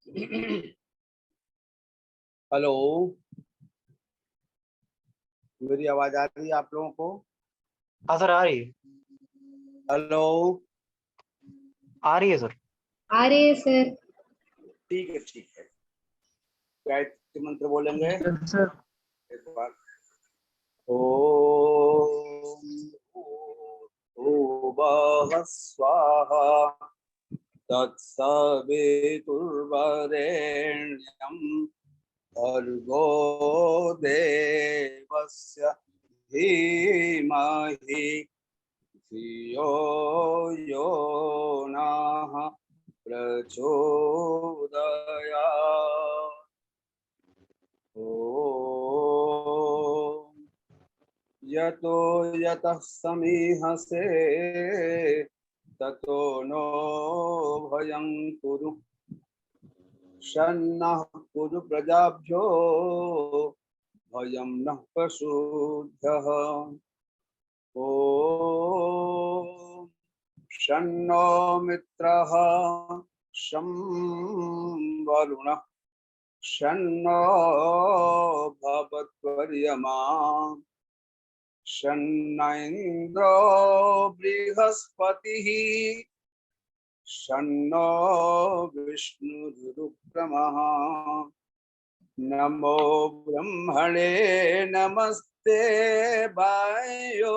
Hello, मेरी आवाज आ रही है आप लोगों को? हाँ सर, आ रही है। हेलो। आ रही है सर। आ रहे हैं सर। ठीक है, ठीक है। गायत्री मंत्र बोलेंगे सर एक बार। ओम भूर्भुवः स्वाहा तत्सवितुर्वरेण्यं भर्गो देवस्य धीमहि धियो यो नः प्रचोदयात्। ॐ यतो यतः समीहसे ततो नो भयं कुरु। शन्नः कुरु प्रजाभ्यो भयं नः पशुभ्यः। ॐ शन्नो मित्रः शं वरुणः शन्नो भवत्वर्यमा शन्न इन्द्रो बृहस्पतिः शन्नो विष्णुरुक्रमः। नमो ब्रह्मणे नमस्ते वायो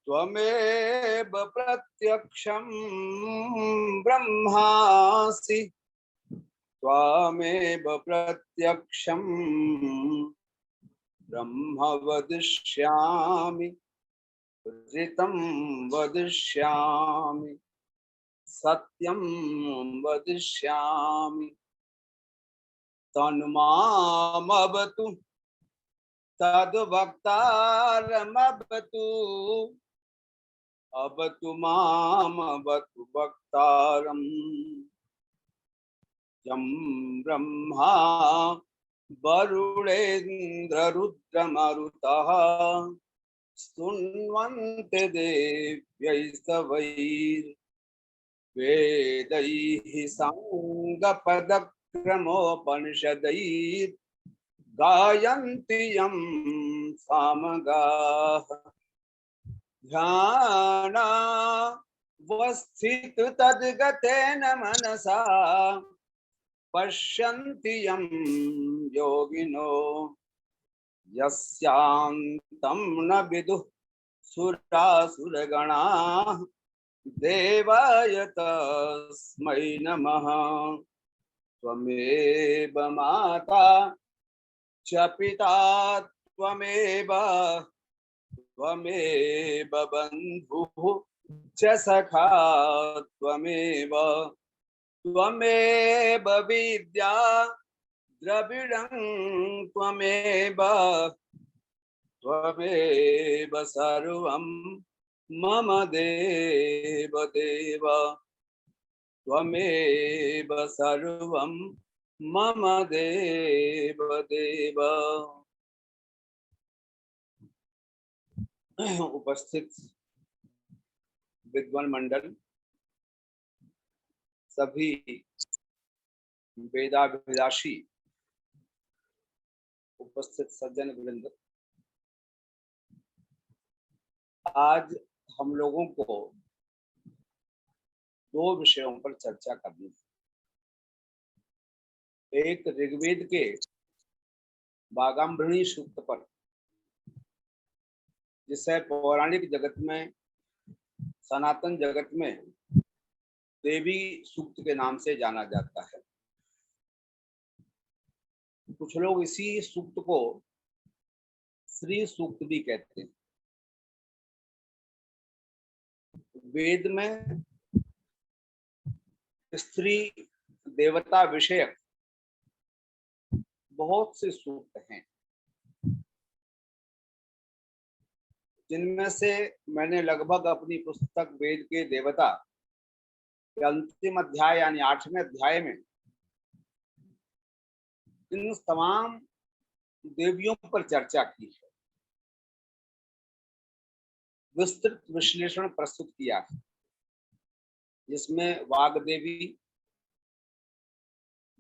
त्वमेव प्रत्यक्षं ब्रह्मासि त्वमेव प्रत्यक्षं ब्रह्म वदिष्यामि ऋतं वदिष्यामि सत्यं वदिष्यामि। तन्मामवतु तद्वक्तारमवतु अवतु मामवतु वक्तारम्। यं ब्रह्मा वरुणेन्द्ररुद्रमरुतः स्तुन्वन्ते देव्यैस्तवैर्वेदैः साङ्गपदक्रमोपनिषदैः गायन्ति यं सामगाः। ध्यानावस्थिततद्गतेन मनसा पश्यन्ति यं योगिनो यस्यान्तं न विदुः सुरासुरगणाः देवाय तस्मै नमः। त्वमेव माता च पिता त्वमेव त्वमेव बन्धुः च सखा त्वमेव त्वमेव विद्या द्रविणं त्वमेव त्वमेव सर्वं मम देव देव त्वमेव सर्वं मम देव देव। उपस्थित विद्वान मंडल, सभी वेदाभिलाषी उपस्थित सज्जन वृंद, आज हम लोगों को दो विषयों पर चर्चा करनी है। एक ऋग्वेद के वागाम्भृणी सूक्त पर, जिसे पौराणिक जगत में, सनातन जगत में देवी सूक्त के नाम से जाना जाता है। कुछ लोग इसी सूक्त को स्त्री सूक्त भी कहते हैं। वेद में स्त्री देवता विषयक बहुत से सूक्त हैं, जिनमें से मैंने लगभग अपनी पुस्तक वेद के देवता के अंतिम अध्याय यानी 8वें अध्याय में इन तमाम देवियों पर चर्चा की है, विस्तृत विश्लेषण प्रस्तुत किया है, जिसमें वाग देवी,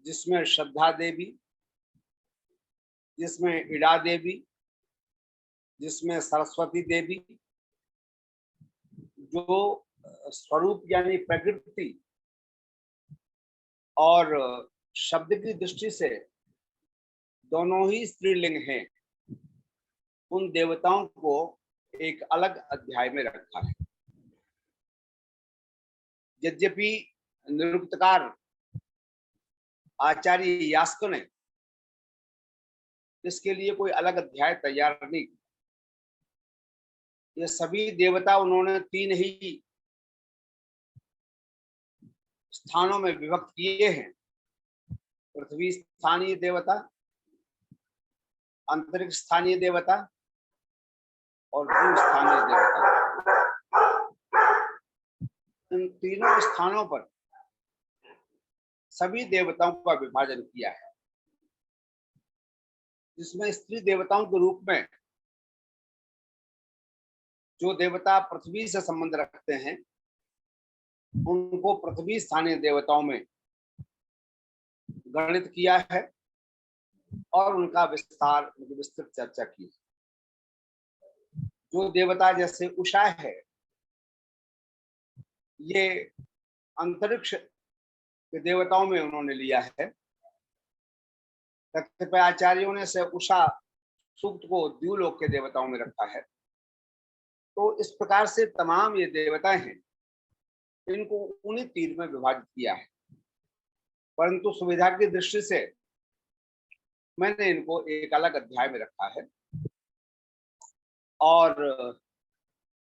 जिसमें श्रद्धा देवी, जिसमें इड़ा देवी, जिसमें सरस्वती देवी, जो स्वरूप यानी प्रकृति और शब्द की दृष्टि से दोनों ही स्त्रीलिंग हैं, उन देवताओं को एक अलग अध्याय में रखा है। यद्यपि निरुक्तकार आचार्य यास्क ने इसके लिए कोई अलग अध्याय तैयार नहीं, ये सभी देवता उन्होंने 3 ही स्थानों में विभक्त किए हैं। पृथ्वी स्थानीय देवता, अंतरिक्ष स्थानीय देवता और भू स्थानीय देवता। इन तीनों स्थानों पर सभी देवताओं का विभाजन किया है, जिसमें स्त्री देवताओं के रूप में जो देवता पृथ्वी से संबंध रखते हैं उनको पृथ्वी स्थानीय देवताओं में गणित किया है और उनका विस्तृत चर्चा की। जो देवता जैसे उषा है, ये अंतरिक्ष के देवताओं में उन्होंने लिया है। कतिपय आचार्यों ने से उषा सूक्त को द्युलोक के देवताओं में रखा है। तो इस प्रकार से तमाम ये देवताएं हैं, इनको उन्हीं 3 में विभाजित किया है, परंतु सुविधा की दृष्टि से मैंने इनको एक अलग अध्याय में रखा है। और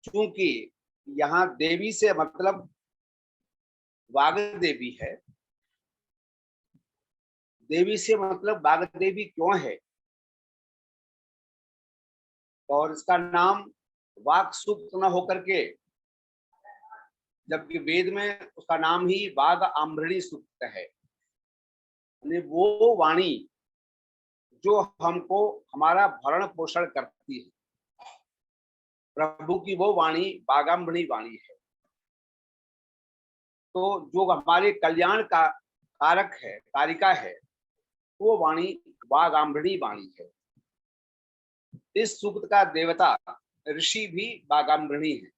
चूंकि यहाँ देवी से मतलब वाग देवी है, देवी से मतलब वाग देवी क्यों है, और इसका नाम वाक सूक्त न होकर के, जबकि वेद में उसका नाम ही वाग आम्भृणी सूक्त है, यानी वो वाणी जो हमको हमारा भरण पोषण करती है, प्रभु की वो वाणी वागाम्भृणी वाणी है। तो जो हमारे कल्याण का कारक है, कारिका है, वो वाणी वागाम्भृणी वाणी है। इस सूक्त का देवता ऋषि भी वागाम्भृणी है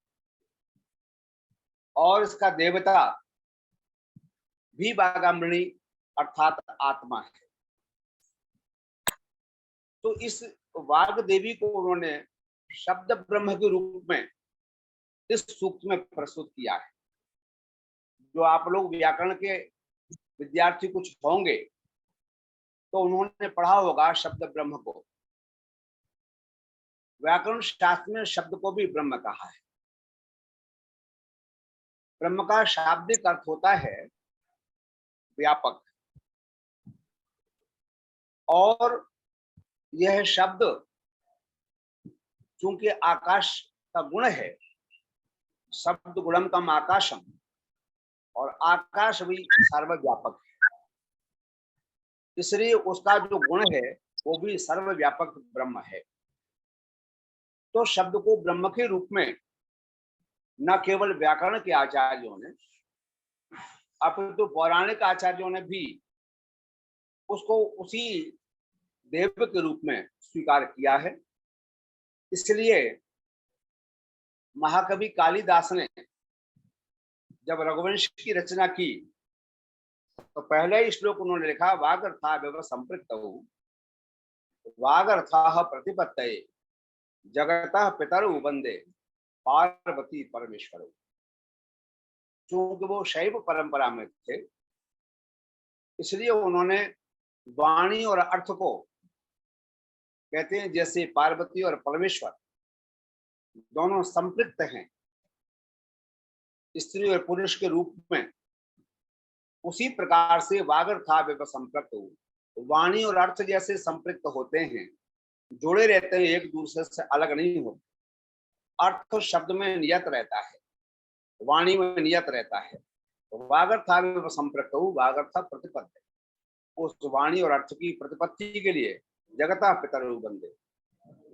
और इसका देवता भी वागाम्भृणी अर्थात आत्मा है। तो इस वाग देवी को उन्होंने शब्द ब्रह्म के रूप में इस सूक्त में प्रस्तुत किया है। जो आप लोग व्याकरण के विद्यार्थी कुछ होंगे तो उन्होंने पढ़ा होगा शब्द ब्रह्म को। व्याकरण शास्त्र में शब्द को भी ब्रह्म कहा है। ब्रह्म का शाब्दिक अर्थ होता है व्यापक, और यह शब्द चूंकि आकाश का गुण है, शब्द गुणम कम आकाशम, और आकाश भी सर्वव्यापक है, इसलिए उसका जो गुण है वो भी सर्वव्यापक ब्रह्म है। तो शब्द को ब्रह्म के रूप में न केवल व्याकरण के आचार्यों ने, अपितु पौराणिक आचार्यों ने भी उसको उसी देव के रूप में स्वीकार किया है। इसलिए महाकवि कालिदास ने जब रघुवंश की रचना की तो पहले ही श्लोक उन्होंने लिखा, वागर्था व्यव संपृक्तौ वागर्था प्रतिपत्तये जगतः पितरौ वंदे पार्वती परमेश्वर। चूंकि वो शैव परंपरा में थे, इसलिए उन्होंने वाणी और अर्थ को, कहते हैं जैसे पार्वती और परमेश्वर दोनों संपृक्त हैं स्त्री और पुरुष के रूप में, उसी प्रकार से वागर्था व्यव संपृक्त वाणी और अर्थ जैसे संपृक्त होते हैं, जुड़े रहते हैं, एक दूसरे से अलग नहीं होते। अर्थ शब्द में नियत रहता है, वाणी में नियत रहता है। तो वागर्था व्यव संपृक्त वागर्था प्रतिपत्ति, उस वाणी और अर्थ की प्रतिपत्ति के लिए जगता पितरौ वंदे,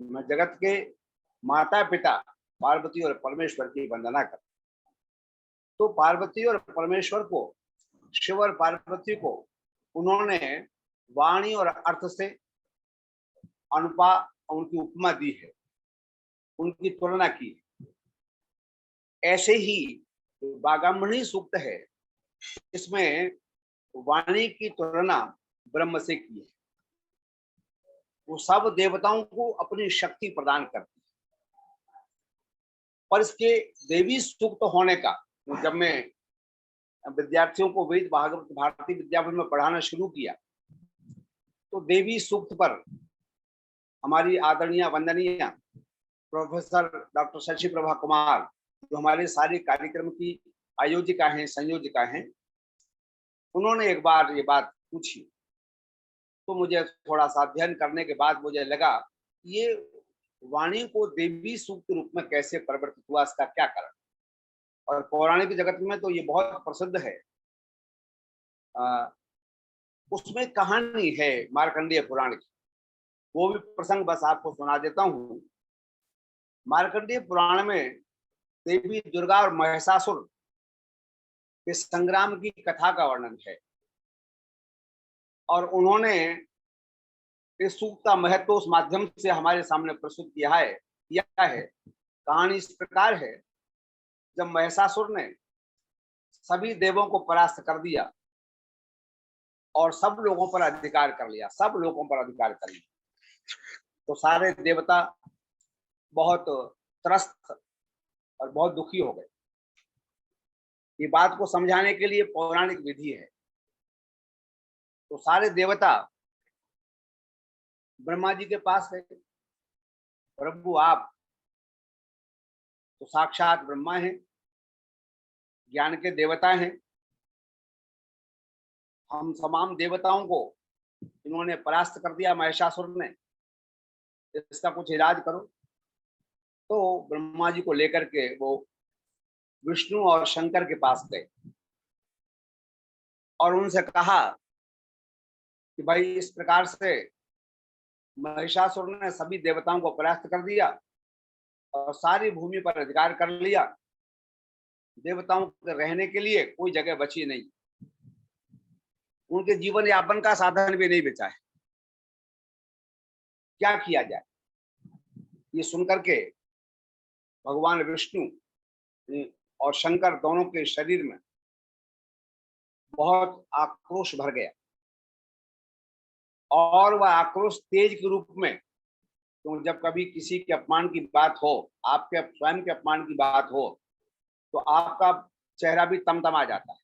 मैं जगत के माता पिता पार्वती और परमेश्वर की वंदना कर। तो पार्वती और परमेश्वर को, शिव और पार्वती को उन्होंने वाणी और अर्थ से उनकी उपमा दी है, उनकी तुलना की है। ऐसे ही वागम्मणि सूक्त है, इसमें वाणी की तुलना ब्रह्म से की है। वो सब देवताओं को अपनी शक्ति प्रदान करती है। पर इसके देवी सूक्त होने का, जब मैं विद्यार्थियों को वेद भागवत भारती विद्यापीठ में पढ़ाना शुरू किया, तो देवी सूक्त पर हमारी आदरणीय वंदनीय प्रोफेसर डॉक्टर शशि प्रभा कुमार, जो हमारे सारे कार्यक्रम की आयोजिका हैं, संयोजिका हैं, उन्होंने एक बार ये बात पूछी। तो मुझे थोड़ा सा अध्ययन करने के बाद मुझे लगा ये वाणी को देवी सूक्त रूप में कैसे परिवर्तित हुआ, इसका क्या कारण। और पौराणिक जगत में तो ये बहुत प्रसिद्ध है। उसमें कहानी है मार्कंडेय पुराण की, वो भी प्रसंग बस आपको सुना देता हूँ। मार्कंडेय पुराण में देवी दुर्गा और महिषासुर के संग्राम की कथा का वर्णन है, और उन्होंने इस सूक्त का महत्व उस माध्यम से हमारे सामने प्रस्तुत किया है। कहानी इस प्रकार है, जब महिषासुर ने सभी देवों को परास्त कर दिया और सब लोगों पर अधिकार कर लिया, तो सारे देवता बहुत त्रस्त और बहुत दुखी हो गए। ये बात को समझाने के लिए पौराणिक विधि है। तो सारे देवता ब्रह्मा जी के पास गए, प्रभु आप तो साक्षात ब्रह्मा हैं, ज्ञान के देवता हैं, हम तमाम देवताओं को इन्होंने परास्त कर दिया महिषासुर ने, इसका कुछ इलाज करो। तो ब्रह्मा जी को लेकर के वो विष्णु और शंकर के पास गए और उनसे कहा कि भाई इस प्रकार से महिषासुर ने सभी देवताओं को परास्त कर दिया और सारी भूमि पर अधिकार कर लिया, देवताओं के रहने के लिए कोई जगह बची नहीं, उनके जीवन यापन का साधन भी नहीं बचा है, क्या किया जाए। ये सुनकर के भगवान विष्णु और शंकर दोनों के शरीर में बहुत आक्रोश भर गया, और वह आक्रोश तेज के रूप में, तो जब कभी किसी के अपमान की बात हो, आपके स्वयं के अपमान की बात हो, तो आपका चेहरा भी तमतमा जाता है,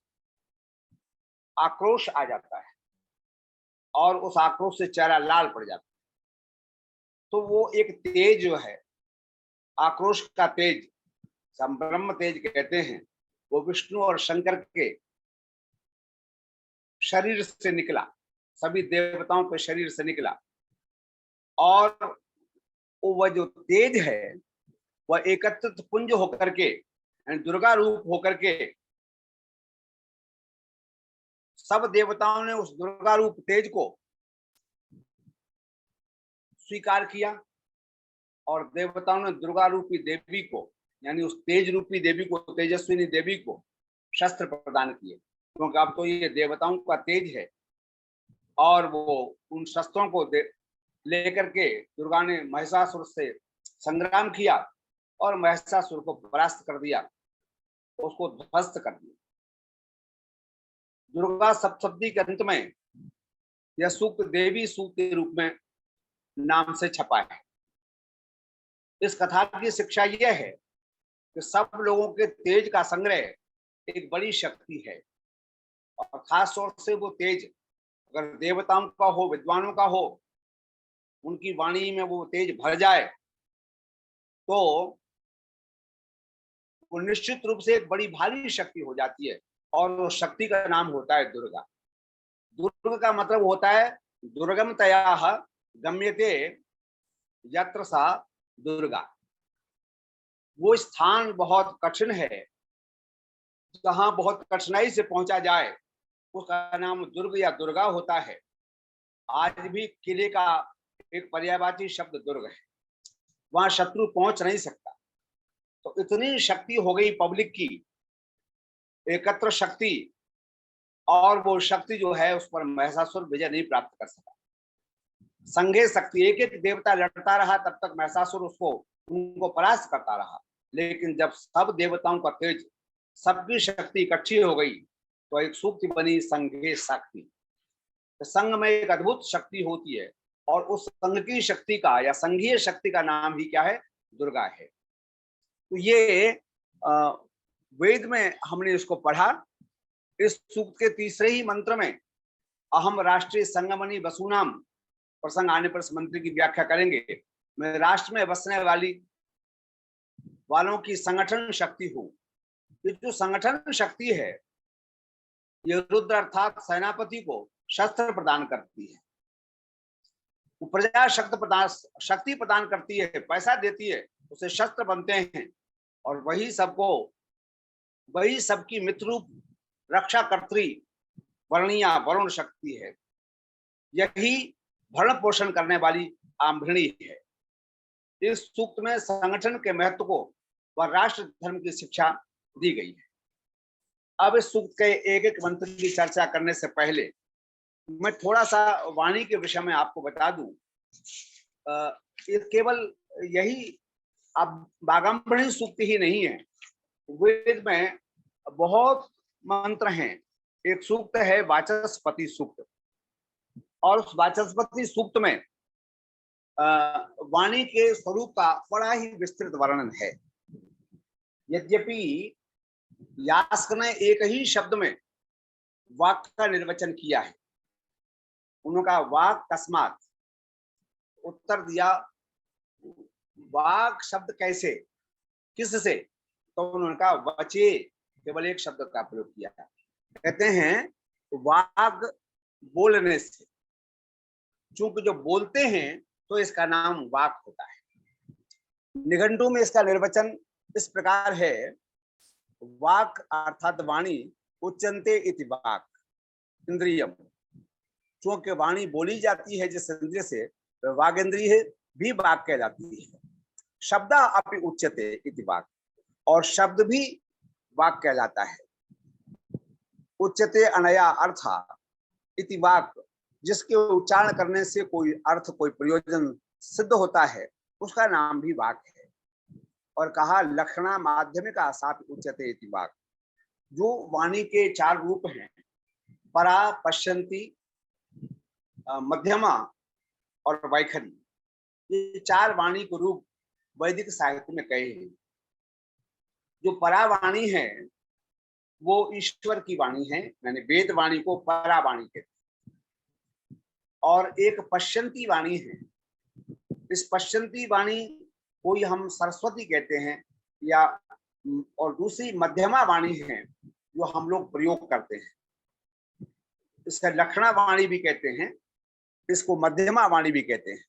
आक्रोश आ जाता है, और उस आक्रोश से चेहरा लाल पड़ जाता है। तो वो एक तेज जो है, आक्रोश का तेज, ब्रह्म तेज कहते हैं, वो विष्णु और शंकर के शरीर से निकला, सभी देवताओं के शरीर से निकला, और वह जो तेज है वह एकत्रित पुंज होकर के, दुर्गा रूप होकर के, सब देवताओं ने उस दुर्गा रूप तेज को स्वीकार किया, और देवताओं ने दुर्गा रूपी देवी को, यानी उस तेज रूपी देवी को, तेजस्विनी देवी को शस्त्र प्रदान किए, क्योंकि अब तो ये देवताओं का तेज है। और वो उन शस्त्रों को लेकर के दुर्गा ने महिषासुर से संग्राम किया और महिषासुर को परास्त कर दिया, उसको ध्वस्त कर दिया। दुर्गा सप्तशती के अंत में यह सूक्त देवी सूक्त के रूप में नाम से छपा है। इस कथा की शिक्षा यह है कि सब लोगों के तेज का संग्रह एक बड़ी शक्ति है, और खास तौर से वो तेज अगर देवताओं का हो, विद्वानों का हो, उनकी वाणी में वो तेज भर जाए, तो वो निश्चित रूप से एक बड़ी भारी शक्ति हो जाती है, और वो शक्ति का नाम होता है दुर्गा। दुर्गा का मतलब होता है दुर्गमतया गम्यते यत्र सा दुर्गा। वो स्थान बहुत कठिन है, जहां बहुत कठिनाई से पहुंचा जाए, उसका नाम दुर्ग या दुर्गा होता है। आज भी किले का एक पर्यायवाची शब्द दुर्ग है, वहां शत्रु पहुंच नहीं सकता। तो इतनी शक्ति हो गई पब्लिक की, एकत्र शक्ति, और वो शक्ति जो है उस पर महिषासुर विजय नहीं प्राप्त कर सका। संघे शक्ति, एक एक देवता लड़ता रहा तब तक महिषासुर उनको परास्त करता रहा। लेकिन जब सब देवताओं का तेज, सबकी शक्ति इकट्ठी हो गई तो एक सूक्ति बनी संघे शक्ति। तो संघ में एक अद्भुत शक्ति होती है और उस संघ की शक्ति का या संघीय शक्ति का नाम ही क्या है? दुर्गा है। तो ये वेद में हमने इसको पढ़ा। इस सूक्त के तीसरे ही मंत्र में अहम राष्ट्रीय संगमनी वसुनाम प्रसंग आने पर इस मंत्र की व्याख्या करेंगे। मैं राष्ट्र में बसने वालों की संगठन शक्ति हूं। ये जो संगठन शक्ति है ये रुद्र अर्थात सेनापति को शस्त्र प्रदान करती है, वो प्रजा शक्ति प्रदान करती है, पैसा देती है, उसे शस्त्र बनते हैं और वही सबकी मित्र रूप रक्षा कर्त्री वर्णिया वरुण शक्ति है। यही भरण पोषण करने वाली आंभृणी है। इस सूक्त में संगठन के महत्व को व राष्ट्र धर्म की शिक्षा दी गई है। अब इस सूक्त के एक एक मंत्र की चर्चा करने से पहले मैं थोड़ा सा वाणी के विषय में आपको बता दूं। ये केवल यही अब बागाम्भणी सूक्त ही नहीं है, वेद में बहुत मंत्र हैं। एक सूक्त है वाचस्पति सूक्त और उस वाचस्पति सूक्त में वाणी के स्वरूप का बड़ा ही विस्तृत वर्णन है। यद्यपि यास्क ने एक ही शब्द में वाक का निर्वचन किया है। उनका वाक कस्मात उत्तर दिया, वाक शब्द कैसे, किससे, तो उन्होंने कहा वचे, केवल एक शब्द का प्रयोग किया। कहते हैं वाग बोलने से, चूंकि जो बोलते हैं तो इसका नाम वाक होता है। निघंटू में इसका निर्वचन इस प्रकार है, वाक अर्थात वाणी उच्चन्ते इति वाक इंद्रियम। चूंकि वाणी बोली जाती है जिस इंद्रिय से, वाग इंद्रिय भी वाक कहलाती है। शब्द अपि उच्यते इति वाक, और शब्द भी वाक कहलाता है। उच्यते अनया अर्था इति वाक, जिसके उच्चारण करने से कोई अर्थ, कोई प्रयोजन सिद्ध होता है, उसका नाम भी वाक है। और कहा लक्षणा माध्यमिका साप उच्यते इति वाक। जो वाणी के चार रूप हैं, परा, पश्यन्ति, मध्यमा और वैखरी, ये चार वाणी के रूप वैदिक साहित्य में कहे हैं। जो परावाणी है वो ईश्वर की वाणी है, यानी वेद वाणी को परावाणी कहते हैं। और एक पश्यन्ती वाणी है। इस पश्यन्ती वाणी को हम सरस्वती कहते हैं, या और दूसरी मध्यमा वाणी है जो हम लोग प्रयोग करते हैं। इसका लक्षणा वाणी भी कहते हैं, इसको मध्यमा वाणी भी कहते हैं।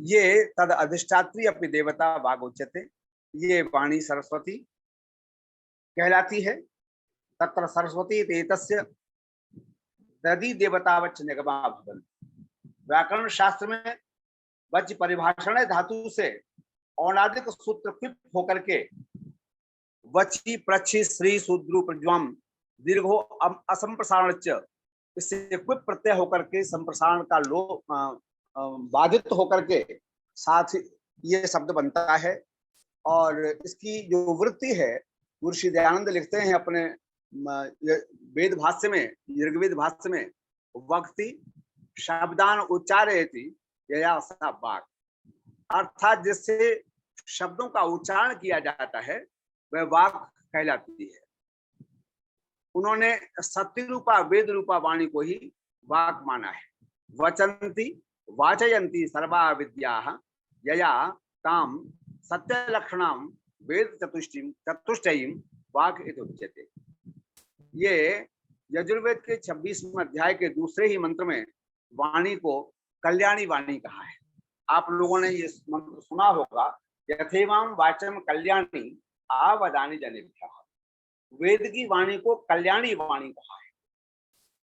ये तद अधिष्ठात्री अपनी देवता वाग उच्यते, ये वाणी सरस्वती कहलाती है। तत्र सरस्वती तेतस्य दधि देवतावच्च निगमा भवन। व्याकरण शास्त्र में वच परिभाषण धातु से औनादिक सूत्र क्विप होकर के वची प्रछि श्री शूद्रु प्रज्वम दीर्घो असंप्रसारण, इससे क्विप प्रत्यय होकर के संप्रसारण का बाधित होकर के साथ ये शब्द बनता है। और इसकी जो वृत्ति है, ऋषि दयानंद लिखते हैं अपने वेद भाष्य में, ऋग्वेद भाष्य में, वक्ति शब्दान उच्चारयति यया सा वाक्, अर्थात जिससे शब्दों का उच्चारण किया जाता है वह वाक कहलाती है। उन्होंने सत्य रूपा वेद रूपा वाणी को ही वाक माना है। वचंती वाचयंती सर्वा विद्या यया ताम सत्य लक्षणाम वेद चतुष्टयीम वाक इति उच्यते। ये यजुर्वेद के 26वें अध्याय के दूसरे ही मंत्र में वाणी को कल्याणी वाणी कहा है। आप लोगों ने ये मंत्र सुना होगा, यथेवाम वाचम कल्याणी आवदानी जनेभ्यः। वेद की वाणी को कल्याणी वाणी कहा है।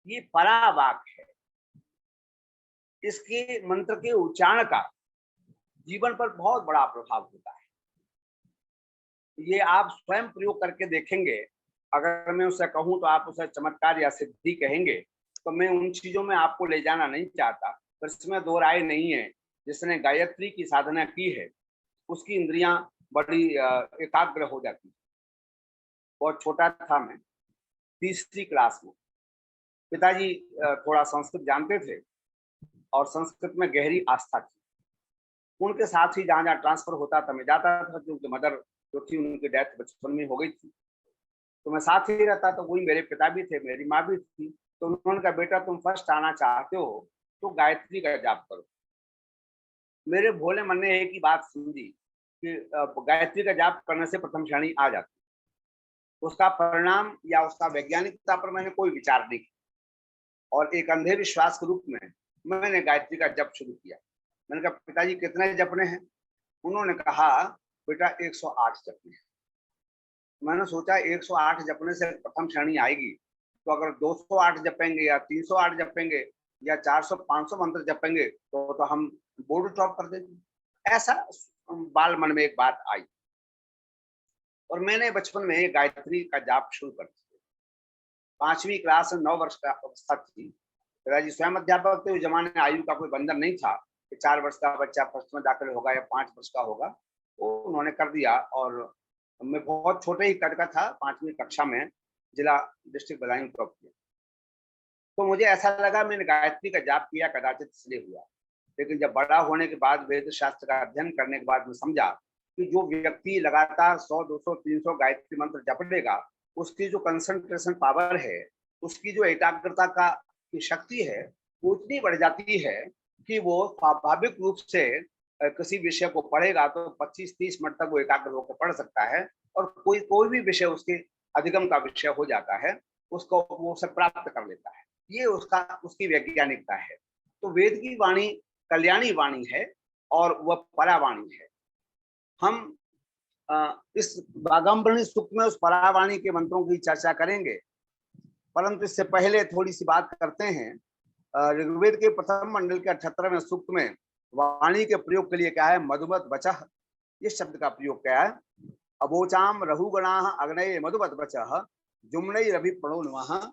ये परावाक है। इसके मंत्र के उच्चारण का जीवन पर बहुत बड़ा प्रभाव होता है। ये आप स्वयं प्रयोग करके देखेंगे अगर मैं उसे कहूं तो आप उसे चमत्कार या सिद्धि कहेंगे, तो मैं उन चीजों में आपको ले जाना नहीं चाहता। पर इसमें दो राय नहीं है, जिसने गायत्री की साधना की है उसकी इंद्रियां बड़ी एकाग्र हो जाती है। बहुत छोटा था मैं, तीसरी क्लास में। पिताजी थोड़ा संस्कृत जानते थे और संस्कृत में गहरी आस्था थी। उनके साथ ही जहाँ जहाँ ट्रांसफर होता था मैं जाता था, क्योंकि मदर जो थी उनकी डेथ बचपन में हो गई थी, तो मैं साथ ही रहता। तो वही मेरे पिता भी थे, मेरी माँ भी थी। तो उन्होंने कहा, बेटा तुम फर्स्ट आना चाहते हो तो गायत्री का जाप करो। मेरे भोले मन ने एक ही बात समझी कि गायत्री का जाप करने से प्रथम श्रेणी आ जाती। उसका परिणाम या उसका वैज्ञानिकता पर मैंने कोई विचार नहीं किया, और एक अंधे विश्वास के रूप में मैंने गायत्री का जप शुरू किया। मैंने कहा, पिताजी कितने जपने हैं? उन्होंने कहा, बेटा 108 जपने हैं। मैंने सोचा 108 जपने से प्रथम श्रेणी आएगी, तो अगर 208 जपेंगे या 308 जपेंगे या 400-500 मंत्र जपेंगे तो हम बोर्ड टॉप कर देंगे। ऐसा बाल मन में एक बात आई, और मैंने बचपन में गायत्री का जाप शुरू कर दिया। 5वीं क्लास 9 वर्ष का अवस्था थी। पिताजी स्वयं अध्यापक थे। उस जमाने में आयु का कोई बंधन नहीं था कि 4 वर्ष का बच्चा फर्स्ट में दाखिल होगा या 5 वर्ष का होगा। वो उन्होंने कर दिया, और मैं बहुत छोटे ही कद का था, 5वीं कक्षा में जिला डिस्ट्रिक्ट बदायूं टॉप किया। तो मुझे ऐसा लगा मैंने गायत्री का जाप किया कदाचित इसलिए हुआ। लेकिन जब बड़ा होने के बाद, वेद शास्त्र का अध्ययन करने के बाद मैं समझा कि जो व्यक्ति लगातार 100, 200, 300 गायत्री मंत्र जप लेगा, उसकी जो कंसंट्रेशन पावर है, उसकी जो एकाग्रता का की शक्ति है, वो इतनी बढ़ जाती है कि वो स्वाभाविक रूप से किसी विषय को पढ़ेगा तो 25-30 मिनट तक वो एकाग्र होकर पढ़ सकता है, और कोई भी विषय उसके अधिगम का विषय हो जाता है, उसको वो उसे प्राप्त कर लेता है। ये उसकी वैज्ञानिकता है। तो वेद की वाणी कल्याणी वाणी है और वह परावाणी है। हम इस बागंबरणी सूक्त में उस परावाणी के मंत्रों की चर्चा करेंगे, परंतु इससे पहले थोड़ी सी बात करते हैं। ऋग्वेद के प्रथम मंडल के 78वें सूक्त में वाणी के प्रयोग के लिए क्या है? मधुमत वचः, इस शब्द का प्रयोग क्या है? अवोचाम रहुगणा अग्नये मधुमत वचः जुम्नई रवि प्रणो नमः।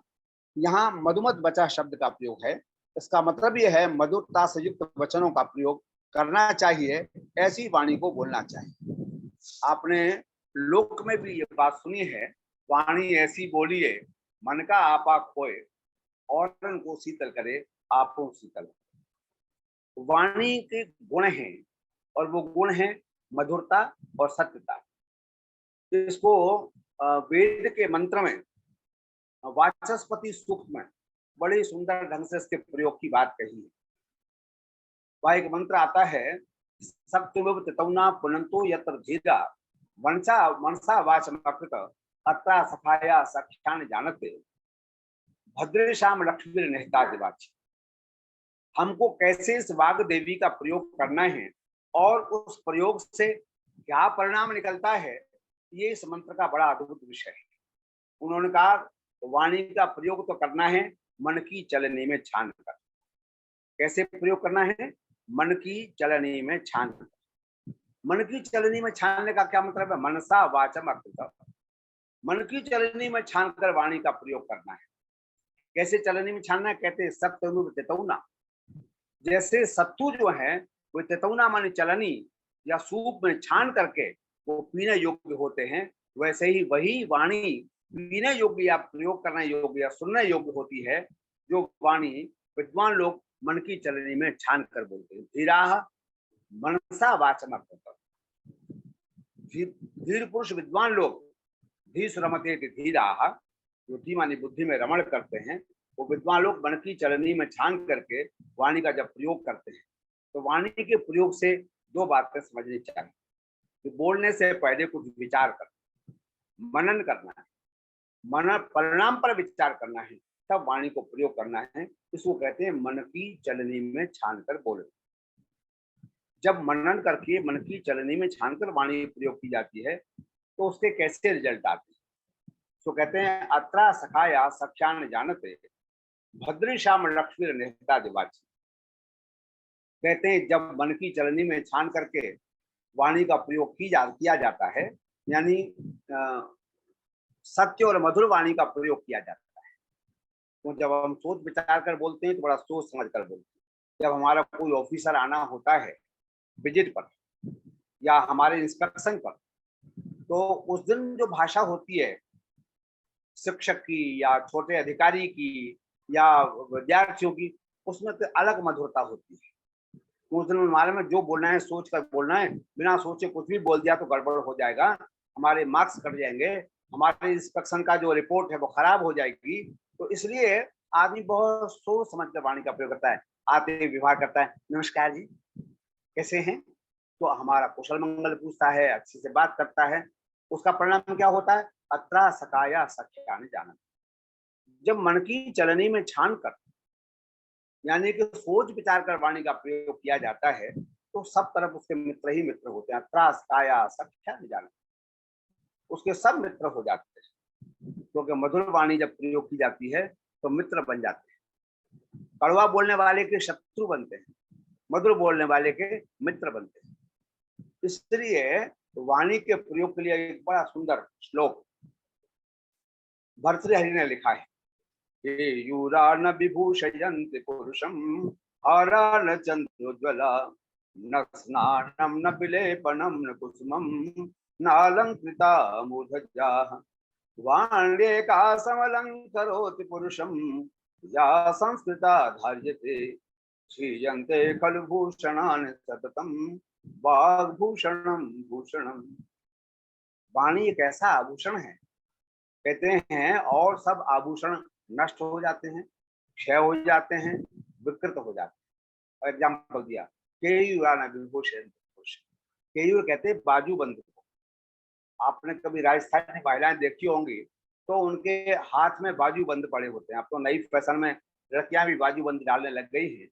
यहाँ मधुमत वचः शब्द का प्रयोग है। इसका मतलब यह है मधुरता से युक्त वचनों का प्रयोग करना चाहिए, ऐसी वाणी को बोलना चाहिए। आपने लोक में भी ये बात सुनी है, वाणी ऐसी बोलिए मन का आपा खोए, और को शीतल करे आपो शीतल। वाणी के गुण हैं, और वो गुण है मधुरता और सत्यता। इसको वेद के मंत्र में वाचस्पति सूक्त में बड़े सुंदर ढंग से इसके प्रयोग की बात कही है। वह एक मंत्र आता है, सप्तमना पुनंतो यत्र धीरा वंशा मनसा वाचमकृत अत्रा सखाया सख्यान जानते भद्रेशाम लक्ष्मी निहिता दिवाची। हमको कैसे इस वाग देवी का प्रयोग करना है और उस प्रयोग से क्या परिणाम निकलता है, ये इस मंत्र का बड़ा अद्भुत विषय है। उन्होंने कहा, वाणी का प्रयोग तो करना है मन की चलनी में छान कर। कैसे प्रयोग करना है? मन की चलनी में छान कर। मन की चलनी में छानने का क्या मतलब है? मनसा वाचम अकृत। मन की चलनी में छान कर वाणी का प्रयोग करना है। कैसे चलनी में छानना है? कहते हैं सत्तनु तेतौना। जैसे सत्तू जो है वो तेतौना माने चलनी या सूप में छान करके वो पीने योग्य होते हैं, वैसे ही वही वाणी पीने योग्य या प्रयोग करने योग्य या सुनने योग्य होती है, जो वाणी विद्वान लोग मन की चलनी में छान कर बोलते हैं। धीरा मनसा वाचमक। धीर पुरुष विद्वान लोग धीस रमते धीरा, जो धी मानी बुद्धि में रमण करते हैं, वो विद्वान लोग मन की चलनी में छान करके वाणी का जब प्रयोग करते हैं, तो वाणी के प्रयोग से दो बातें समझनी चाहिए कि बोलने से पहले कुछ विचार करना, मनन करना है, मन परिणाम पर विचार करना है, तब वाणी को प्रयोग करना है। इसको कहते हैं मन की चलनी में छान कर बोलना। जब मनन करके मन की चलनी में छान कर वाणी प्रयोग की जाती है तो उसके कैसे रिजल्ट आते हैं? तो कहते हैं अत्रा सखाया सख्यान जानते भद्रेशाम लक्ष्मी निहिता दिवाची। कहते हैं जब मन की चलनी में छान करके वाणी का प्रयोग किया जाता है, यानी सत्य और मधुर वाणी का प्रयोग किया जाता है। तो जब हम सोच विचार कर बोलते हैं तो बड़ा सोच समझ कर बोलते हैं। जब हमारा कोई ऑफिसर आना होता है विजिट पर या हमारे इंस्पेक्शन पर, तो उस दिन जो भाषा होती है शिक्षक की या छोटे अधिकारी की या विद्यार्थियों की, उसमें तो अलग मधुरता होती है। उस दिन हमारे में जो बोलना है सोच कर बोलना है, बिना सोचे कुछ भी बोल दिया तो गड़बड़ हो जाएगा, हमारे मार्क्स कट जाएंगे, हमारे इंस्पेक्शन का जो रिपोर्ट है वो खराब हो जाएगी। तो इसलिए आदमी बहुत सोच समझ कर वाणी का प्रयोग करता है। आते ही विवाह करता है, नमस्कार जी, कैसे हैं? तो हमारा कुशल मंगल पूछता है, अच्छे से बात करता है। उसका परिणाम क्या होता है? अत्रा सकाया सख्यान जानन। जब मन की चलनी में छान कर, यानी कि सोच विचार कर वाणी का प्रयोग किया जाता है, तो सब तरफ उसके मित्र ही मित्र होते हैं। अत्रा सकाया सख्यान जानन, उसके सब मित्र हो जाते हैं। क्योंकि मधुर वाणी जब प्रयोग की जाती है तो मित्र बन जाते हैं। कड़वा बोलने वाले के शत्रु बनते हैं, मधुर बोलने वाले के मित्र बनते हैं। इसलिए वाणी के प्रयोग के लिए एक बड़ा सुंदर श्लोक भर्तृहरि ने लिखा है। ये यूरा न विभूषयन्ति पुरुषम हरा न चंद्रोज्वला, न स्नानम न विलेपनम न कुसुमम नालंकृता मूर्धजा, वाण्येका समलंकरोति पुरुषम या संस्कृता धार्यते, क्षीयन्ते खलु भूषणानि सततम वाग्भूषणम भूषणम। वाणी एक ऐसा आभूषण है, कहते हैं, और सब आभूषण नष्ट हो जाते हैं, क्षय हो जाते हैं, विकृत हो जाते हैं। एग्जाम्पल दिया, केयूराना विभूषण। केयूर कहते हैं बाजूबंद को। आपने कभी राजस्थानी महिलाएं देखी होंगी तो उनके हाथ में बाजूबंद पड़े होते हैं। अब तो नई फैशन में लड़कियां भी बाजूबंद डालने लग गई हैं।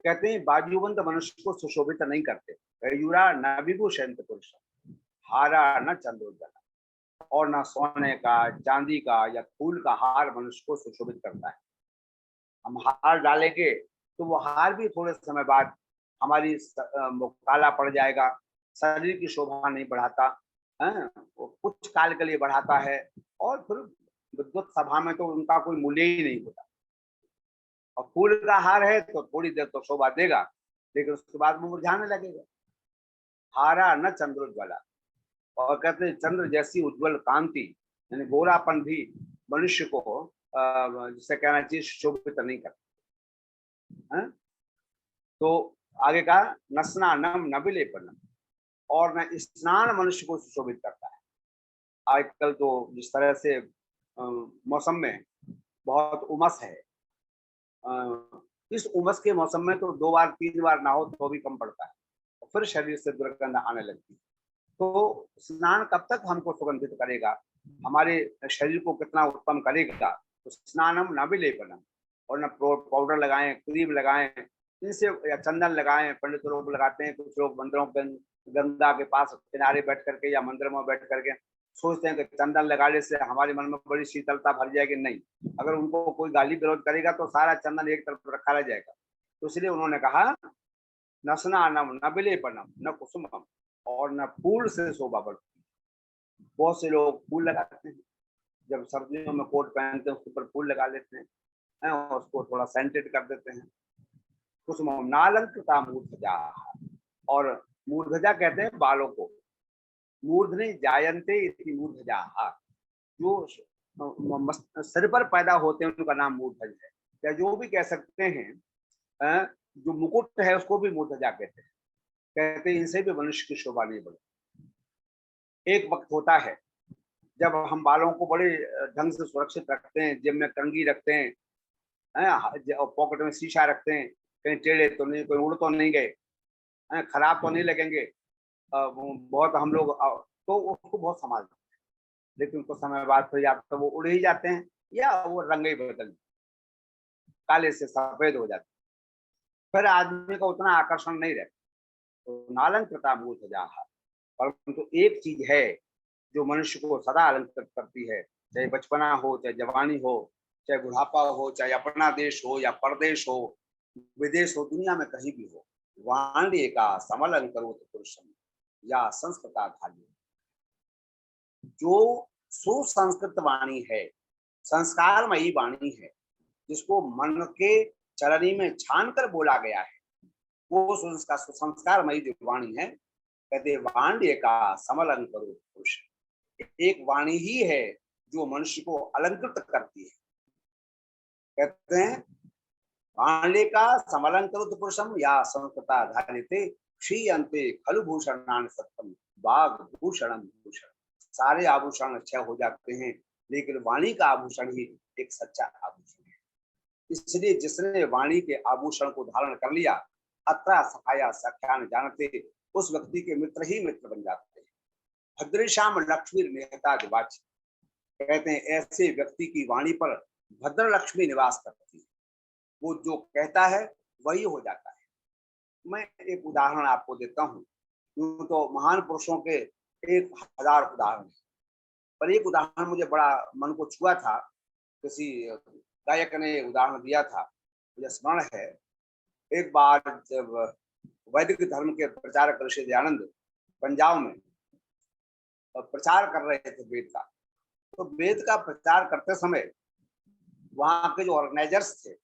कहते हैं बाजूबंद मनुष्य को सुशोभित नहीं करते। केयूरा न विभूषण पुरुष, हारा न चंद्रोज्वला। और ना सोने का, चांदी का या फूल का हार मनुष्य को सुशोभित करता है। हम हार डालेंगे तो वो हार भी थोड़े समय बाद हमारी काला पड़ जाएगा, शरीर की शोभा नहीं बढ़ाता है, वो कुछ काल के लिए बढ़ाता है और फिर विद्वत सभा में तो उनका कोई मूल्य ही नहीं होता। और फूल का हार है तो थोड़ी देर तो शोभा देगा, लेकिन उसके बाद वो मुरझाने लगेगा। हारा न चंद्रोज्वला। और कहते हैं चंद्र जैसी उज्जवल कांति, यानी गोरापन भी मनुष्य को जिसे कहना चाहिए शोभित नहीं करता। तो आगे का न स्नानम न विलेपनम, और न स्नान मनुष्य को सुशोभित करता है। आजकल तो जिस तरह से मौसम में बहुत उमस है, इस उमस के मौसम में तो 2 बार 3 बार नहाओ तो भी कम पड़ता है, फिर शरीर से दुर्गंध आने लगती है। तो स्नान कब तक हमको सुगंधित करेगा, हमारे शरीर को कितना उत्तम करेगा? तो स्नानम न विलेपनम, और न पाउडर लगाएं, क्रीम लगाएं, इनसे या चंदन लगाएं। पंडित लोग लगाते हैं, कुछ लोग मंदिरों के गंगा के पास किनारे बैठ करके या मंदिर में बैठ करके सोचते हैं कि चंदन लगाने से हमारे मन में बड़ी शीतलता भर जाएगी। नहीं, अगर उनको कोई गाली विरोध करेगा तो सारा चंदन एक तरफ रखा रह जाएगा। तो इसलिए उन्होंने कहा न स्नानम न विलेपनम न कुसुमम, और न फूल से शोभा बढ़ती। बहुत से लोग फूल लगाते हैं, जब सर्दियों में कोट पहनते हैं उसके ऊपर फूल लगा लेते हैं और उसको थोड़ा सेंटेड कर देते हैं। कुसुमम नालंकृता मूर्धजा, और मूर्धजा कहते हैं बालों को। मूर्धनि जायन्ते इति मूर्धजा, जो सिर पर पैदा होते हैं उनका नाम मूर्धज है, या जो भी कह सकते हैं। जो मुकुट है उसको भी मूर्धजा कहते हैं। कहते हैं इनसे भी मनुष्य की शोभा नहीं बढ़ती। एक वक्त होता है जब हम बालों को बड़े ढंग से सुरक्षित रखते हैं, जेब में कंघी रखते हैं, पॉकेट में शीशा रखते हैं, कहीं टेढ़े तो नहीं, कोई उड़ तो नहीं गए, खराब तो नहीं लगेंगे। बहुत हम लोग तो उसको बहुत संभालते हैं, लेकिन कुछ समय बाद फिर या तो वो उड़ ही जाते हैं या वो रंग ही बदल, काले से सफेद हो जाते हैं, फिर आदमी का उतना आकर्षण नहीं रहता। तो नालंकृता मूर्धजा, परंतु एक चीज है जो मनुष्य को सदा अलंकृत करती है, चाहे बचपना हो, चाहे जवानी हो, चाहे बुढ़ापा हो, चाहे अपना देश हो या परदेश हो, विदेश हो, दुनिया में कहीं भी हो, वाण्य का समलंकरोत पुरुषम या संस्कृता धार्य। जो सुसंस्कृत वाणी है, संस्कारमयी वाणी है, जिसको मन के चरणी में छान कर बोला गया है, वो सुसंस्कारमयी जो वाणी है, कहते वाण्य का समलंकरो पुरुष। एक वाणी ही है जो मनुष्य को अलंकृत करती है। कहते हैं वाण्य का समलंकृत पुरुषम या संस्कृता धारिते श्री अंते खलु भूषणान सत्यम वाग भूषणम भूषण। सारे आभूषण अच्छे हो जाते हैं, लेकिन वाणी का आभूषण ही एक सच्चा आभूषण है। इसलिए जिसने वाणी के आभूषण को धारण कर लिया, अत्रा सखाया सख्यान जानते, उस व्यक्ति के मित्र ही मित्र बन जाते हैं। भद्रेशाम लक्ष्मी निहता दिवाच, कहते हैं ऐसे व्यक्ति की वाणी पर भद्र लक्ष्मी निवास करती है, वो जो कहता है वही हो जाता है। मैं एक उदाहरण आपको देता हूँ। यूं तो महान पुरुषों के 1000 उदाहरण है, पर एक उदाहरण मुझे बड़ा मन को छुआ था। किसी गायक ने उदाहरण दिया था, मुझे स्मरण है। एक बार जब वैदिक धर्म के प्रचारक ऋषि दयानंद पंजाब में प्रचार कर रहे थे वेद का, तो वेद का प्रचार करते समय वहां के जो ऑर्गेनाइजर्स थे,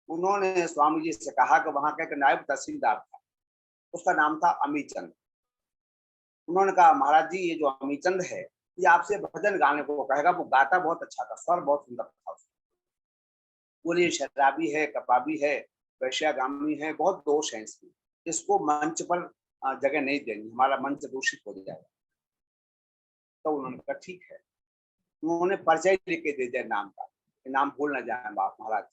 उन्होंने स्वामी जी से कहा कि वहां का एक नायब तहसीलदार था, उसका नाम था अमीचंद। उन्होंने कहा महाराज जी, ये जो अमीचंद है ये आपसे भजन गाने को कहेगा। वो गाता बहुत अच्छा था, स्वर बहुत सुंदर था। बोले शराबी है, कपाबी है, वैश्यागामी है, बहुत दोष है इसमें, इसको मंच पर जगह नहीं देनी, हमारा मंच दूषित हो जाएगा। तो उन्होंने कहा ठीक है। उन्होंने परिचय लिख के दे दिया नाम का, नाम भूल न जाए बाप महाराज।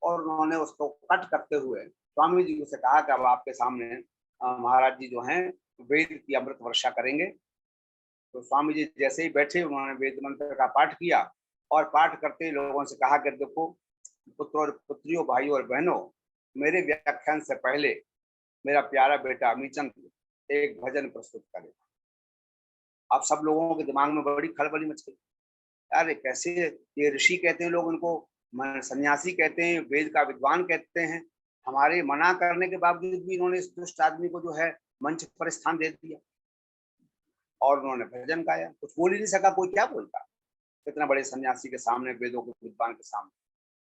और उन्होंने उसको कट करते हुए स्वामी जी से कहा कि अब आपके सामने महाराज जी जो हैं वेद की अमृत वर्षा करेंगे। तो स्वामी जी जैसे ही बैठे, उन्होंने वेद मंत्र का पाठ किया और पाठ करते लोगों से कहा कि देखो पुत्र और पुत्रियों, भाइयों और बहनों, मेरे व्याख्यान से पहले मेरा प्यारा बेटा अमीचंद एक भजन प्रस्तुत करेगा। अब सब लोगों के दिमाग में बड़ी खलबली मच गई। यार कैसे ये ऋषि कहते हैं लोग उनको, सन्यासी कहते हैं, वेद का विद्वान कहते हैं, हमारे मना करने के बावजूद भी इन्होंने इस दुष्ट आदमी को जो है मंच पर स्थान दे दिया। और उन्होंने भजन गाया, कुछ बोल ही नहीं सका, कोई क्या बोलता इतना बड़े सन्यासी के सामने, वेदों के विद्वान के सामने।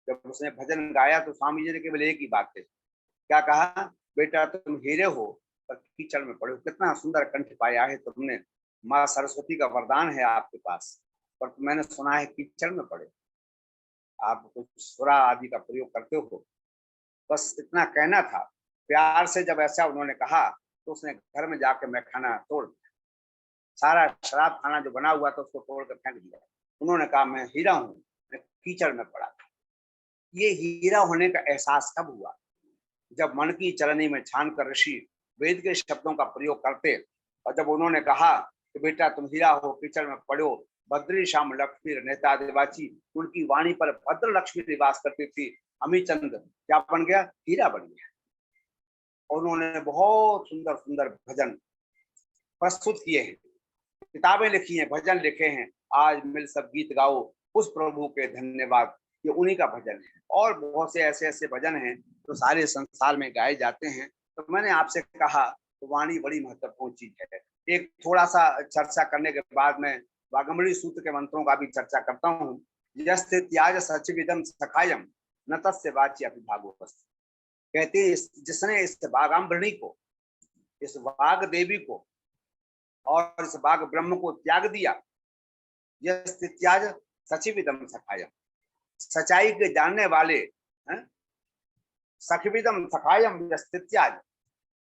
जब उसने भजन गाया तो स्वामी जी ने केवल एक ही बात है, क्या कहा, बेटा तुम हीरे हो पर कीचड़ में पड़े हो। कितना सुंदर कंठ पाया है तुमने, माँ सरस्वती का वरदान है आपके पास, पर मैंने सुना है कीचड़ में पड़े। आप कुछ सुरा आदि का प्रयोग करते हो। बस इतना कहना था। प्यार से जब ऐसा उन्होंने कहा तो उसने घर में जाके मैं खाना तोड़ दिया, सारा शराब खाना जो बना हुआ था उसको तोड़ कर फेंक दिया। उन्होंने कहा मैं हीरा हूं, मैं कीचड़ में पड़ा। ये हीरा होने का एहसास कब हुआ, जब मन की चलनी में छान कर ऋषि वेद के शब्दों का प्रयोग करते। और जब उन्होंने कहा कि बेटा तुम हीरा हो, कीचड़ में पड़ो, भद्री श्याम लक्ष्मी नेता दिवाची, उनकी वाणी पर भद्र लक्ष्मी निवास करती थी। अमीचंद क्या बन गया, हीरा बन गया। और उन्होंने बहुत सुंदर सुंदर भजन प्रस्तुत किए हैं, किताबें लिखी हैं, भजन लिखे हैं। आज मिल सब गीत गाओ उस प्रभु के धन्यवाद, ये उन्हीं का भजन है। और बहुत से ऐसे ऐसे भजन हैं जो सारे संसार में गाए जाते हैं। तो मैंने आपसे कहा तो वाणी बड़ी महत्वपूर्ण चीज है। एक थोड़ा सा चर्चा करने के बाद में वागमणी सूत्र के मंत्रों का भी चर्चा करता हूँ। यस्ते त्याज सचिविदम सखायम न तस्य वाच्य अभिभागो। कहते हैं जिसने इस वागाम्बरणी को, इस वाग देवी को और इस वाग ब्रह्म को त्याग दिया, यस्ते त्याज सचिविदम सखायम, सच्चाई के जानने वाले, सखविदम सखायम यस्ते त्याज,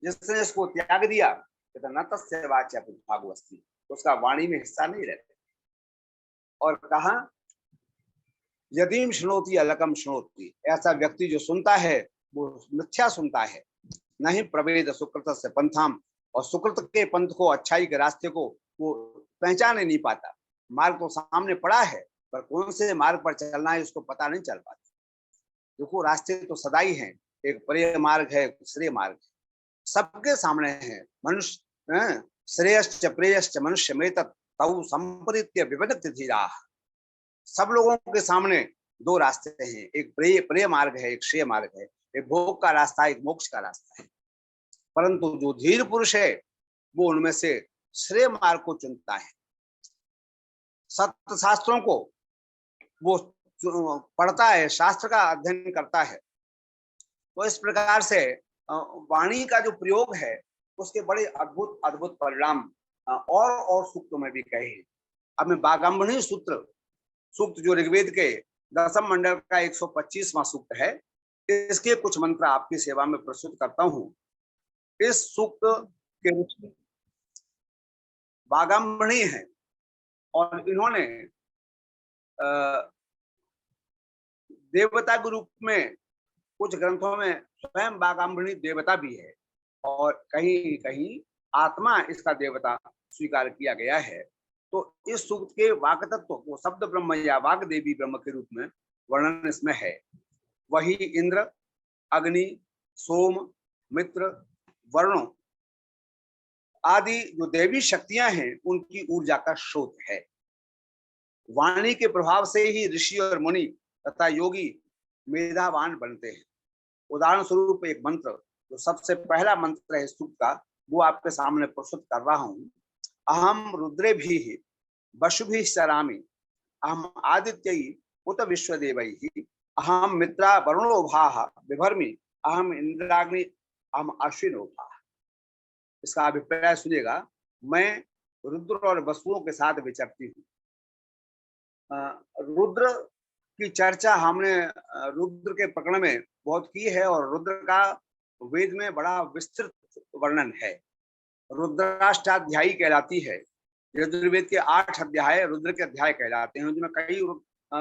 जिसने इसको त्याग दिया तो न तस्य वाच्य अभिभागो अस्ति, उसका वाणी में हिस्सा नहीं रहता। और कहा यदीम शुणोति अलकम शुणोति, ऐसा व्यक्ति जो सुनता है वो मिथ्या सुनता है। नहीं प्रवेद सुकृत से पंथाम, और सुकृत के पंथ को, अच्छाई के रास्ते को वो पहचान नहीं पाता। मार्ग तो सामने पड़ा है पर कौन से मार्ग पर चलना है उसको पता नहीं चल पाता। देखो रास्ते तो सदाई हैं, एक प्रिय मार्ग है, श्रेय मार्ग है, सबके सामने है। मनुष्य श्रेयश्च प्रेयश्च मनुष्य में तौ संपरित्य विपरीत धीरा, सब लोगों के सामने दो रास्ते हैं, एक प्रिय मार्ग है, एक श्रेय मार्ग है, एक भोग का रास्ता, एक मोक्ष का रास्ता है। परंतु जो धीर पुरुष है वो उनमें से श्रेय मार्ग को चुनता है। सत्य शास्त्रों को वो पढ़ता है, शास्त्र का अध्ययन करता है। तो इस प्रकार से वाणी का जो प्रयोग है उसके बड़े अद्भुत अद्भुत परिणाम और सूक्तों में भी कहे हैं। अब मैं बागंबणी सूक्त जो ऋग्वेद के दसम मंडल का 125वां सूक्त है, इसके कुछ मंत्र आपकी सेवा में प्रस्तुत करता हूं। इस सूक्त के ऋषि बागंबणी हैं और इन्होंने देवता के रूप में कुछ ग्रंथों में स्वयं बागंबणी देवता भी है और कहीं कहीं आत्मा इसका देवता स्वीकार किया गया है। तो इस सूक्त के वाक तत्व को शब्द ब्रह्म या वाग देवी ब्रह्म के रूप में वर्णन इसमें है। वही इंद्र, अग्नि, सोम, मित्र, वरुण आदि जो देवी शक्तियां हैं उनकी ऊर्जा का स्रोत है। वाणी के प्रभाव से ही ऋषि और मुनि तथा योगी मेधावान बनते हैं। उदाहरण स्वरूप एक मंत्र जो सबसे पहला मंत्र है सूक्त का, वो आपके सामने प्रस्तुत कर रहा हूं। अहम रुद्रे भी वसुभि चरामि, अहम आदित्य उत विश्वदेवै, अहम मित्रा वरुणो भाः बिभर्मि, अहम इंद्राग्नि, अहम अश्विनो भाः। इसका अभिप्राय सुनिएगा। मैं रुद्र और वसुओं के साथ विचरती हूँ। रुद्र की चर्चा हमने रुद्र के प्रकरण में बहुत की है और रुद्र का वेद में बड़ा विस्तृत वर्णन है। रुद्राष्टाध्यायी कहलाती है। यजुर्वेद के 8 अध्याय रुद्र के अध्याय कहलाते हैं, जिनमें कई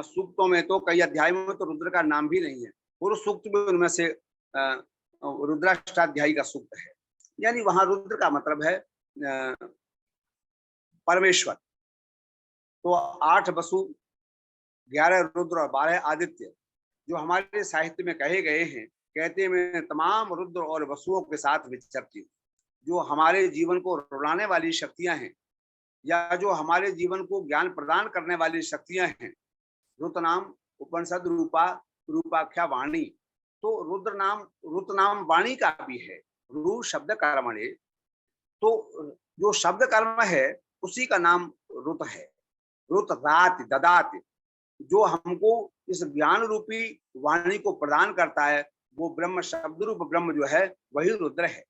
सूक्तों में तो कई अध्यायों में तो रुद्र का नाम भी नहीं है। पूर्व सूक्त भी उनमें से रुद्राष्टाध्यायी का सूक्त है। यानी वहां रुद्र का मतलब है परमेश्वर। तो 8 वसु, 11 रुद्र और 12 आदित्य जो हमारे साहित्य में कहे गए हैं। कहते हैं मैं तमाम रुद्र और वसुओं के साथ विचरती हूँ। जो हमारे जीवन को रुलाने वाली शक्तियां हैं या जो हमारे जीवन को ज्ञान प्रदान करने वाली शक्तियां हैं। रुत नाम उपनिषद रूपाख्या वाणी। तो रुत नाम वाणी का भी है। रू शब्द कर्मणे, तो जो शब्द कर्म है उसी का नाम रुत है। रुत रात ददात, जो हमको इस ज्ञान रूपी वाणी को प्रदान करता है वो ब्रह्म, शब्द रूप ब्रह्म जो है वही रुद्र है।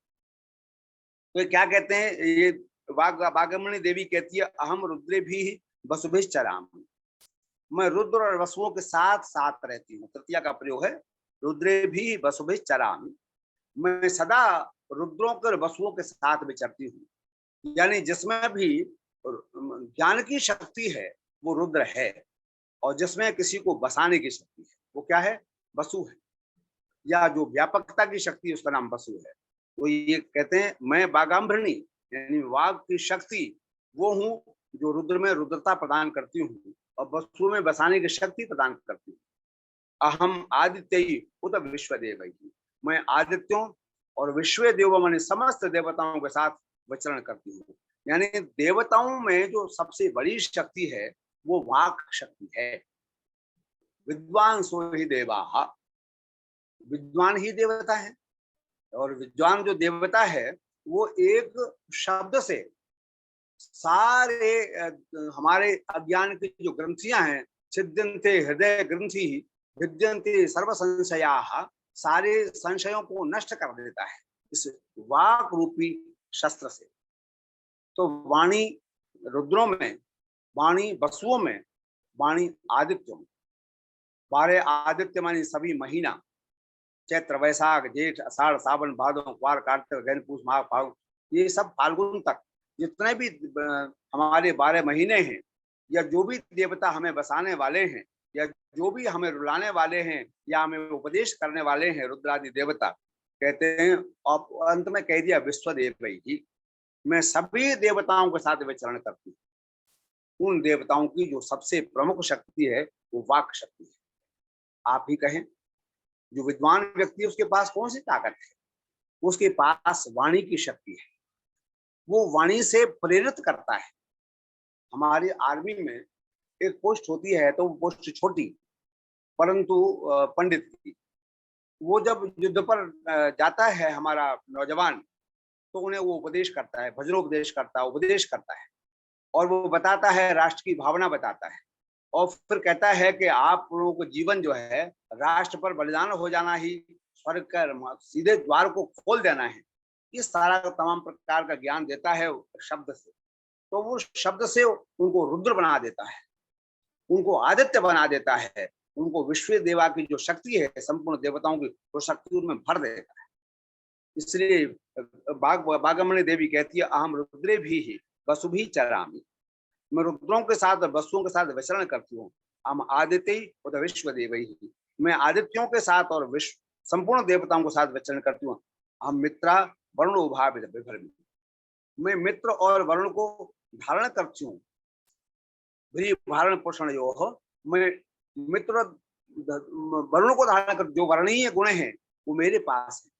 तो ये क्या कहते हैं, ये बागमणी देवी कहती है अहम रुद्रे भी वसुभिश्च चरामि, मैं रुद्र और वसुओं के साथ साथ रहती हूँ। तृतीया का प्रयोग है रुद्रे भी वसुभिश्च चरामि, मैं सदा रुद्रों के और वसुओं के साथ विचरती हूँ। यानी जिसमें भी ज्ञान की शक्ति है वो रुद्र है और जिसमें किसी को बसाने की शक्ति है वो क्या है, वसु है। या जो व्यापकता की शक्ति है उसका नाम वसु है। तो ये कहते हैं मैं बागाम्भृणी यानी वाग की शक्ति वो हूँ जो रुद्र में रुद्रता प्रदान करती हूँ और वसु में बसाने की शक्ति प्रदान करती हूँ। अहम आदित्य उत विश्वदेव, मैं आदित्यों और विश्व देव माने समस्त देवताओं के साथ विचरण करती हूँ। यानी देवताओं में जो सबसे बड़ी शक्ति है वो वाक शक्ति है। विद्वान सो ही देवा, विद्वान ही देवता है। और विद्वान जो देवता है वो एक शब्द से सारे हमारे अज्ञान की जो ग्रंथियां हैं, छिद्यन्ते हृदय ग्रंथि भिद्यन्ते सर्व संशयाः, सारे संशयों को नष्ट कर देता है इस वाक रूपी शस्त्र से। तो वाणी रुद्रों में, वाणी वसुओं में, वाणी आदित्यों में। 12 आदित्य मानी सभी महीना, चैत्र वैशाख जेठ आषाढ़ सावन भादो क्वार कार्तिक गैन पूष माघ फागुन, ये सब फाल्गुन तक जितने भी हमारे 12 महीने हैं, या जो भी देवता हमें बसाने वाले हैं या जो भी हमें रुलाने वाले हैं या हमें उपदेश करने वाले हैं रुद्रादि देवता, कहते हैं और अंत में कह दिया विश्वदेव ही, मैं सभी देवताओं के साथ विचरण करती हूँ। उन देवताओं की जो सबसे प्रमुख शक्ति है वो वाक शक्ति है। आप ही कहें जो विद्वान व्यक्ति है उसके पास कौन सी ताकत है, उसके पास वाणी की शक्ति है। वो वाणी से प्रेरित करता है। हमारी आर्मी में एक पोस्ट होती है तो वो पोस्ट छोटी परंतु पंडित की, वो जब युद्ध पर जाता है हमारा नौजवान तो उन्हें वो उपदेश करता है, भजनोपदेश करता है, उपदेश करता है। और वो बताता है, राष्ट्र की भावना बताता है, और फिर कहता है कि आप लोगों को जीवन जो है राष्ट्र पर बलिदान हो जाना ही स्वर्ग का सीधे द्वार को खोल देना है। इस सारा तमाम प्रकार का ज्ञान देता है शब्द से। तो वो शब्द से उनको रुद्र बना देता है, उनको आदित्य बना देता है, उनको विश्व देवा की जो शक्ति है, संपूर्ण देवताओं की वो शक्ति उनमें भर देता है। इसलिए बागमणी देवी कहती है, अहम रुद्रे भी वसु भी चरामी, मैं रुद्रों के साथ वसुओं के साथ विचरण करती हूँ। हम आदित्य और विश्व देव ही, मैं आदित्यों के साथ और विश्व संपूर्ण देवताओं के साथ विचरण करती हूँ। हम मित्रा वरुण उभार विभर, मैं मित्र और वरुण को धारण करती हूँ। धारण पोषण जो हो, मैं मित्र वरुण को धारण कर, जो वर्णीय गुण है वो मेरे पास है,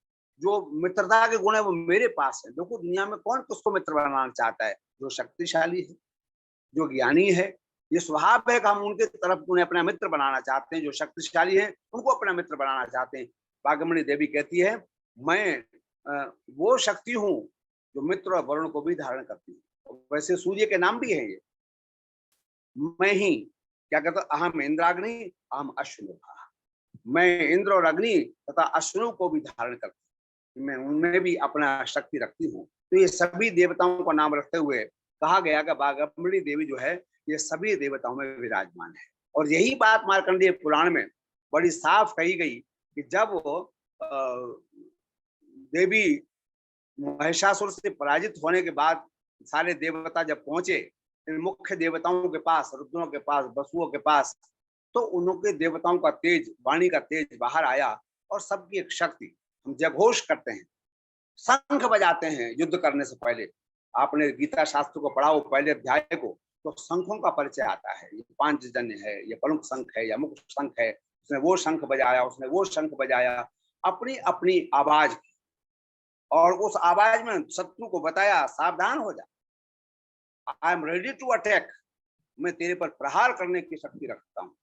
जो मित्रता के गुण है वो मेरे पास है। देखो दुनिया में कौन किसको मित्र बनाना चाहता है? जो शक्तिशाली है, जो ज्ञानी है। ये स्वभाव है कि हम उनके तरफ उन्हें अपना मित्र बनाना चाहते हैं, जो शक्तिशाली है उनको अपना मित्र बनाना चाहते हैं। बागमणी देवी कहती है, मैं वो शक्ति हूँ जो मित्र और वरुण को भी धारण करती हूँ। वैसे सूर्य के नाम भी है ये, मैं ही क्या कहता, अहम इंद्राग्नि अहम अश्विन, मैं इंद्र और अग्नि तथा अश्विनों को भी धारण करती हूँ, मैं उनमें भी अपना शक्ति रखती हूँ। तो ये सभी देवताओं का नाम रखते हुए कहा गया कि बागमणी देवी जो है ये सभी देवताओं में विराजमान है। और यही बात मार्कंडेय पुराण में बड़ी साफ कही गई कि जब देवी महिषासुर से पराजित होने के बाद सारे देवता जब पहुंचे इन मुख्य देवताओं के पास, रुद्रों के पास, वसुओं के पास, तो उनके देवताओं का तेज, वाणी का तेज बाहर आया और सबकी एक शक्ति। हम जयघोष करते हैं, शंख बजाते हैं युद्ध करने से पहले। आपने गीता शास्त्र को पढ़ा हो पहले अध्याय को, तो शंखों का परिचय आता है। ये पांचजन्य है, ये प्रमुख शंख है या मुख्य शंख है, उसने वो शंख बजाया, उसने वो शंख बजाया, अपनी अपनी आवाज की, और उस आवाज में शत्रु को बताया सावधान हो जा, I am ready to attack, मैं तेरे पर प्रहार करने की शक्ति रखता हूँ।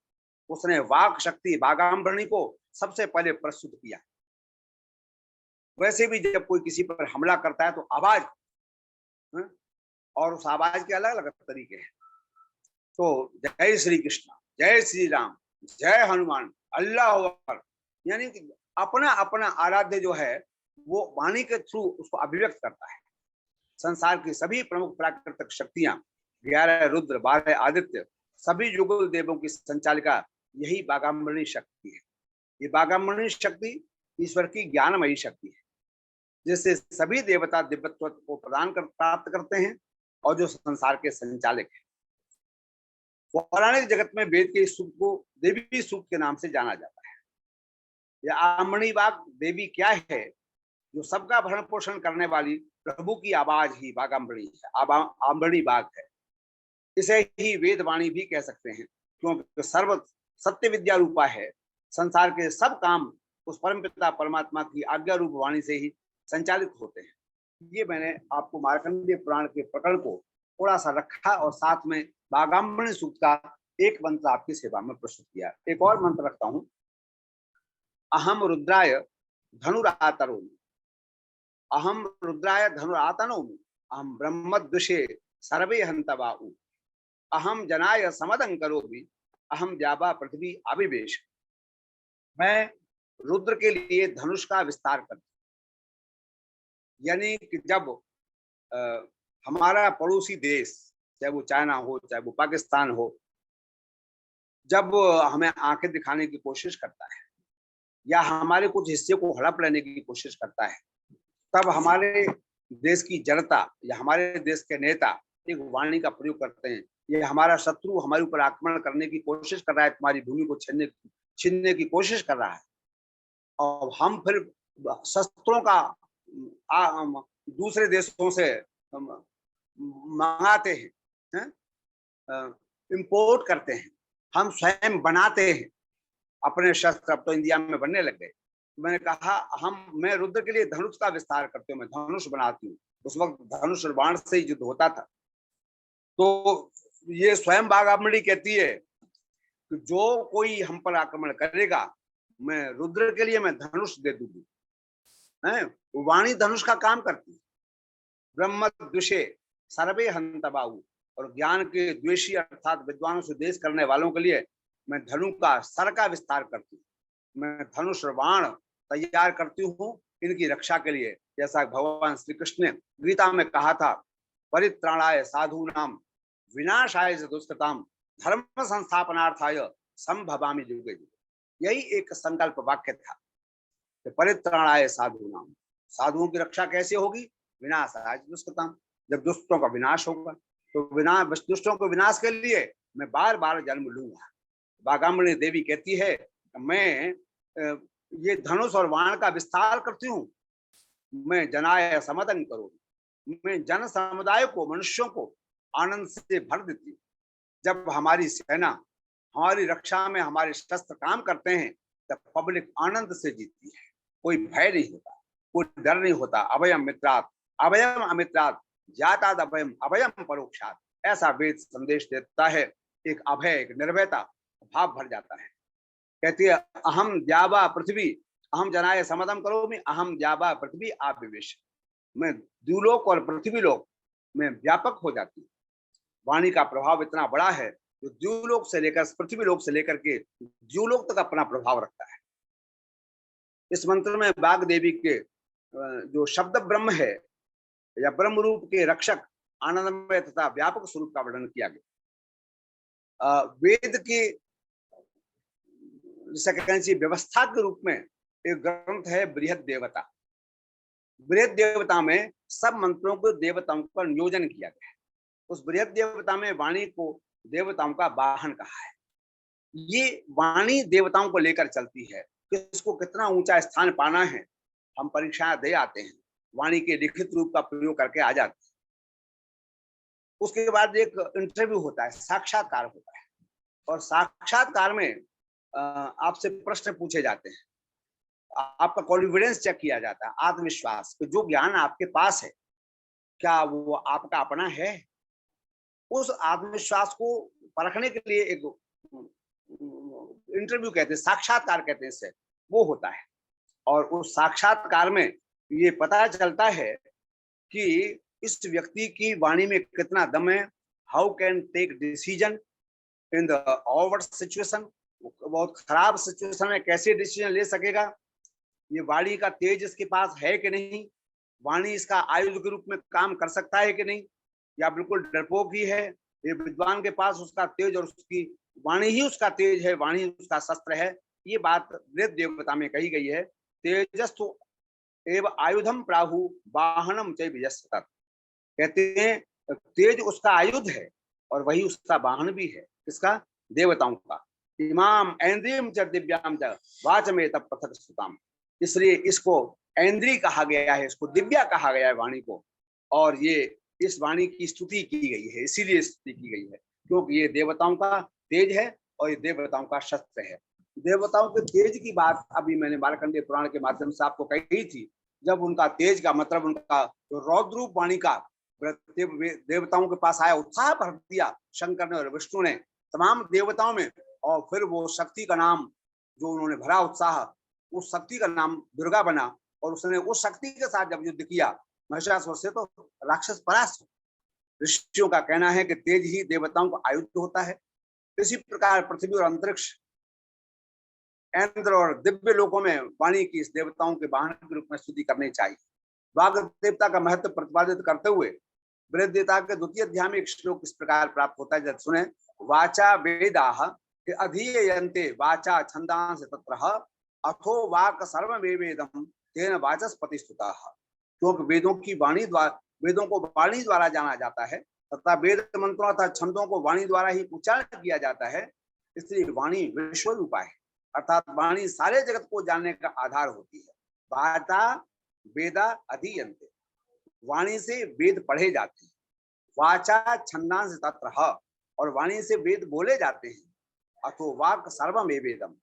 उसने वाक शक्ति बागाम्बरणी को सबसे पहले प्रस्तुत किया। वैसे भी जब कोई किसी पर हमला करता है तो आवाज, और उस आवाज के अलग अलग तरीके हैं। तो जय श्री कृष्ण, जय श्री राम, जय हनुमान, अल्लाह अकबर, यानी कि अपना अपना आराध्य जो है वो वाणी के थ्रू उसको अभिव्यक्त करता है। संसार की सभी प्रमुख प्राकृतिक शक्तियां, 11 रुद्र, 12 आदित्य, सभी युगल देवों की संचालिका यही बागाम्बरणी शक्ति है। ये बागाम्बरणी शक्ति ईश्वर की ज्ञानमयी शक्ति है, जिससे सभी देवता दिव्यत्व को प्राप्त करते हैं और जो संसार के संचालक है। पौराणिक जगत में वेद के सूक्त को देवी सूक्त के नाम से जाना जाता है। यह आम्बरणी बाग देवी क्या है? जो सबका भरण पोषण करने वाली प्रभु की आवाज ही बागाम्बरणी है, आम्बरणी बाग है। इसे ही वेदवाणी भी कह सकते हैं, क्योंकि सर्व सत्य विद्या रूपा है। संसार के सब काम उस परमपिता परमात्मा की आज्ञा रूप वाणी से ही संचालित होते हैं। ये मैंने आपको मार्कंडेय पुराण के प्रकरण को थोड़ा सा रखा और साथ में बागाम्बरणी सूक्त का एक मंत्र आपकी सेवा में प्रस्तुत किया। एक और मंत्र रखता हूं, अहम रुद्राय धनुरातरोमि, अहम रुद्राय धनुरातनोमि, अहम ब्रह्मद्विषे सर्वे हंतवाउ, अहम जनाय समदं करोमि, अहम द्यावा पृथ्वी अभिवेश। मैं रुद्र के लिए धनुष का विस्तार करता हूं। यानी कि जब हमारा पड़ोसी देश, चाहे वो चाइना हो, चाहे वो पाकिस्तान हो, जब हमें आंखें दिखाने की कोशिश करता है या हमारे कुछ हिस्से को हड़प लेने की कोशिश करता है, तब हमारे देश की जनता या हमारे देश के नेता एक वाणी का प्रयोग करते हैं, ये हमारा शत्रु हमारे ऊपर आक्रमण करने की कोशिश कर रहा है, तुम्हारी भूमि को छीनने की कोशिश कर रहा है। और हम फिर शस्त्रों का दूसरे देशों से मंगाते हैं, इंपोर्ट करते हैं, हम स्वयं बनाते हैं अपने शस्त्र। अब तो इंडिया में बनने लग गए। मैंने कहा मैं रुद्र के लिए धनुष का विस्तार करती हूँ, मैं धनुष बनाती हूँ। उस वक्त धनुष और बाण से ही युद्ध होता था। तो ये स्वयं बागाम्बरणी कहती है कि जो कोई हम पर आक्रमण करेगा, मैं रुद्र के लिए मैं धनुष दे दूंगी। वाणी धनुष का काम करती है। ब्रह्मद्विषे सर्वे हंतवाउ, और ज्ञान के द्वेषी अर्थात विद्वानों से द्वेष करने वालों के लिए मैं धनु का सर का विस्तार करती हूँ। मैं धनुष और बाण तैयार करती हूँ इनकी रक्षा के लिए, जैसा भगवान श्री कृष्ण ने गीता में कहा था, परित्राणाय साधूनाम विनाशाय दुष्कृताम धर्म संस्थापनार्थाय संभवामि युगे युगे। यही एक संकल्प वाक्य था कि परित्राणाय साधूनाम, साधुओं की रक्षा कैसे होगी? विनाशाय दुष्कृताम, जब दुष्टों का विनाश होगा तो दुष्टों के विनाश के लिए मैं बार बार जन्म लूंगा। वागामणी देवी कहती है मैं ये धनुष और बाण का विस्तार करती हूँ, मैं जनाय समदन करूँ, मैं जन समुदाय को, मनुष्यों को आनंद से भर देती हूँ। जब हमारी सेना हमारी रक्षा में हमारे शस्त्र काम करते हैं तब पब्लिक आनंद से जीती है, कोई भय नहीं होता, कोई डर नहीं होता। अभयम मित्रात अभयम अमित्रात जाताद अभयम अभयम परोक्षात, ऐसा वेद संदेश देता है। एक अभय, एक निर्भयता भाव भर जाता है। कहती है अहम द्यावा पृथ्वी अहम जनाय समदम करोमि अहम द्यावा पृथ्वी आविवेश, मैं द्युलोक और पृथ्वीलोक में व्यापक हो जाती हूँ। वाणी का प्रभाव इतना बड़ा है जो द्युलोक से लेकर पृथ्वीलोक से लेकर के द्युलोक तक अपना प्रभाव रखता है। इस मंत्र में बाग देवी के जो शब्द ब्रह्म है या ब्रह्म रूप के रक्षक आनंदमय तथा व्यापक स्वरूप का वर्णन किया गया। वेद के जिसे कहना चाहिए व्यवस्था के रूप में एक ग्रंथ है बृहद देवता। बृहद देवता में सब मंत्रों को देवताओं का नियोजन किया गया है। उस बृहद देवता में वाणी को देवताओं का वाहन कहा है। ये वाणी देवताओं को लेकर चलती है कि इसको कितना ऊंचा स्थान पाना है। हम परीक्षाएं दे आते हैं, वाणी के लिखित रूप का प्रयोग करके आ जाते हैं। उसके बाद एक इंटरव्यू होता है, साक्षात्कार होता है, और साक्षात्कार में आपसे प्रश्न पूछे जाते हैं, आपका कॉन्फिडेंस चेक किया जाता है, आत्मविश्वास, कि जो ज्ञान आपके पास है क्या वो आपका अपना है। उस आत्मविश्वास को परखने के लिए एक इंटरव्यू कहते हैं, साक्षात्कार कहते हैं इसे, वो होता है। और उस साक्षात्कार में ये पता चलता है कि इस व्यक्ति की वाणी में कितना दम है, how can take decision in the awkward situation, बहुत खराब सिचुएशन में कैसे डिसीजन ले सकेगा, ये वाणी का तेज इसके पास है कि नहीं, वाणी इसका आयुध के रूप में काम कर सकता है कि नहीं, या बिल्कुल डरपोक ही है। ये विद्वान के पास उसका तेज और उसकी वाणी ही उसका तेज है, वाणी उसका शस्त्र है। ये बात वेद देवता में कही गई है। तेजस्तु एव आयुधम प्राहु वाहनम च विजस्वत, कहते हैं तेज उसका आयुध है और वही उसका वाहन भी है। किसका? देवताओं का। इमाम ऐन्द्रियम च दिव्याम च वाचमेत पृथक स्तुताम, इसलिए इसको ऐन्द्रिय कहा गया है, इसको दिव्या कहा गया है वाणी को। और ये इस वाणी की स्तुति की गई है, इसीलिए स्तुति की गई है क्योंकि ये देवताओं का तेज है और ये देवताओं का शस्त्र है। देवताओं के तेज की बात अभी मैंने मार्कंडेय पुराण के माध्यम से आपको कही थी। जब उनका तेज का मतलब उनका रौद्र रूप वाणी का देवताओं के पास आया, उत्साह भर दिया शंकर ने और विष्णु ने तमाम देवताओं में, और फिर वो शक्ति का नाम जो उन्होंने भरा उत्साह, उस शक्ति का नाम दुर्गा बना। और उसने उस शक्ति के साथ जब युद्ध किया महिषासुर से तो राक्षस परास्त। ऋषियों का कहना है कि तेज ही देवताओं का आयुध होता है। इसी प्रकार पृथ्वी और अंतरिक्ष, इंद्र और दिव्य लोकों में वाणी की इस देवताओं के वाहन के रूप में स्तुति करनी चाहिए। वाग देवता का महत्व प्रतिपादित करते हुए बृहद देवता के द्वितीय अध्याय में एक श्लोक इस प्रकार प्राप्त होता है, जब सुने, वाचा वेदाः अधीयन्ते वाचा छंदांसि तत्रः अथो वाक् सर्वमेवेदं तेन वाचस्पति स्तुताः। क्योंकि वेदों की वाणी द्वारा, वेदों को वाणी द्वारा जाना जाता है तथा वेद मंत्रों तथा छंदों को वाणी द्वारा ही उच्चारण किया जाता है, इसलिए वाणी विश्व रूपा है, अर्थात वाणी सारे जगत को जानने का आधार होती है। वाचा वेदा अधीयन्ते, वाणी से वेद पढ़े जाते हैं। वाचा छंदांसि तत्रः, और वाणी से वेद बोले जाते हैं। अथो वाक् सर्वमेवेदम,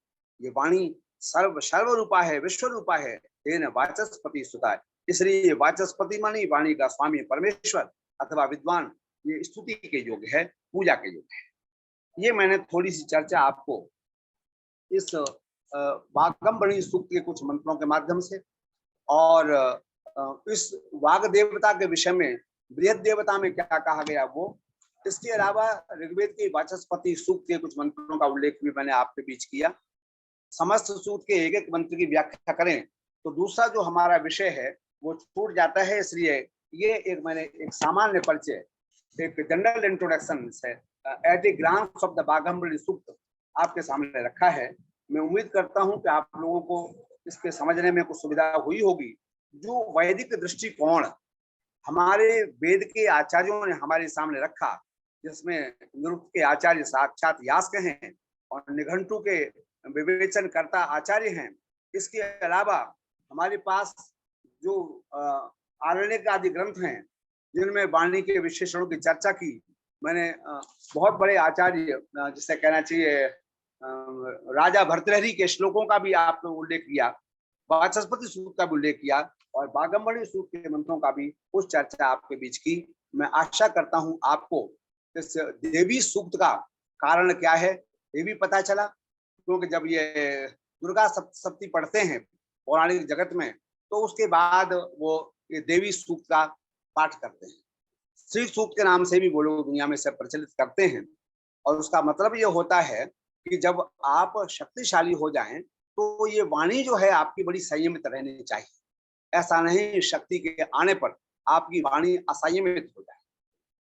ये वाणी सर्व रूपा है, विश्व रूपा है। तेन वाचस्पति स्तुता है, इसलिए वाचस्पति मानी वाणी का स्वामी परमेश्वर अथवा विद्वान, ये स्तुति के योग्य है, पूजा के योग्य है। ये मैंने थोड़ी सी चर्चा आपको इस वागम्बणी सूक्त के कुछ मंत्रों के माध्यम से और इस वाग देवता के विषय में बृहद देवता में क्या कहा गया वो इसके अलावा ऋग्वेद के वाचस्पति सूक्त के कुछ मंत्रों का उल्लेख भी मैंने आपके बीच किया। समस्त सूक्त के एक एक मंत्र की व्याख्या करें तो दूसरा जो हमारा विषय है वो छूट जाता है, इसलिए ये मैंने एक सामान्य परिचय, एक जनरल इंट्रोडक्शन है at a glance of the Baghambari Sukta आपके सामने रखा है। मैं उम्मीद करता हूं कि आप लोगों को इसके समझने में कुछ सुविधा हुई होगी। जो वैदिक दृष्टिकोण हमारे वेद के आचार्यों ने हमारे सामने रखा, जिसमें निरुक्त के आचार्य साक्षात यास्क हैं और निघंटु के विवेचनकर्ता आचार्य हैं, इसके अलावा हमारे पास जो आरण्यक आदि ग्रंथ हैं जिनमें वाणी के विशेषणों की चर्चा की, मैंने बहुत बड़े आचार्य जिसे कहना चाहिए राजा भर्तृहरि के श्लोकों का भी आपने उल्लेख किया, वाचस्पति सूक्त का भी उल्लेख किया और बाघम्बरी सूक्त के मंत्रों का भी कुछ चर्चा आपके बीच की। मैं आशा करता हूं आपको इस देवी सूक्त का कारण क्या है ये भी पता चला, क्योंकि जब ये दुर्गा सप्तशती पढ़ते हैं पौराणिक जगत में तो उसके बाद वो ये देवी सूक्त का पाठ करते हैं। श्री सूक्त के नाम से भी वो लोग दुनिया में से प्रचलित करते हैं और उसका मतलब ये होता है कि जब आप शक्तिशाली हो जाएं तो ये वाणी जो है आपकी बड़ी संयमित रहनी चाहिए। ऐसा नहीं शक्ति के आने पर आपकी वाणी असंयमित हो जाए,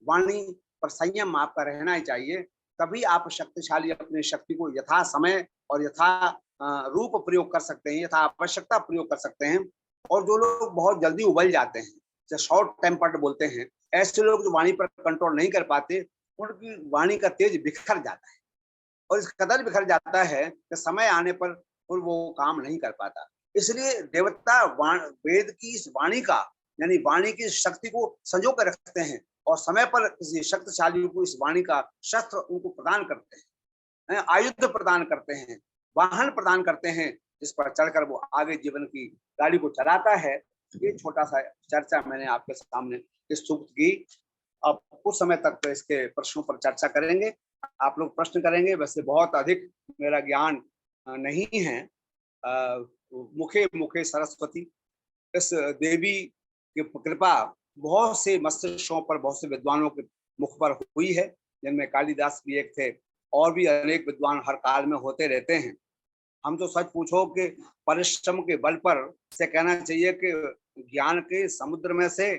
वाणी पर संयम आपका रहना ही चाहिए, तभी आप शक्तिशाली अपनी शक्ति को यथा समय और यथा रूप प्रयोग कर सकते हैं, यथा आवश्यकता प्रयोग कर सकते हैं। और जो लोग बहुत जल्दी उबल जाते हैं, जैसे शॉर्ट टेम्पर्ड बोलते हैं, ऐसे लोग जो वाणी पर कंट्रोल नहीं कर पाते, उनकी वाणी का तेज बिखर जाता है और इस कदर बिखर जाता है कि समय आने पर वो काम नहीं कर पाता। इसलिए देवता वेद की इस वाणी का यानी वाणी की शक्ति को संजो कर रखते हैं और समय पर किसी शक्तिशाली को इस वाणी का शस्त्र उनको प्रदान करते हैं, आयुध प्रदान करते हैं, वाहन प्रदान करते हैं, जिस पर चढ़कर वो आगे जीवन की गाड़ी को चलाता है। ये छोटा सा चर्चा मैंने आपके सामने इस सूक्त की। अब कुछ समय तक तो इसके प्रश्नों पर चर्चा करेंगे, आप लोग प्रश्न करेंगे। वैसे बहुत अधिक मेरा ज्ञान नहीं है, मुखे मुखे सरस्वती, इस देवी की कृपा बहुत से मस्तिष्कों पर, बहुत से विद्वानों के मुख पर हुई है, जिनमें कालिदास भी एक थे और भी अनेक विद्वान हर काल में होते रहते हैं। हम तो सच पूछो कि परिश्रम के बल पर से कहना चाहिए कि ज्ञान के समुद्र में से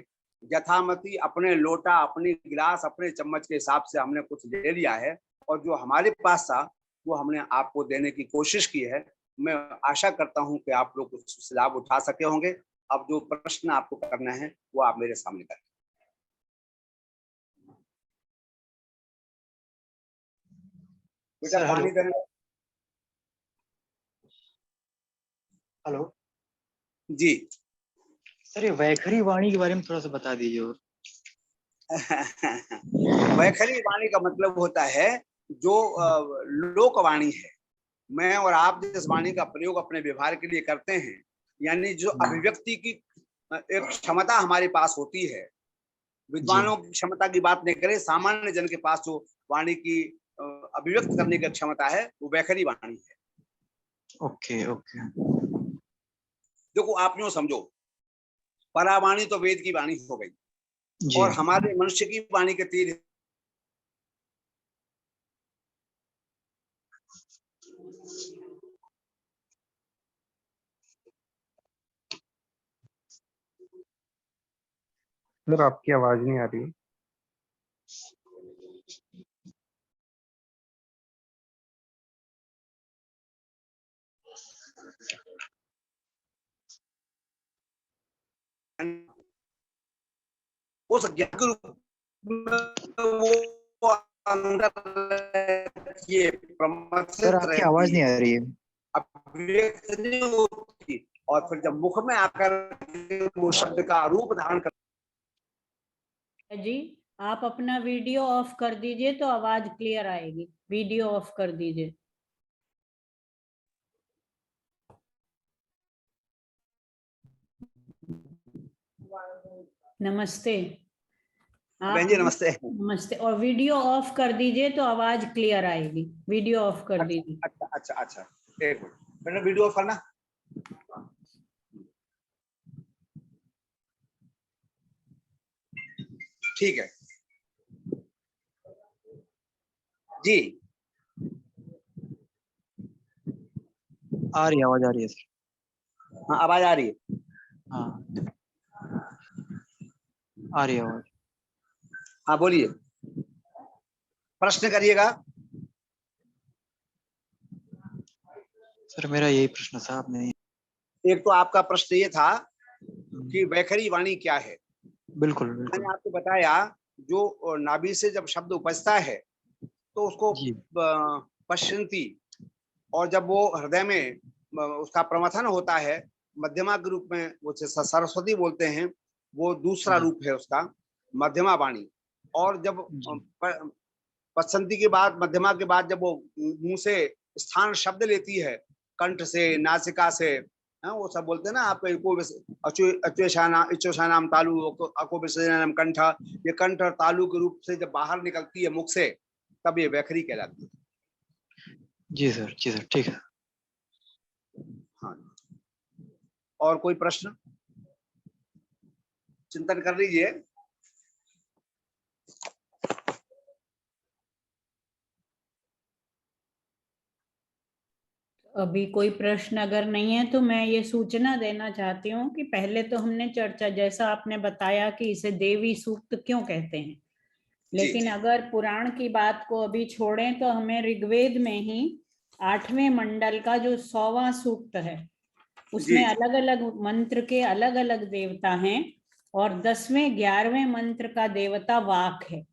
यथामति अपने लोटा, अपनी गिलास, अपने चम्मच के हिसाब से हमने कुछ ले लिया है और जो हमारे पास था वो हमने आपको देने की कोशिश की है। मैं आशा करता हूं कि आप लोग कुछ लाभ उठा सके होंगे। अब जो प्रश्न आपको करना है वो आप मेरे सामने करें। बेटा पानी देना। हेलो जी सर, ये वैखरी वाणी के बारे में थोड़ा सा बता दीजिए। और वैखरी वाणी का मतलब होता है जो लोकवाणी है। मैं और आप जिस वाणी का प्रयोग अपने व्यवहार के लिए करते हैं, यानी जो अभिव्यक्ति की एक क्षमता हमारे पास होती है, विद्वानों की क्षमता की बात नहीं करें, सामान्य जन के पास जो वाणी की अभिव्यक्त करने की क्षमता है वो वैखरी वाणी है। Okay okay. देखो आप यूं समझो, परावाणी तो वेद की वाणी हो गई और हमारे मनुष्य की वाणी के तीर सर आपकी आवाज नहीं आ रही। उस ज्ञान के रूप में वो अंदर ये सर आपकी आवाज नहीं आ रही है। अभिव्यक्त नहीं होती और फिर जब मुख में आकर वो शब्द का रूप धारण कर। जी आप अपना वीडियो ऑफ कर दीजिए तो आवाज क्लियर आएगी। वीडियो ऑफ कर दीजिए। नमस्ते। बहन जी नमस्ते। नमस्ते। और वीडियो ऑफ कर दीजिए तो आवाज क्लियर आएगी। वीडियो ऑफ कर दीजिए। अच्छा अच्छा अच्छा, एक मिनट मैंने वीडियो ऑफ करना। ठीक है। जी आ रही है, आवाज आ रही है सर। हाँ, आवाज आ रही है। हाँ, आ रही है आवाज। हाँ बोलिए, प्रश्न करिएगा। सर मेरा यही प्रश्न था, आपने एक तो आपका प्रश्न ये था कि वैखरी वाणी क्या है। बिल्कुल मैंने बिल्कुल आपको बताया, जो नाभि से जब शब्द उपजता है तो उसको जी पश्यंती, और जब वो हृदय में उसका प्रमथन होता है मध्यमा के रूप में, वो सरस्वती बोलते हैं, वो दूसरा जी रूप है उसका, मध्यमा वाणी। और जब जी पश्चंती के बाद, मध्यमा के बाद, जब वो मुंह से स्थान शब्द लेती है, कंठ से, नासिका से, वो सब बोलते हैं ना आप, इचोशानाम तालु, अको विसर्जनम कंठ, ये कंठ और तालु के रूप से जब बाहर निकलती है मुख से, तब ये वैखरी कहलाती है। जी सर ठीक है। हाँ, और कोई प्रश्न, चिंतन कर लीजिए। अभी कोई प्रश्न अगर नहीं है तो मैं ये सूचना देना चाहती हूँ कि पहले तो हमने चर्चा, जैसा आपने बताया कि इसे देवी सूक्त क्यों कहते हैं, लेकिन अगर पुराण की बात को अभी छोड़ें तो हमें ऋग्वेद में ही 8वें मंडल का जो 100वां सूक्त है, उसमें अलग अलग मंत्र के अलग अलग देवता हैं, और 10वें 11वें मंत्र का देवता वाक है।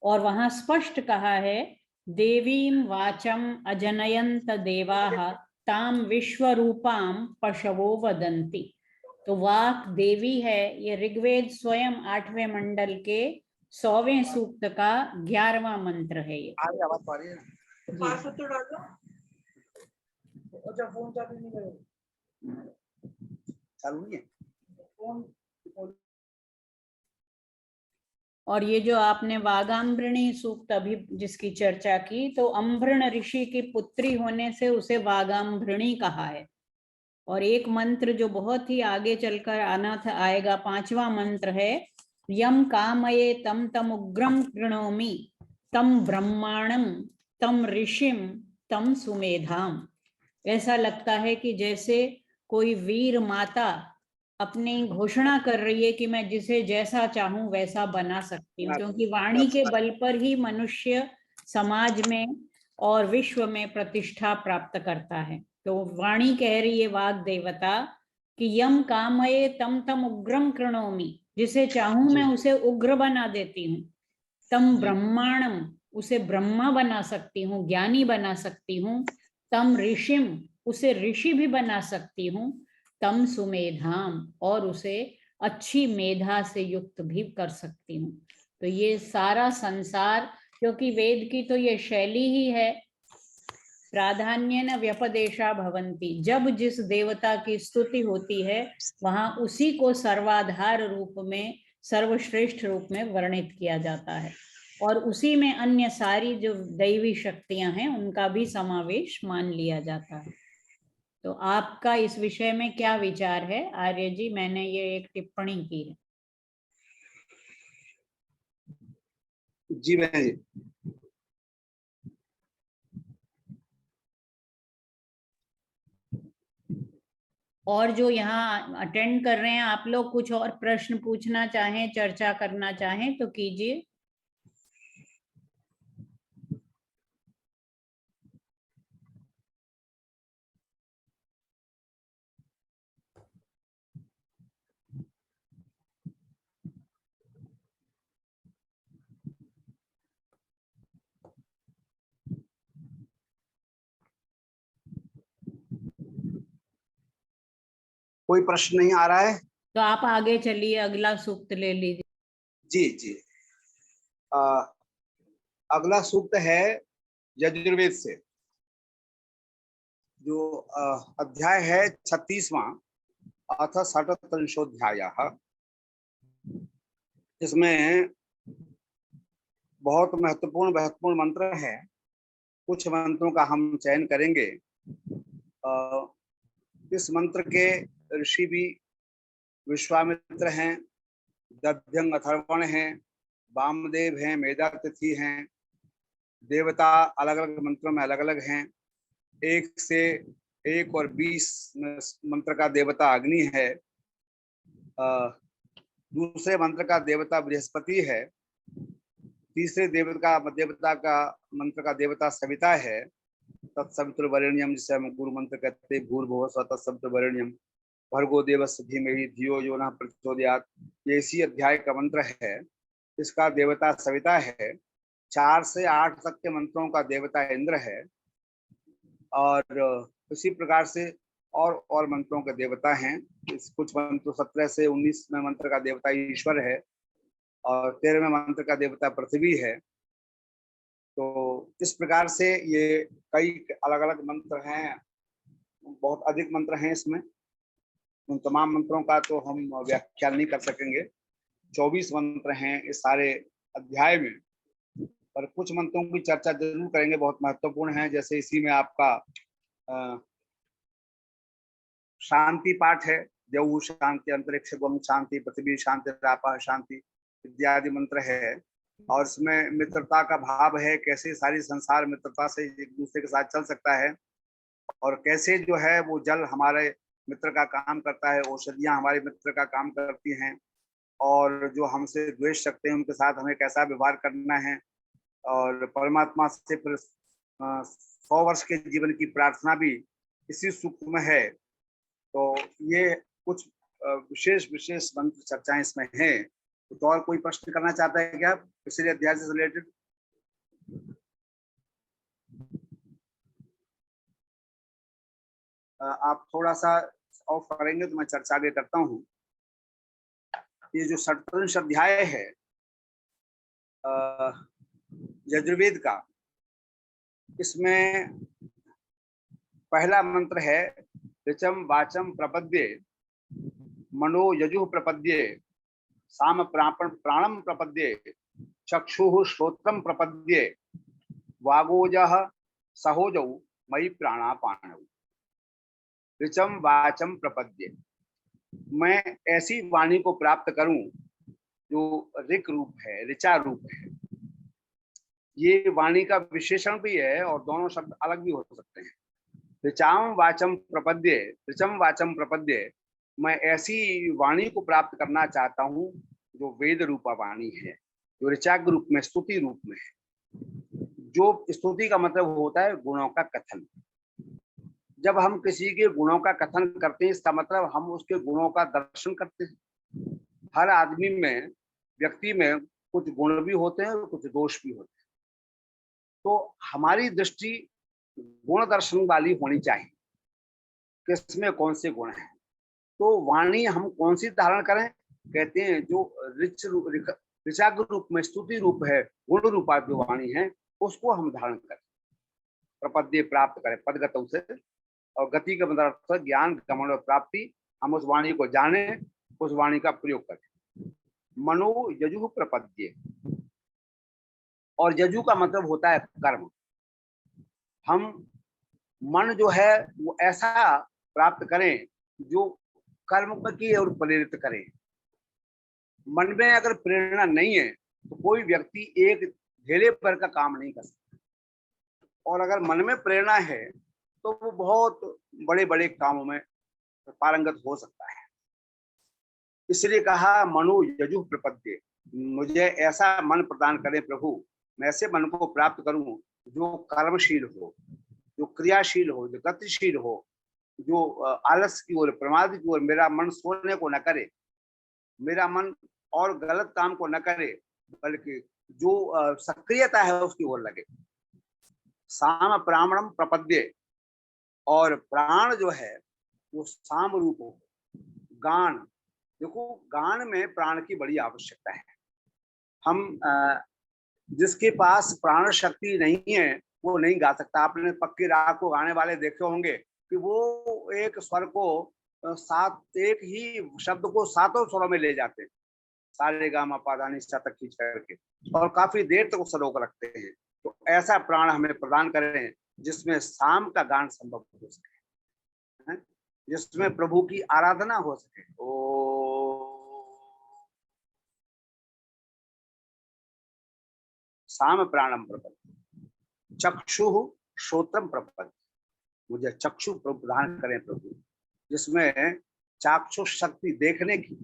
और वहां स्पष्ट कहा है, देवीं वाचम अजनयंत देवाः ताम विश्वरूपाम पशवो वदंती। तो वाक देवी है, ये ऋग्वेद स्वयं 8वें मंडल के 100वें सूक्त का 11वां मंत्र है ये। आगे आवाज पा रही है चालू नहीं है। और ये जो आपने वागाम्भृणी सूक्त अभी जिसकी चर्चा की, तो अम्भृण ऋषि की पुत्री होने से उसे वागाम्भृणी कहा है। और एक मंत्र जो बहुत ही आगे चलकर आना था, आएगा, 5वां मंत्र है, यम कामये तम तम उग्रम कृणोमि तम ब्रह्माणम तम ऋषिम तम सुमेधाम। ऐसा लगता है कि जैसे कोई वीर माता अपनी घोषणा कर रही है कि मैं जिसे जैसा चाहूं वैसा बना सकती हूँ, क्योंकि वाणी के बल पर ही मनुष्य समाज में और विश्व में प्रतिष्ठा प्राप्त करता है। तो वाणी कह रही है, वाग देवता, कि यम कामये तम तम उग्रम कृणोमि, जिसे चाहूं मैं उसे उग्र बना देती हूँ। तम ब्रह्मांडम, उसे ब्रह्मा बना सकती हूँ, ज्ञानी बना सकती हूँ। तम ऋषिम, उसे ऋषि भी बना सकती हूँ। तम सुमेधाम, और उसे अच्छी मेधा से युक्त भी कर सकती हूँ। तो ये सारा संसार, क्योंकि वेद की तो ये शैली ही है, प्राधान्येन व्यपदेशा भवन्ति, जब जिस देवता की स्तुति होती है वहां उसी को सर्वाधार रूप में, सर्वश्रेष्ठ रूप में वर्णित किया जाता है, और उसी में अन्य सारी जो दैवी शक्तियां हैं उनका भी समावेश मान लिया जाता है। तो आपका इस विषय में क्या विचार है आर्य जी? मैंने ये एक टिप्पणी की है। जी बहन जी। और जो यहाँ अटेंड कर रहे हैं आप लोग, कुछ और प्रश्न पूछना चाहें, चर्चा करना चाहें तो कीजिए। कोई प्रश्न नहीं आ रहा है? तो आप आगे चलिए, अगला सूक्त ले लीजिए। जी जी। अगला सूक्त है यजुर्वेद से, जो अध्याय है 36वां, अथ षट्त्रिंशोऽध्याय। इसमें बहुत महत्वपूर्ण महत्वपूर्ण मंत्र है। कुछ मंत्रों का हम चयन करेंगे। इस मंत्र के ऋषि भी विश्वामित्र हैं, दध्यंग अथर्वण हैं, वामदेव हैं, मेधातिथि हैं, देवता अलग अलग मंत्रों में अलग अलग हैं। 1 से 1 और 20 मंत्र का देवता अग्नि है। दूसरे मंत्र का देवता बृहस्पति है। तीसरे देवता का मंत्र का देवता सविता है। तत्सवितुर्वरेण्यम, जिसे हम गुरु मंत्र कहते हैं, भूर्भुवः स्वः तत्सवितुर्वरेण्यम भर्गो देवस्य धीमहि धियो यो नः प्रचोदयात्। ये इसी अध्याय का मंत्र है। इसका देवता सविता है। 4 से 8 तक के मंत्रों का देवता इंद्र है। और इसी प्रकार से और मंत्रों के देवता हैं। कुछ मंत्र 17 से 19 में मंत्र का देवता ईश्वर है और 13वें मंत्र का देवता पृथ्वी है। तो इस प्रकार से ये कई अलग अलग मंत्र हैं, बहुत अधिक मंत्र हैं इसमें। उन तमाम मंत्रों का तो हम व्याख्या नहीं कर सकेंगे। 24 मंत्र हैं इस सारे अध्याय में, पर कुछ मंत्रों की चर्चा जरूर करेंगे, बहुत महत्वपूर्ण है। जैसे इसी में आपका शांति पाठ है। देव शांति, अंतरिक्ष गम शांति, पृथ्वी शांति, रापा शांति इत्यादि मंत्र है। और इसमें मित्रता का भाव है, कैसे सारी संसार मित्रता से एक दूसरे के साथ चल सकता है, और कैसे जो है वो जल हमारे मित्र का काम करता है, औषधियां हमारे मित्र का काम करती हैं, और जो हमसे द्वेष रखते हैं उनके साथ हमें कैसा व्यवहार करना है। और परमात्मा से 100 वर्ष के जीवन की प्रार्थना भी इसी सूक्त में है। तो ये कुछ विशेष मंत्र चर्चाएं इसमें हैं। तो और कोई प्रश्न करना चाहता है क्या पिछले अध्याय से रिलेटेड? आप थोड़ा सा ऑफ करेंगे तो मैं चर्चा आगे करता हूँ। ये जो 37 अध्याय है यजुर्वेद का, इसमें पहला मंत्र है ऋचम वाचम प्रपद्ये मनो यजुः प्रपद्ये साम प्राणम प्रपद्ये चक्षुः श्रोत्रम प्रपद्ये वागोजः सहोजौ मयि प्राणापानौ। ऋचम वाचम प्रपद्ये, मैं ऐसी वाणी को प्राप्त करूं जो ऋक रूप है, ऋचा रूप है। ये वाणी का विशेषण भी है और दोनों शब्द अलग भी हो सकते हैं। ऋचाम वाचम प्रपद्ये, ऋचम वाचम प्रपद्ये, मैं ऐसी वाणी को प्राप्त करना चाहता हूँ जो वेद रूपा वाणी है, जो ऋचाग रूप में, स्तुति रूप में है। जो स्तुति का मतलब होता है गुणों का कथन। जब हम किसी के गुणों का कथन करते हैं, इसका मतलब हम उसके गुणों का दर्शन करते हैं। हर आदमी में, व्यक्ति में कुछ गुण भी होते हैं और कुछ दोष भी होते हैं। तो हमारी दृष्टि गुण दर्शन वाली होनी चाहिए, किसमें कौन से गुण हैं। तो वाणी हम कौन सी धारण करें? कहते हैं जो ऋचाग रूप में, स्तुति रूप है, गुण रूपा जो वाणी है, उसको हम धारण करें, प्रपद्य प्राप्त करें, पदगत से। और गति का मतलब ज्ञान, गमन और प्राप्ति। हम उस वाणी को जाने, उस वाणी का प्रयोग करें। मनो यजुः प्रपद्ये, और यजु का मतलब होता है कर्म। हम मन जो है वो ऐसा प्राप्त करें जो कर्म की ओर प्रेरित करे। मन में अगर प्रेरणा नहीं है तो कोई व्यक्ति एक ढेले पर का काम नहीं कर सकता, और अगर मन में प्रेरणा है तो वो बहुत बड़े बड़े कामों में पारंगत हो सकता है। इसलिए कहा मनो यजुः प्रपद्ये, मुझे ऐसा मन प्रदान करें प्रभु, मैं ऐसे मन को प्राप्त करूं जो कर्मशील हो, जो क्रियाशील हो, जो गतिशील हो, जो आलस की ओर, प्रमाद की ओर, मेरा मन सोने को न करे, मेरा मन और गलत काम को न करे, बल्कि जो सक्रियता है उसकी ओर लगे। साम प्राणम प्रपद्ये, और प्राण जो है वो साम रूप हो। गान, देखो गान में प्राण की बड़ी आवश्यकता है। हम जिसके पास प्राण शक्ति नहीं है वो नहीं गा सकता। आपने पक्की राग को गाने वाले देखे होंगे कि वो एक स्वर को एक ही शब्द को 7 स्वरों में ले जाते हैं, सारे गा मा पा धा नि सा तक खींच करके, और काफी देर तक उस रोक रखते हैं। तो ऐसा प्राण हमें प्रदान करें जिसमें शाम का गान संभव हो सके, जिसमें प्रभु की आराधना हो सके। ओ साम प्राणम प्रपद्ये, चक्षु श्रोत्रम प्रपद, मुझे चक्षु प्रदान करें प्रभु, जिसमें चाक्षुष शक्ति, देखने की,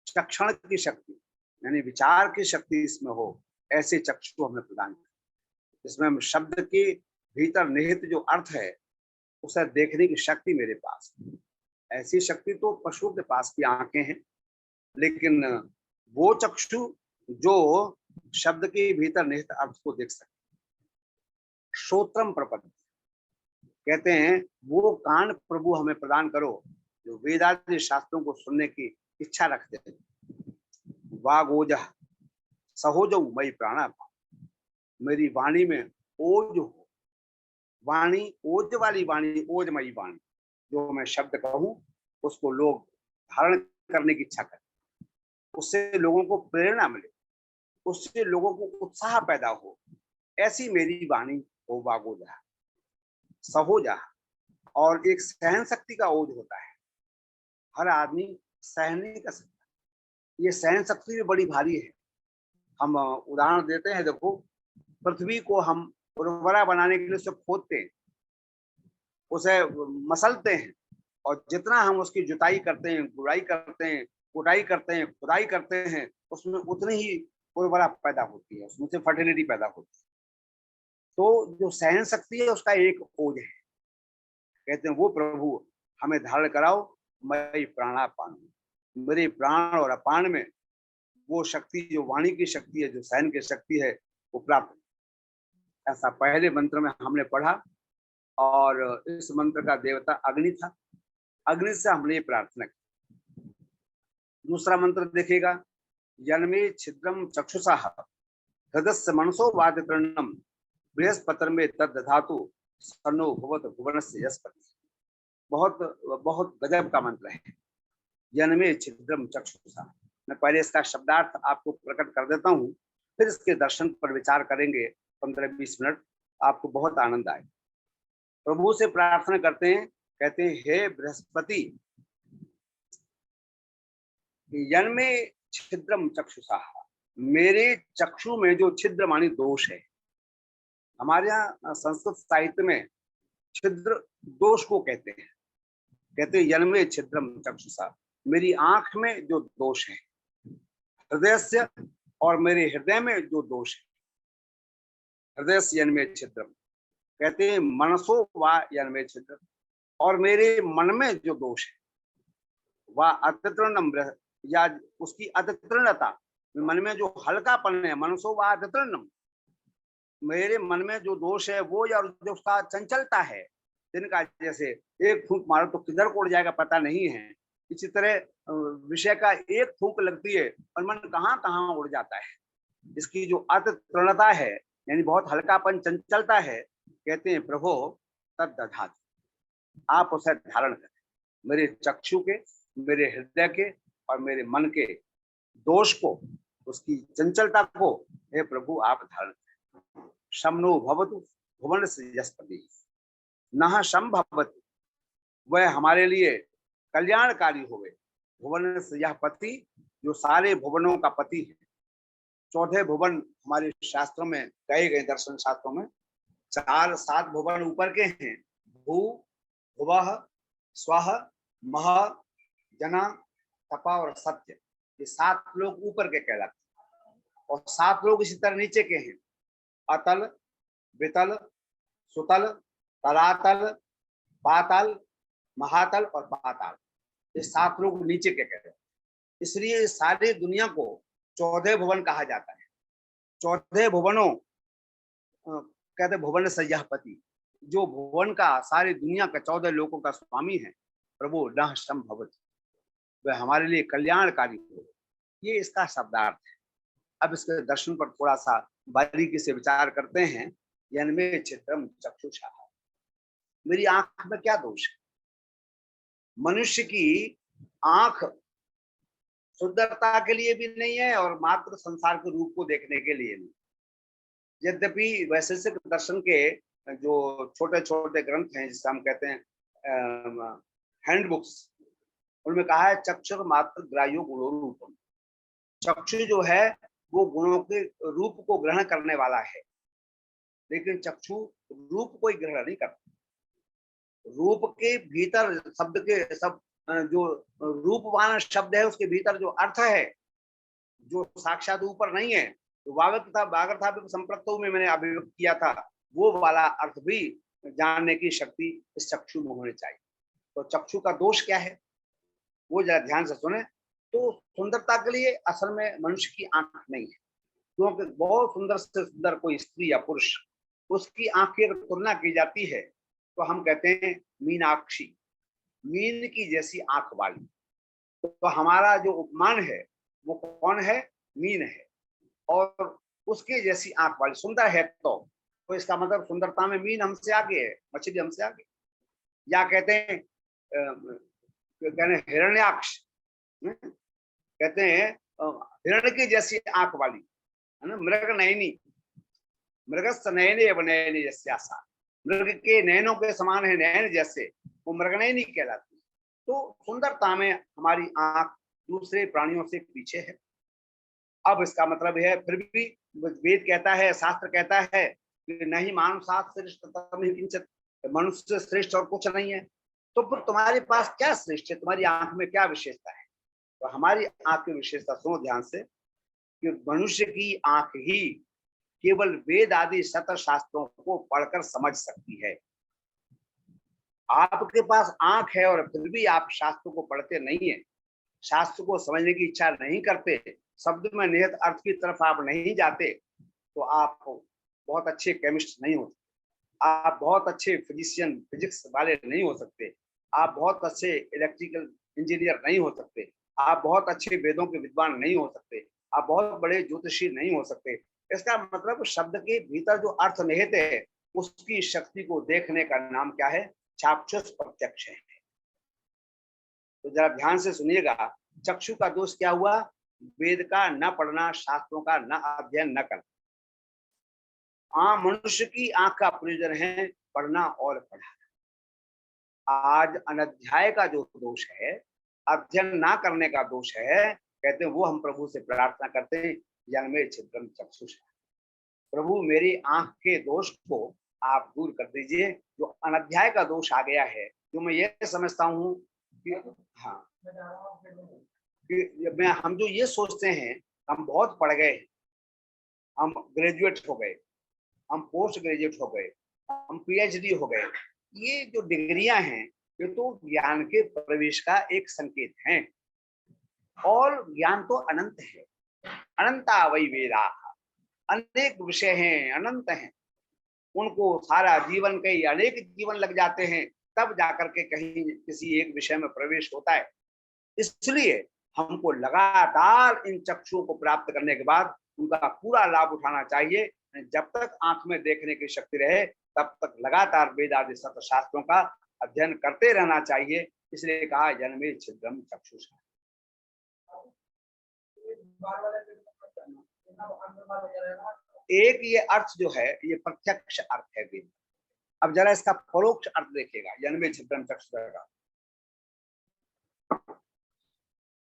चक्षण की शक्ति यानी विचार की शक्ति इसमें हो, ऐसे चक्षु हमें प्रदान करें, जिसमें हम शब्द के भीतर निहित जो अर्थ है उसे देखने की शक्ति मेरे पास है। ऐसी शक्ति तो पशुओं के पास भी आंखें हैं, लेकिन वो चक्षु जो शब्द के भीतर निहित अर्थ को देख सकते। श्रोत्रम प्रपद कहते हैं वो कान प्रभु हमें प्रदान करो जो वेदादि शास्त्रों को सुनने की इच्छा रखते हैं। वागोज सहोजो मई प्राणा, मेरी वाणी में ओज हो, वाणी ओज वाली वाणी, ओजमयी वाणी, जो मैं शब्द कहूं उसको लोग धारण करने की इच्छा करें, उससे लोगों को प्रेरणा मिले, उससे लोगों को उत्साह पैदा हो, ऐसी मेरी वाणी हो। वागोजा सहोजा, और एक सहन शक्ति का ओज होता है, हर आदमी सहन नहीं कर सकता, ये सहन शक्ति भी बड़ी भारी है। हम उदाहरण देते हैं, देखो पृथ्वी को हम उर्वरा बनाने के लिए उसे खोदते हैं, उसे मसलते हैं, और जितना हम उसकी जुताई करते हैं, गुड़ाई करते हैं, कुटाई करते हैं, खुदाई करते हैं, उसमें उतनी ही उर्वरा पैदा होती है, उसमें से फर्टिलिटी पैदा होती है। तो जो सहन शक्ति है उसका एक ओज है। कहते हैं वो प्रभु हमें धारण कराओ, मैं प्राणापान, मेरे प्राण और अपान में वो शक्ति जो वाणी की शक्ति है, जो सहन की शक्ति है, वो प्राप्त। ऐसा पहले मंत्र में हमने पढ़ा, और इस मंत्र का देवता अग्नि था, अग्नि से हमने ये प्रार्थना की। दूसरा मंत्र देखिएगा, जन्मे छिद्रम चक्षुषा हृदय मनसो वादितृणम बृहस्पति में तद धातु सन्नो भवत भुवनस्य यस्पति। बहुत बहुत गजब का मंत्र है, जन्मे छिद्रम चक्षुषा। मैं पहले इसका शब्दार्थ आपको प्रकट कर देता हूँ, फिर इसके दर्शन पर विचार करेंगे 15-20 मिनट, आपको बहुत आनंद आए। प्रभु से प्रार्थना करते हैं, कहते हैं हे बृहस्पति, जन्मे छिद्रम चक्षुषा, मेरे चक्षु में जो छिद्र मानी दोष है। हमारे यहाँ संस्कृत साहित्य में छिद्र दोष को कहते हैं, कहते हैं जन्मे छिद्रम चक्षुषा, मेरी आंख में जो दोष है, हृदय से, और मेरे हृदय में जो दोष है, हृदय से जन्मे छिद्रम, कहते हैं मनसो वा जन्मे छिद्रम, और मेरे मन में जो दोष है, वह अतितृणम, या उसकी अतितृणता, मन में जो हल्कापन है, मनसो वा अतितृणम, मेरे मन में जो दोष है वो, या जो उसका चंचलता है, जिनका जैसे एक फूंक मारो तो किधर को उड़ जाएगा पता नहीं है, इसी तरह विषय का एक फूंक लगती है और मन कहाँ कहाँ उड़ जाता है। इसकी जो अतितृणता है, यानी बहुत हल्कापन, चंचलता है, कहते हैं प्रभु तद दधात, आप उसे धारण करें, मेरे चक्षु के, मेरे हृदय के और मेरे मन के दोष को, उसकी चंचलता को, हे प्रभु आप धारण करें। शमनो भवतु भुवन से यस्पति, नह शम भवतु, वह हमारे लिए कल्याणकारी होवे। भुवन से यह पति, जो सारे भुवनों का पति है। 14 भुवन हमारे शास्त्रों में कहे गए, दर्शन शास्त्रों में 4-7 भुवन ऊपर के हैं, भू, भुवः, स्वः, मह, जना, तपा और सत्य। ये 7 लोग ऊपर के कहलाते हैं, और 7 लोग इसी तरह नीचे के हैं, अतल, वितल, सुतल, तलातल, पाताल, महातल और पाताल। ये 7 लोग नीचे के कहते हैं। इसलिए सारी दुनिया को 14 भुवन कहा जाता है। 14 भुवनों कहते भुवन सय्यापति, जो भुवन का, सारी दुनिया का 14 लोगों का स्वामी है प्रभु, नह शम भवति, वह हमारे लिए कल्याणकारी हो। ये इसका शब्दार्थ है। अब इसके दर्शन पर थोड़ा सा बारीकी से विचार करते हैं। जन्मे छिद्रम चक्षुषा, मेरी आंख में क्या दोष है? मनुष्य की आंख सुंदरता के लिए भी नहीं है और मात्र संसार के रूप को देखने के लिए नहीं। यद्यपि वैशेषिक दर्शन के जो छोटे छोटे ग्रंथ हैं, जिसे हम कहते हैं हैंडबुक्स, उनमें कहा है चक्षुर मात्र ग्राह्यो गुणो रूपम। चक्षु जो है वो गुणों के रूप को ग्रहण करने वाला है। लेकिन चक्षु रूप को ग्रहण नहीं करता। रूप के भीतर शब्द के सब जो रूपवान शब्द है उसके भीतर जो अर्थ है जो साक्षात ऊपर नहीं है, तो वागर्था संप्रत्तो में मैंने अभिव्यक्त किया था, वो वाला अर्थ भी जानने की शक्ति इस चक्षु में होनी चाहिए। तो चक्षु का दोष क्या है वो जरा ध्यान से सुने। तो सुंदरता के लिए असल में मनुष्य की आंख नहीं है, क्योंकि बहुत सुंदर से सुंदर कोई स्त्री या पुरुष उसकी आंख की अगर तुलना की जाती है तो हम कहते हैं मीनाक्षी, मीन की जैसी आंख वाली। तो हमारा जो उपमान है वो कौन है? मीन है, और उसके जैसी आंख वाली सुंदर है। तो इसका मतलब सुंदरता में मीन हमसे आगे है, मछली हमसे आगे। या कहते हैं हिरण्याक्ष, कहते हैं हिरण की जैसी आंख वाली, है ना। मृग नयनी, मृगस्थ नयने नयनी जैसे आशा, मृग के नयनों के समान है नयन जैसे, वो मृगनयनी कहलाती है। तो सुंदरता में हमारी आंख दूसरे प्राणियों से पीछे है। अब इसका मतलब है फिर भी वेद कहता है, शास्त्र कहता है कि नहीं मानव शास्त्र श्रेष्ठ, मनुष्य से श्रेष्ठ और कुछ नहीं है। तो फिर तुम्हारे पास क्या श्रेष्ठ है, तुम्हारी आंख में क्या विशेषता है? तो हमारी आंख की विशेषता सुनो ध्यान से, कि मनुष्य की आंख ही केवल वेद आदि सत्र शास्त्रों को पढ़कर समझ सकती है। आपके पास आंख है और फिर भी आप शास्त्र को पढ़ते नहीं है, शास्त्र को समझने की इच्छा नहीं करते, शब्द में निहित अर्थ की तरफ आप नहीं जाते, तो आप बहुत अच्छे केमिस्ट नहीं होते, आप बहुत अच्छे फिजिशियन फिजिक्स वाले नहीं हो सकते, आप बहुत अच्छे इलेक्ट्रिकल इंजीनियर नहीं हो सकते, आप बहुत अच्छे वेदों के विद्वान नहीं हो सकते, आप बहुत बड़े ज्योतिषी नहीं हो सकते। इसका मतलब शब्द के भीतर जो अर्थ निहित है उसकी शक्ति को देखने का नाम क्या है? चाक्षुष प्रत्यक्ष है। तो जरा ध्यान से सुनिएगा, चक्षु का दोष क्या हुआ? वेद का न पढ़ना, शास्त्रों का न अध्ययन न करना। मनुष्य की आंख का प्रयोजन है पढ़ना और पढ़ाना। आज अनध्याय का जो दोष है, अध्ययन ना करने का दोष है, कहते हैं वो हम प्रभु से प्रार्थना करते हैं, जन्मे छिद्रम चक्षुष, प्रभु मेरी आंख के दोष को आप दूर कर दीजिए। जो अनध्याय का दोष आ गया है, जो मैं ये समझता हूँ कि हाँ, कि हम जो ये सोचते हैं हम बहुत पढ़ गए, हम ग्रेजुएट हो गए, हम पोस्ट ग्रेजुएट हो गए, हम पीएचडी हो गए, ये जो डिग्रियां हैं ये तो ज्ञान के प्रवेश का एक संकेत है, और ज्ञान तो अनंत है। अनंता वै वेदा, अनेक विषय हैं, अनंत हैं, उनको सारा जीवन के अनेक जीवन लग जाते हैं तब जाकर के कहीं किसी एक विषय में प्रवेश होता है। इसलिए हमको लगातार इन चक्षुओं को प्राप्त करने के बाद उनका पूरा लाभ उठाना चाहिए। जब तक आंख में देखने की शक्ति रहे तब तक लगातार वेद आदि सत्र शास्त्रों का अध्ययन करते रहना चाहिए। इसलिए कहा जन्मे छिद्रम चक्षुष। एक ये अर्थ जो है ये प्रत्यक्ष अर्थ है वेद। अब जरा इसका परोक्ष अर्थ देखिएगा, जन्मे छिद्रम चक्षुष का।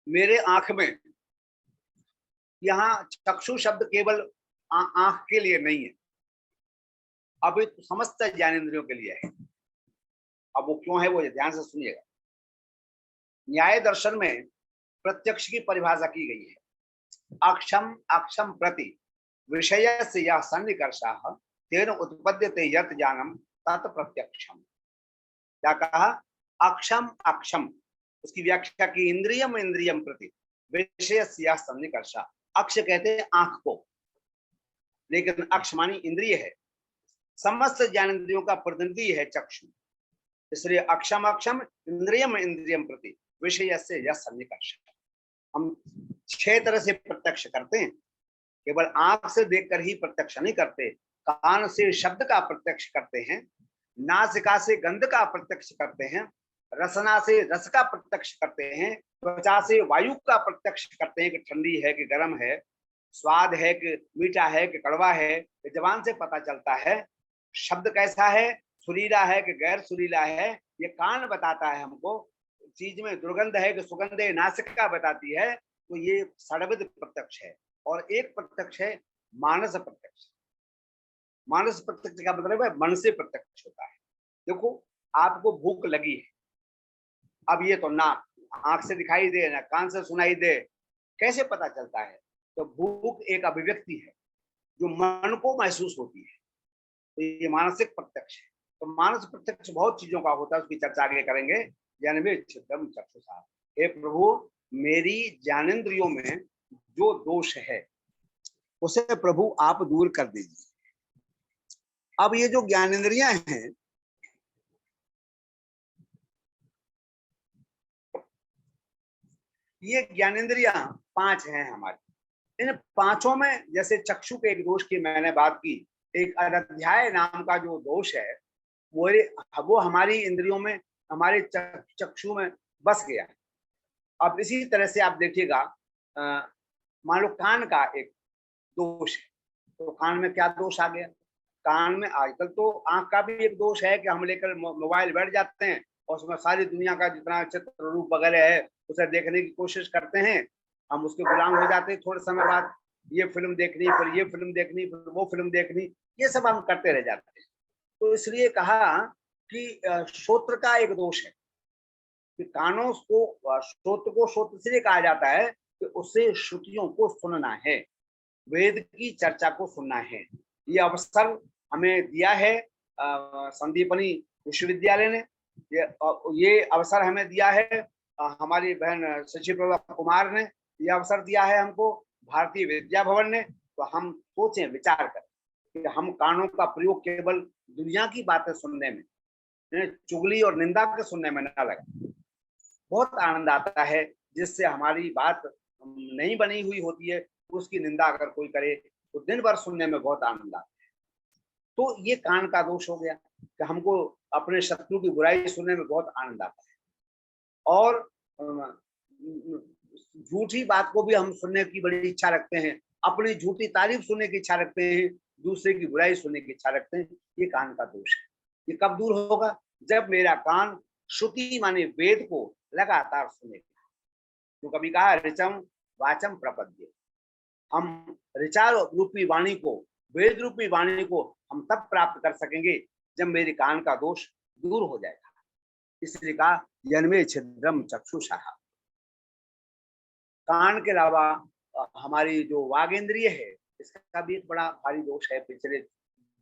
मेरे आंख में, यहाँ चक्षु शब्द केवल आंख के लिए नहीं है, अब तो समस्त ज्ञानेंद्रियों के लिए है। अब वो क्यों है वो ध्यान से सुनिएगा। न्याय दर्शन में प्रत्यक्ष की परिभाषा की गई है, अक्षम अक्षम प्रति विषय से यह सन्निकर्षः तेन उत्पद्यते यत् ज्ञानम तत् प्रत्यक्षम। क्या कहा? अक्षम अक्षम, उसकी व्याख्या की इंद्रियम इंद्रियम प्रति विषय से यह सन्निकर्षः। अक्ष कहते हैं आंख को, लेकिन अक्ष मानी इंद्रिय है, समस्त ज्ञानेंद्रियों का प्रतिनिधि है चक्षु। इसलिए अक्षम अक्षम इंद्रियम इंद्रियम प्रति विषय से यह सन्निकर्षः। हम 6 तरह से प्रत्यक्ष करते हैं, केवल आंख से देखकर ही प्रत्यक्ष नहीं करते, कान से शब्द का प्रत्यक्ष करते हैं, नासिका से गंध का प्रत्यक्ष करते हैं, रसना से रस का प्रत्यक्ष करते हैं, त्वचा से वायु का प्रत्यक्ष करते हैं कि ठंडी है कि गर्म है, स्वाद है कि मीठा है कि कड़वा है, जबान से पता चलता है, शब्द कैसा है, सुरीला है कि गैर सुरीला है, ये कान बताता है हमको, चीज में दुर्गंध है कि सुगंध है, नासिका बताती है। तो ये षड्विध प्रत्यक्ष है। और एक प्रत्यक्ष है मानस प्रत्यक्ष। मानस प्रत्यक्ष का मतलब है मन से प्रत्यक्ष होता है। देखो, आपको भूख लगी है, अब ये तो ना आंख से दिखाई दे ना कान से सुनाई दे, कैसे पता चलता है? तो भूख एक अभिव्यक्ति है जो मन को महसूस होती है, तो ये मानसिक प्रत्यक्ष है। तो मानस प्रत्यक्ष बहुत चीजों का होता है, उसकी चर्चा आगे करेंगे। जन्मे छिद्रम चक्षुषा, हे प्रभु मेरी ज्ञानेंद्रियों में जो दोष है उसे प्रभु आप दूर कर दीजिए। अब ये जो ज्ञानेंद्रियां हैं, ये ज्ञानेंद्रियां 5 हैं हमारी। इन पांचों में जैसे चक्षु के एक दोष की मैंने बात की, एक अध्याय नाम का जो दोष है वो हमारी इंद्रियों में, हमारे चक्षु में बस गया। अब इसी तरह से आप देखिएगा, मान लो कान का एक दोष है, तो कान में क्या दोष आ गया? कान में आजकल तो आंख का भी एक दोष है कि हम लेकर मोबाइल बैठ जाते हैं और उसमें सारी दुनिया का जितना चित्र रूप वगैरह है उसे देखने की कोशिश करते हैं, हम उसके गुलाम हो जाते हैं। थोड़े समय बाद ये फिल्म देखनी, फिर ये फिल्म देखनी, फिर वो फिल्म देखनी, ये सब हम करते रह जाते हैं। तो इसलिए कहा कि श्रोत्र का एक दोष है कि कानों को, श्रोत्र को श्रोत्र इसलिए कहा जाता है कि उससे श्रुतियों को सुनना है, वेद की चर्चा को सुनना है। ये अवसर हमें दिया है संदीपनी विश्वविद्यालय ने, ये अवसर हमें दिया है हमारी बहन शशि प्रभा कुमार ने, ये अवसर दिया है हमको भारतीय विद्या भवन ने। तो हम सोचें, विचार करें कि हम कानों का प्रयोग केवल दुनिया की बातें सुनने में, चुगली और निंदा के सुनने में न लगे। बहुत आनंद आता है जिससे हमारी बात नहीं बनी हुई होती है, उसकी निंदा अगर कोई करे तो दिन भर सुनने में बहुत आनंद आता है। तो ये कान का दोष हो गया कि हमको अपने शत्रु की बुराई सुनने में बहुत आनंद आता है, और झूठी बात को भी हम सुनने की बड़ी इच्छा रखते हैं, अपनी झूठी तारीफ सुनने की इच्छा रखते हैं, दूसरे की बुराई सुनने की इच्छा रखते हैं। ये कान का दोष है। ये कब दूर होगा? जब मेरा कान श्रुति माने वेद को लगातार सुनेगा। तो कभी कहा ऋचम वाचम प्रपद्य, हम ऋचा रूपी वाणी को, वेद रूपी वाणी को हम तब प्राप्त कर सकेंगे जब मेरे कान का दोष दूर हो जाएगा। इसलिए कहा जन्मे छिद्रम चक्षुषा। कान के अलावा हमारी जो वागेंद्रिय है, इसका भी एक बड़ा भारी दोष है। पिछले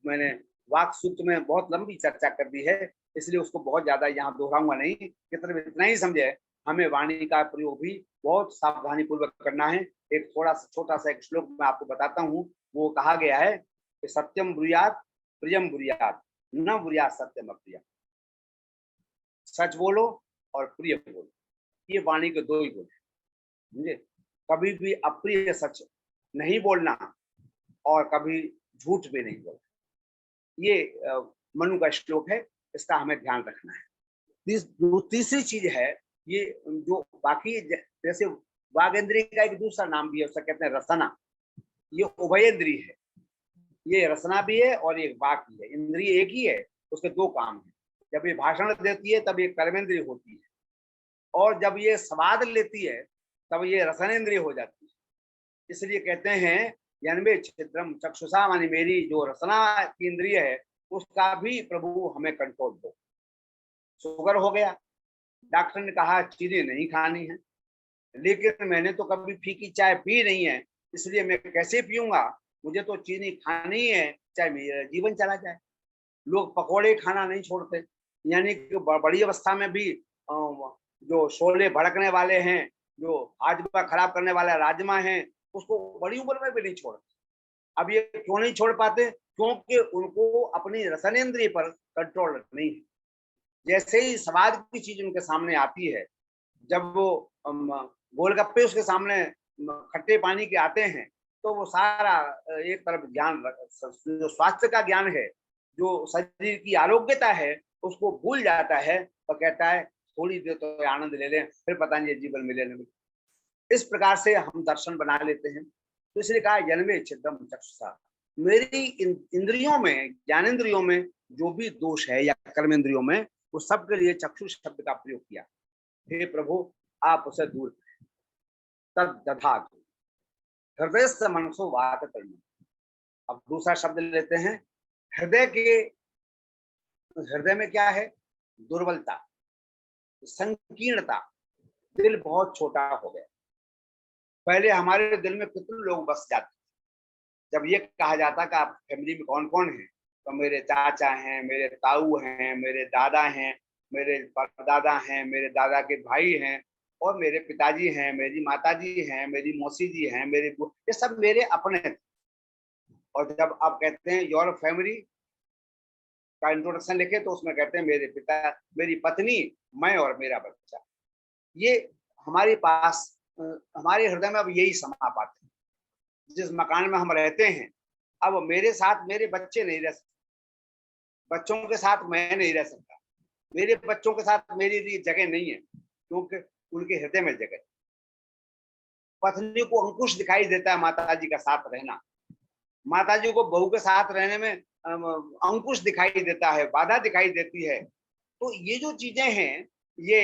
मैंने वाक सूत्र में बहुत लंबी चर्चा कर दी है, इसलिए उसको बहुत ज्यादा यहाँ दोहराऊंगा नहीं, कितना इतना ही समझे। हमें वाणी का प्रयोग भी बहुत सावधानी पूर्वक करना है। एक थोड़ा सा छोटा सा एक श्लोक मैं आपको बताता हूँ। वो कहा गया है कि सत्यम ब्रूयात प्रियम ब्रूयात न ब्रूयात सत्यम अप्रियम। सच बोलो और प्रिय बोलो, ये वाणी के दो ही गुण है, समझे? कभी भी अप्रिय सच नहीं बोलना और कभी झूठ भी नहीं बोलना। ये मनु का श्लोक है, इसका हमें ध्यान रखना है। तीसरी चीज है ये जो बाकी, जैसे वागेंद्रिय का एक दूसरा नाम भी है, उसका कहते हैं रसना। ये उभयेंद्रिय है, ये रसना भी है और ये वाक भी है। इंद्रिय एक ही है, उसके दो काम है। जब ये भाषण देती है तब ये कर्मेंद्रिय होती है, और जब ये स्वाद लेती है तब ये रसनेन्द्रिय हो जाती है। इसलिए कहते हैं जन्मे छिद्रम चक्षुषा, मानी मेरी जो रसना की इंद्रिय है उसका भी प्रभु हमें कंट्रोल दो। शुगर हो गया, डॉक्टर ने कहा चीनी नहीं खानी है, लेकिन मैंने तो कभी फीकी चाय पी नहीं है, इसलिए मैं कैसे पीऊंगा? मुझे तो चीनी खानी ही है, चाहे मेरा जीवन चला जाए। लोग पकोड़े खाना नहीं छोड़ते, यानी कि बड़ी अवस्था में भी जो शोले भड़कने वाले हैं, जो हाजमा खराब करने वाला राजमा है, उसको बड़ी उम्र में भी नहीं छोड़ते। अब ये क्यों नहीं छोड़ पाते? क्योंकि उनको अपनी रसनेन्द्रिय पर कंट्रोल नहीं है। जैसे ही स्वाद की चीज उनके सामने आती है, जब वो गोलगप्पे उसके सामने खट्टे पानी के आते हैं, तो वो सारा एक तरफ ज्ञान, जो स्वास्थ्य का ज्ञान है, जो शरीर की आरोग्यता है, उसको भूल जाता है और कहता है थोड़ी देर तो आनंद ले लें, फिर पता नहीं जीवन मिले न मिले। इस प्रकार से हम दर्शन बना लेते हैं। तो इसलिए कहा जन्मे छिद्रम चक्षुषा, मेरी इंद्रियों में, ज्ञानेन्द्रियों में जो भी दोष है या कर्मेंद्रियों में, वो सब के लिए चक्षु शब्द का प्रयोग किया। हे प्रभु आप उसे दूर करें। तद दधातु हृदय से मनसो वात करना। अब दूसरा शब्द लेते हैं हृदय में क्या है? दुर्बलता, संकीर्णता, दिल बहुत छोटा हो गया। पहले हमारे दिल में कितने लोग बस जाते, जब ये कहा जाता कि आप फैमिली में कौन कौन है, तो मेरे चाचा हैं, मेरे ताऊ हैं, मेरे दादा हैं, मेरे परदादा हैं, मेरे दादा के भाई हैं, और मेरे पिताजी हैं, मेरी माताजी हैं, मेरी मौसी जी हैं, ये सब मेरे अपने थे। और जब आप कहते हैं योर फैमिली का इंट्रोडक्शन लिखे तो उसमें कहते हैं मेरे पिता, मेरी पत्नी, मैं और मेरा बच्चा। ये हमारे पास हमारे हृदय में अब यही समा पाते हैं। जिस मकान में हम रहते हैं, अब मेरे साथ मेरे बच्चे नहीं रह सकते, बच्चों के साथ मैं नहीं रह सकता, मेरे बच्चों के साथ मेरी लिए जगह नहीं है, क्योंकि उनके हृदय में जगह। पत्नी को अंकुश दिखाई देता है माता जी का साथ रहना, माता जी को बहू के साथ रहने में अंकुश दिखाई देता है, बाधा दिखाई देती है। तो ये जो चीजें हैं, ये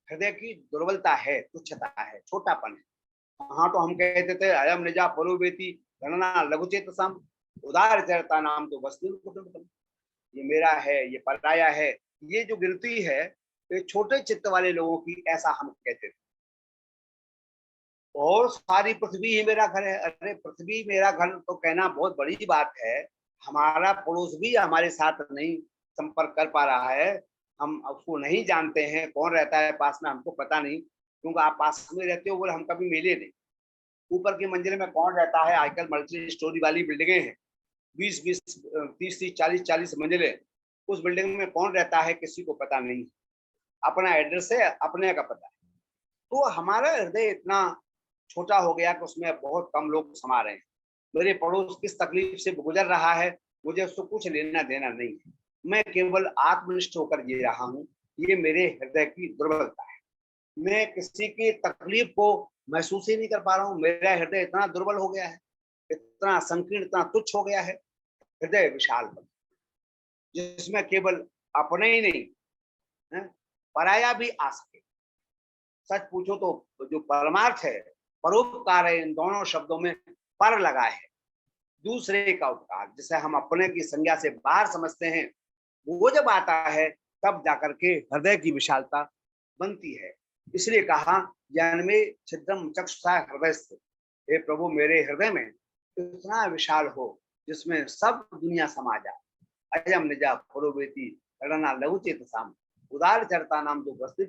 हृदय की दुर्बलता है, तुच्छता है, छोटापन है। हाँ, तो हम कहते थे अयम निजा परोवेति गणना लघुचेत सम उदार चरता नाम तो वस्तु, ये मेरा है, ये पराया है, ये जो गिनती है ये छोटे चित्त वाले लोगों की, ऐसा हम कहते थे। और सारी पृथ्वी ही मेरा घर है। अरे पृथ्वी मेरा घर तो कहना बहुत बड़ी बात है, हमारा पड़ोस भी हमारे साथ नहीं संपर्क कर पा रहा है, हम उसको नहीं जानते हैं, कौन रहता है पास में हमको पता नहीं, क्योंकि आप पास में रहते हो बोले हम कभी मिले नहीं। ऊपर की मंजिल में कौन रहता है, आजकल मल्टी स्टोरी वाली बिल्डिंगें हैं, 20-20, 30-30, 40-40 मंजिलें, उस बिल्डिंग में कौन रहता है किसी को पता नहीं, अपना एड्रेस है, अपने का पता है। तो हमारा हृदय इतना छोटा हो गया कि उसमें बहुत कम लोग समा रहे हैं। मेरे पड़ोस किस तकलीफ से गुजर रहा है, मुझे उसको कुछ लेना देना नहीं है, मैं केवल आत्मनिष्ठ होकर जी रहा हूँ। ये मेरे हृदय की दुर्बलता है, मैं किसी की तकलीफ को महसूस ही नहीं कर पा रहा हूँ। मेरा हृदय इतना दुर्बल हो गया है, इतना संकीर्ण, इतना तुच्छ हो गया है। हृदय विशाल बन, जिसमें केवल अपने ही नहीं है, पराया भी आ सके। सच पूछो तो जो परमार्थ है, परोपकार है, इन दोनों शब्दों में पर लगा है, दूसरे का उपकार, जिसे हम अपने की संज्ञा से बाहर समझते हैं, वो जब आता है तब जाकर के हृदय की विशालता बनती है। इसलिए कहा जन्मे छिद्रम चक्षुषा हृदय से, हे प्रभु मेरे हृदय में इतना विशाल हो जिसमें सब दुनिया समा जाए। अयम निजा पुरोवेति गणना लघुचेत साम उदार चरता नाम जो वस्तु,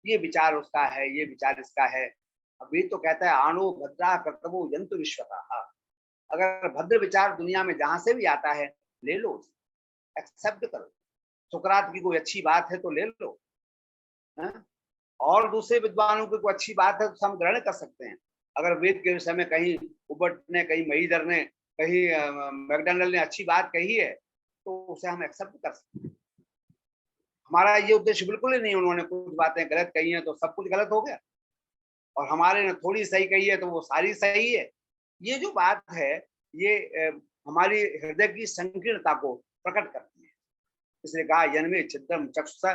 ये विचार उसका है, ये विचार इसका है। अभी तो कहता है आणो भद्रा कर्तव्यो यंतु विश्वता, अगर भद्र विचार दुनिया में जहां से भी आता है ले लो, एक्सेप्ट करो। सुकरात की कोई अच्छी बात है तो ले लो, है? और दूसरे विद्वानों की कोई अच्छी बात है तो हम ग्रहण कर सकते हैं। अगर वेद के विषय में कहीं उबट ने, कहीं महीधर ने, कहीं मैकडॉनल्ड ने अच्छी बात कही है तो उसे हम एक्सेप्ट कर सकते हैं। हमारा ये उद्देश्य बिल्कुल ही नहीं, उन्होंने कुछ बातें गलत कही हैं तो सब कुछ गलत हो गया, और हमारे ने थोड़ी सही कही है तो वो सारी सही है। ये जो बात है ये हमारी हृदय की संकीर्णता को प्रकट करती है। इसलिए कहा जन्मे छिद्रम चक्षुषा,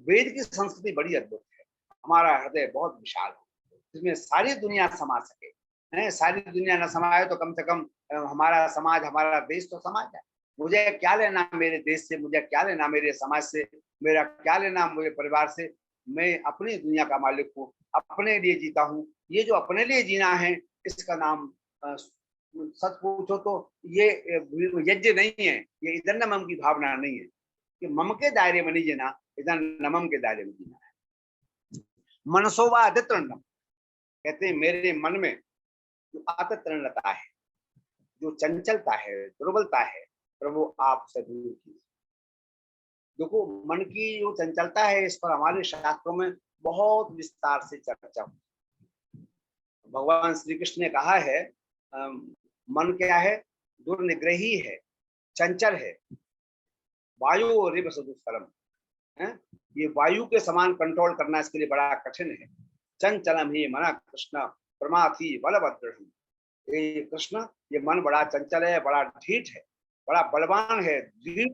वेद की संस्कृति बड़ी अद्भुत है। हमारा हृदय बहुत विशाल है, जिसमें सारी दुनिया समा सके, है? सारी दुनिया न समाये तो कम से कम हमारा समाज, हमारा देश तो समा जाए। मुझे क्या लेना मेरे देश से, मुझे क्या लेना मेरे समाज से, मेरा क्या लेना मेरे परिवार से। मैं अपनी दुनिया का मालिक हूँ, अपने लिए जीता हूँ। ये जो अपने लिए जीना है इसका नाम सच पूछो तो ये यज्ञ नहीं है, ये इधर नमम की भावना नहीं है कि मम के दायरे में नहीं जीना, इधर नमम के दायरे में जीना है। मनसोवा अतितृणम, कहते हैं मेरे मन में जो अतितृणता है, जो चंचलता है, दुर्बलता है, प्रभु आप से दूर कीजिए। देखो मन की जो चंचलता है इस पर हमारे शास्त्रों में बहुत विस्तार से चर्चा हुई। भगवान श्री कृष्ण ने कहा है मन क्या है, दुर्निग्रही है, चंचल है, वायु और रिव सदुष्करम है, ये वायु के समान कंट्रोल करना इसके लिए बड़ा कठिन है। चंचलम ही मन कृष्ण प्रमाथि बलभद्र, ये कृष्ण ये मन बड़ा चंचल है, बड़ा ढीठ है, बड़ा बलवान है, दृढ़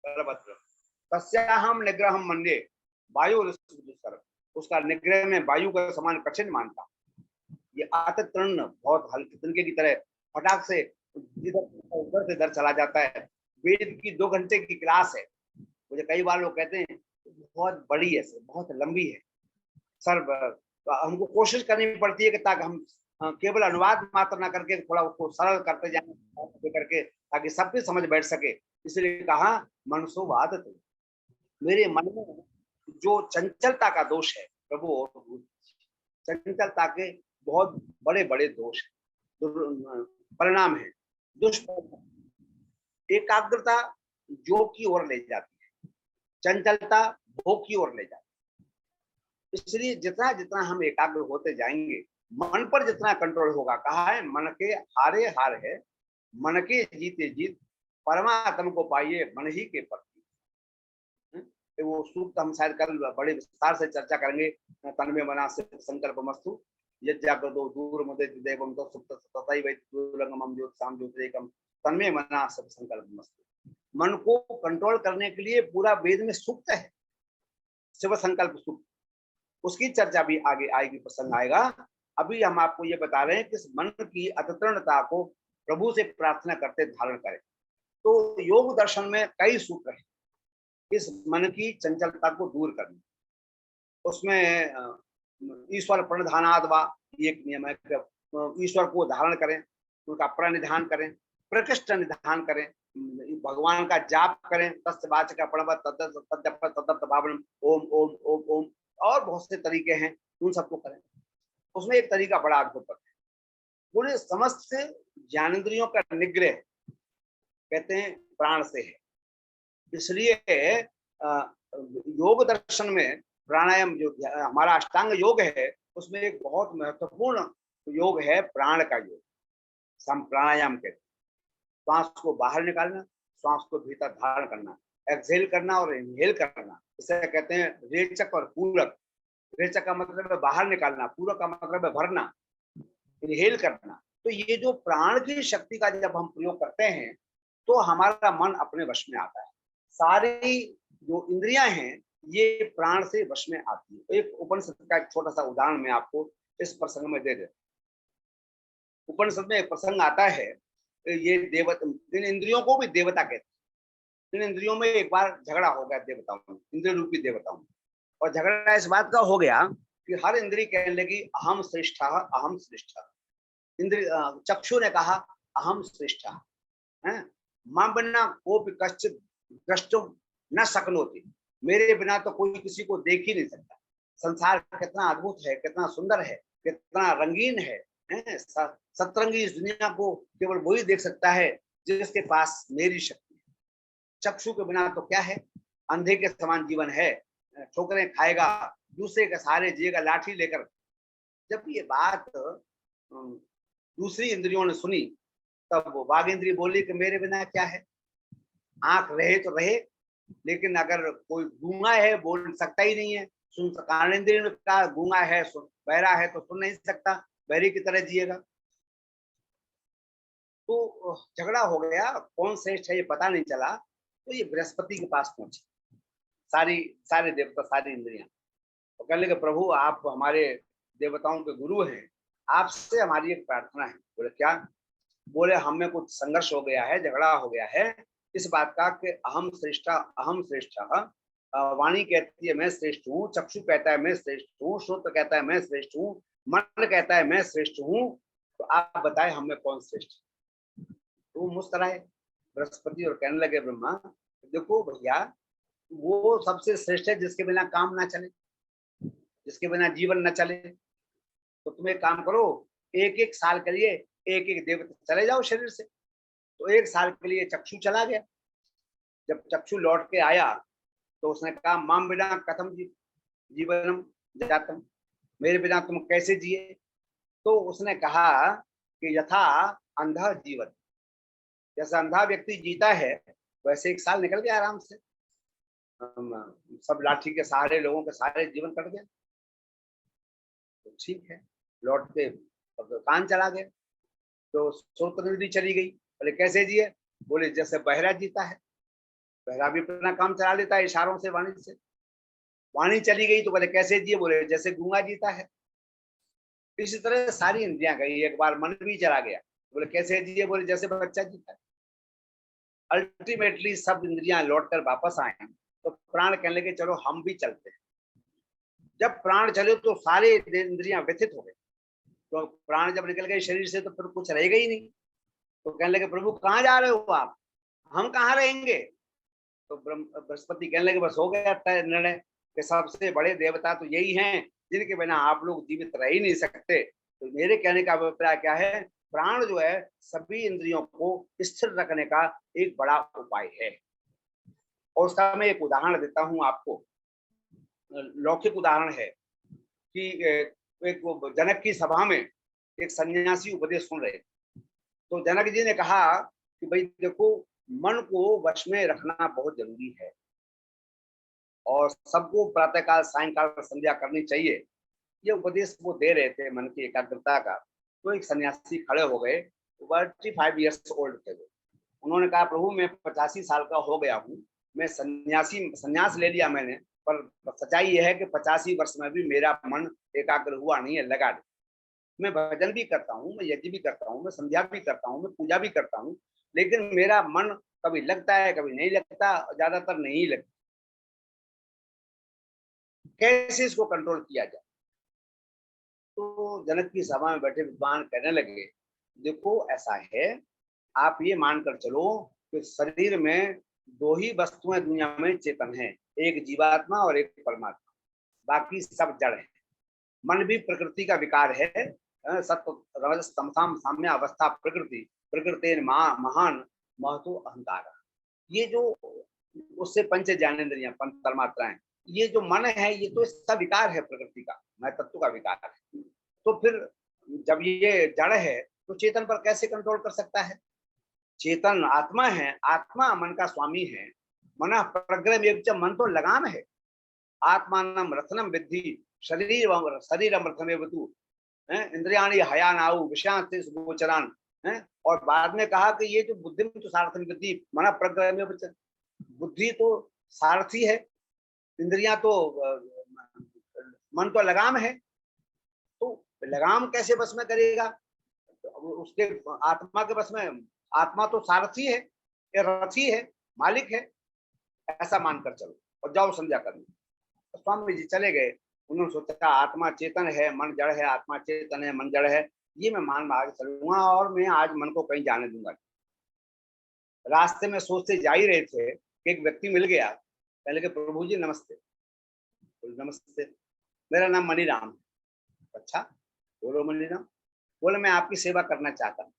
बलभद्र। तस्याहम निग्रहम मन्ये वायु, उसका निग्रह में वायु का समान कठिन मानता। ये आततृण बहुत हल्के तिनके की तरह फटाक से इधर से इधर चला जाता है, वेद की 2 घंटे की क्लास है। मुझे कई बार लोग कहते हैं बहुत बड़ी है, बहुत लंबी है सर, हमको कोशिश करनी पड़ती है कि ताकि हम केवल अनुवाद मात्र ना करके थोड़ा उसको सरल करते जाए करके, ताकि सबकी समझ बैठ सके। इसलिए कहा मनसोवाद, मेरे मन में जो चंचलता का दोष है प्रभु, चंचलता के बहुत बड़े बड़े दोष है, परिणाम है, दुष्परिणाम। एकाग्रता योग की ओर ले जाती है, चंचलता भोग की ओर ले जाती है। इसलिए जितना जितना हम एकाग्र होते जाएंगे, मन पर जितना कंट्रोल होगा, कहा है मन के हारे हार है, मन के जीते जीत, परमात्मा को पाइए मन ही के प्रति। वो सूक्त हम शायद कल बड़े विस्तार से चर्चा करेंगे। तन्मे मना से संकल्प मस्तु यज्ञागतो दूर मुदे देवम तो सुप्त तथैव दूरंगमम ज्योतिषाम ज्योतिरेकम तन्मे मना से संकल्प मस्तु। मन को कंट्रोल करने के लिए पूरा वेद में सूक्त है, शिव संकल्प सूक्त, उसकी चर्चा भी आगे आएगी, प्रसंग आएगा। अभी हम आपको ये बता रहे हैं कि इस मन की अतृणता को प्रभु से प्रार्थना करते धारण करें। तो योग दर्शन में कई सूत्र हैं इस मन की चंचलता को दूर करने। उसमें ईश्वर प्रणिधानाद्वा एक नियम है कि ईश्वर को धारण करें, उनका प्रणिधान करें, प्रकृष्ट निधान करें, भगवान का जाप करें, तस्य वाचक प्रणव तद्दत्त भावनम ओम ओम ओम ओम, और बहुत से तरीके हैं, उन सबको करें। उसमें एक तरीका बड़ा अद्भुत है, पूरे समस्त ज्ञानेंद्रियों का निग्रह कहते हैं प्राण से है। इसलिए योग दर्शन में प्राणायाम जो हमारा अष्टांग योग है, उसमें एक बहुत महत्वपूर्ण योग है प्राण का योग। सम प्राणायाम कहते हैं, श्वास को बाहर निकालना, श्वास को भीतर धारण करना, एक्सहेल करना और इनहेल करना, इसे कहते हैं रेचक और पूरक। रेचक का मतलब है बाहर निकालना, पूरक का मतलब है भरना, इनहेल करना। तो ये जो प्राण की शक्ति का जब हम प्रयोग करते हैं तो हमारा मन अपने वश में आता है। सारी जो इंद्रियां हैं ये प्राण से वश में आती है। एक उपनिषद का एक छोटा सा उदाहरण मैं आपको इस प्रसंग में दे देता हूं। उपनिषद में एक प्रसंग आता है, ये देवता, इन इंद्रियों को भी देवता कहते हैं। इन इंद्रियों में एक बार झगड़ा हो गया देवताओं में, इंद्रिय रूपी देवताओं में। और झगड़ा इस बात का हो गया कि हर इंद्रिय कहने लगी अहम श्रेष्ठ अहम श्रेष्ठ। इंद्रिय चक्षु ने कहा अहम श्रेष्ठ है, मां बिना कोई कश्चित द्रष्टुम न शक्नोति, मेरे बिना तो कोई किसी को देख ही नहीं सकता। संसार कितना अद्भुत है, कितना सुंदर है, कितना रंगीन है, सतरंगी इस दुनिया को केवल वही देख सकता है जिसके पास मेरी शक्ति है। चक्षु के बिना तो क्या है, अंधे के समान जीवन है, ठोकरें खाएगा, दूसरे के सहारे जिएगा लाठी लेकर। जब ये बात दूसरी इंद्रियों ने सुनी तब वो वाग इंद्रिय बोली कि मेरे बिना क्या है, आंख रहे तो रहे, लेकिन अगर कोई गूंगा है बोल सकता ही नहीं है। सुन कानेंद्रिय ने कहा गूंगा है, बहरा है तो सुन नहीं सकता, बहरी की तरह जिएगा। तो झगड़ा हो गया, कौन श्रेष्ठ है ये पता नहीं चला। तो ये बृहस्पति के पास पहुंचे सारे देवता, सारी इंद्रियां, तो कहने लगे प्रभु आप हमारे देवताओं के गुरु हैं, आपसे हमारी एक प्रार्थना है। बोले क्या? बोले हमें कुछ संघर्ष हो गया है, झगड़ा हो गया है इस बात का कि अहम श्रेष्ठ। वाणी कहती है मैं श्रेष्ठ हूँ, चक्षु कहता है मैं श्रेष्ठ हूँ, श्रोत्र कहता है मैं श्रेष्ठ हूँ, मन कहता है मैं श्रेष्ठ हूँ, तो आप बताएं हमें कौन श्रेष्ठ। तो मुस्कुराए बृहस्पति और कहने लगे ब्रह्मा देखो भैया, वो सबसे श्रेष्ठ है जिसके बिना काम ना चले, जिसके बिना जीवन न चले। तो तुम एक काम करो, एक एक साल के लिए एक एक देवता चले जाओ शरीर से। तो एक साल के लिए चक्षु चला गया। जब चक्षु लौट के आया तो उसने कहा माम बिना कथम जीवनम जातम, मेरे बिना तुम कैसे जिए। तो उसने कहा कि यथा अंधा जीवन, जैसा अंधा व्यक्ति जीता है वैसे एक साल निकल गया आराम से, सब लाठी के सहारे, लोगों के सहारे जीवन कट गया। तो ठीक है, लौट के कान चला गया। तो श्रोत्र चली गई। बोले कैसे जिए? बोले जैसे बहरा जीता है, बहरा भी अपना काम चला लेता है इशारों से, वाणी से। वाणी चली गई तो बोले कैसे जिए? बोले जैसे गूंगा जीता है। इसी तरह सारी इंद्रियां गई, एक बार मन भी चला गया। बोले कैसे जिए? बोले जैसे बच्चा जीता है। अल्टीमेटली सब इंद्रियां लौटकर वापस आए तो प्राण कहने लगे चलो हम भी चलते हैं। जब प्राण चले तो सारे इंद्रियां व्यथित हो गए, तो प्राण जब निकल गए शरीर से तो फिर कुछ रहेगा ही नहीं। तो कहने लगे प्रभु कहाँ जा रहे हो आप, हम कहाँ रहेंगे। तो बृहस्पति कहने लगे बस हो गया तय निर्णय कि सबसे बड़े देवता तो यही हैं जिनके बिना आप लोग जीवित रह ही नहीं सकते। तो मेरे कहने का अभिप्राय क्या है, प्राण जो है सभी इंद्रियों को स्थिर रखने का एक बड़ा उपाय है। और उसका मैं एक उदाहरण देता हूं आपको, लौकिक उदाहरण है कि एक जनक की सभा में एक सन्यासी उपदेश सुन रहे, तो जनक जी ने कहा कि भाई देखो मन को वश में रखना बहुत जरूरी है और सबको प्रातःकाल सायंकाल संध्या करनी चाहिए। ये उपदेश वो दे रहे थे मन की एकाग्रता का। तो एक सन्यासी खड़े हो गए, 45 ईयर्स ओल्ड थे वो। उन्होंने कहा प्रभु मैं 85 साल का हो गया हूँ, मैं संन्यास ले लिया मैंने, पर सच्चाई यह है कि 85 वर्ष में भी मेरा मन एकाग्र हुआ नहीं है, लगा नहीं। मैं भजन भी करता हूँ, मैं यज्ञ भी करता हूँ, मैं संध्या भी करता हूँ, मैं पूजा भी करता हूँ, लेकिन मेरा मन कभी लगता है कभी नहीं लगता, ज्यादातर नहीं लगता। कैसे इसको कंट्रोल किया जाए। तो जनक की सभा में बैठे विद्वान कहने लगे देखो ऐसा है, आप ये मानकर चलो कि शरीर में दो ही वस्तुएं दुनिया में चेतन है, एक जीवात्मा और एक परमात्मा, बाकी सब जड़ है। मन भी प्रकृति का विकार है, सत्व रजस तमसाम साम्य अवस्था प्रकृति, प्रकृति महान महतो अहंकार। ये जो उससे पंच ज्ञानेंद्रियां परमात्राएं, ये जो मन है ये तो इसका विकार है, प्रकृति का मैं तत्व का विकार है। तो फिर जब ये जड़ है तो चेतन पर कैसे कंट्रोल कर सकता है। चेतन आत्मा है, आत्मा मन का स्वामी है। मन प्रग्रह मन तो लगाम है, आत्मानम रत्नम विद्धि शरीर रथमेवतु, इंद्रियाणि हयानाउ विषयांते गोचरान। और बाद में कहा कि ये जो बुद्धि में तो सारथन विद्धि मन प्रग्रह में, बुद्धि तो सारथी है, इंद्रियां तो मन तो लगाम है। तो लगाम कैसे बस में करेगा, उसके आत्मा के बस में, आत्मा तो सारथी है, रथी है, मालिक है, ऐसा मानकर चलो और जाओ संध्या करने। तो स्वामी जी चले गए, उन्होंने सोचा आत्मा चेतन है मन जड़ है, आत्मा चेतन है मन जड़ है, ये मैं मान आगे चलूंगा और मैं आज मन को कहीं जाने दूंगा। रास्ते में सोचते जा ही रहे थे कि एक व्यक्ति मिल गया, कहने लगे प्रभु जी नमस्ते। नमस्ते, मेरा नाम मणिराम है। अच्छा बोलो मणिराम। बोले मैं आपकी सेवा करना चाहता हूँ।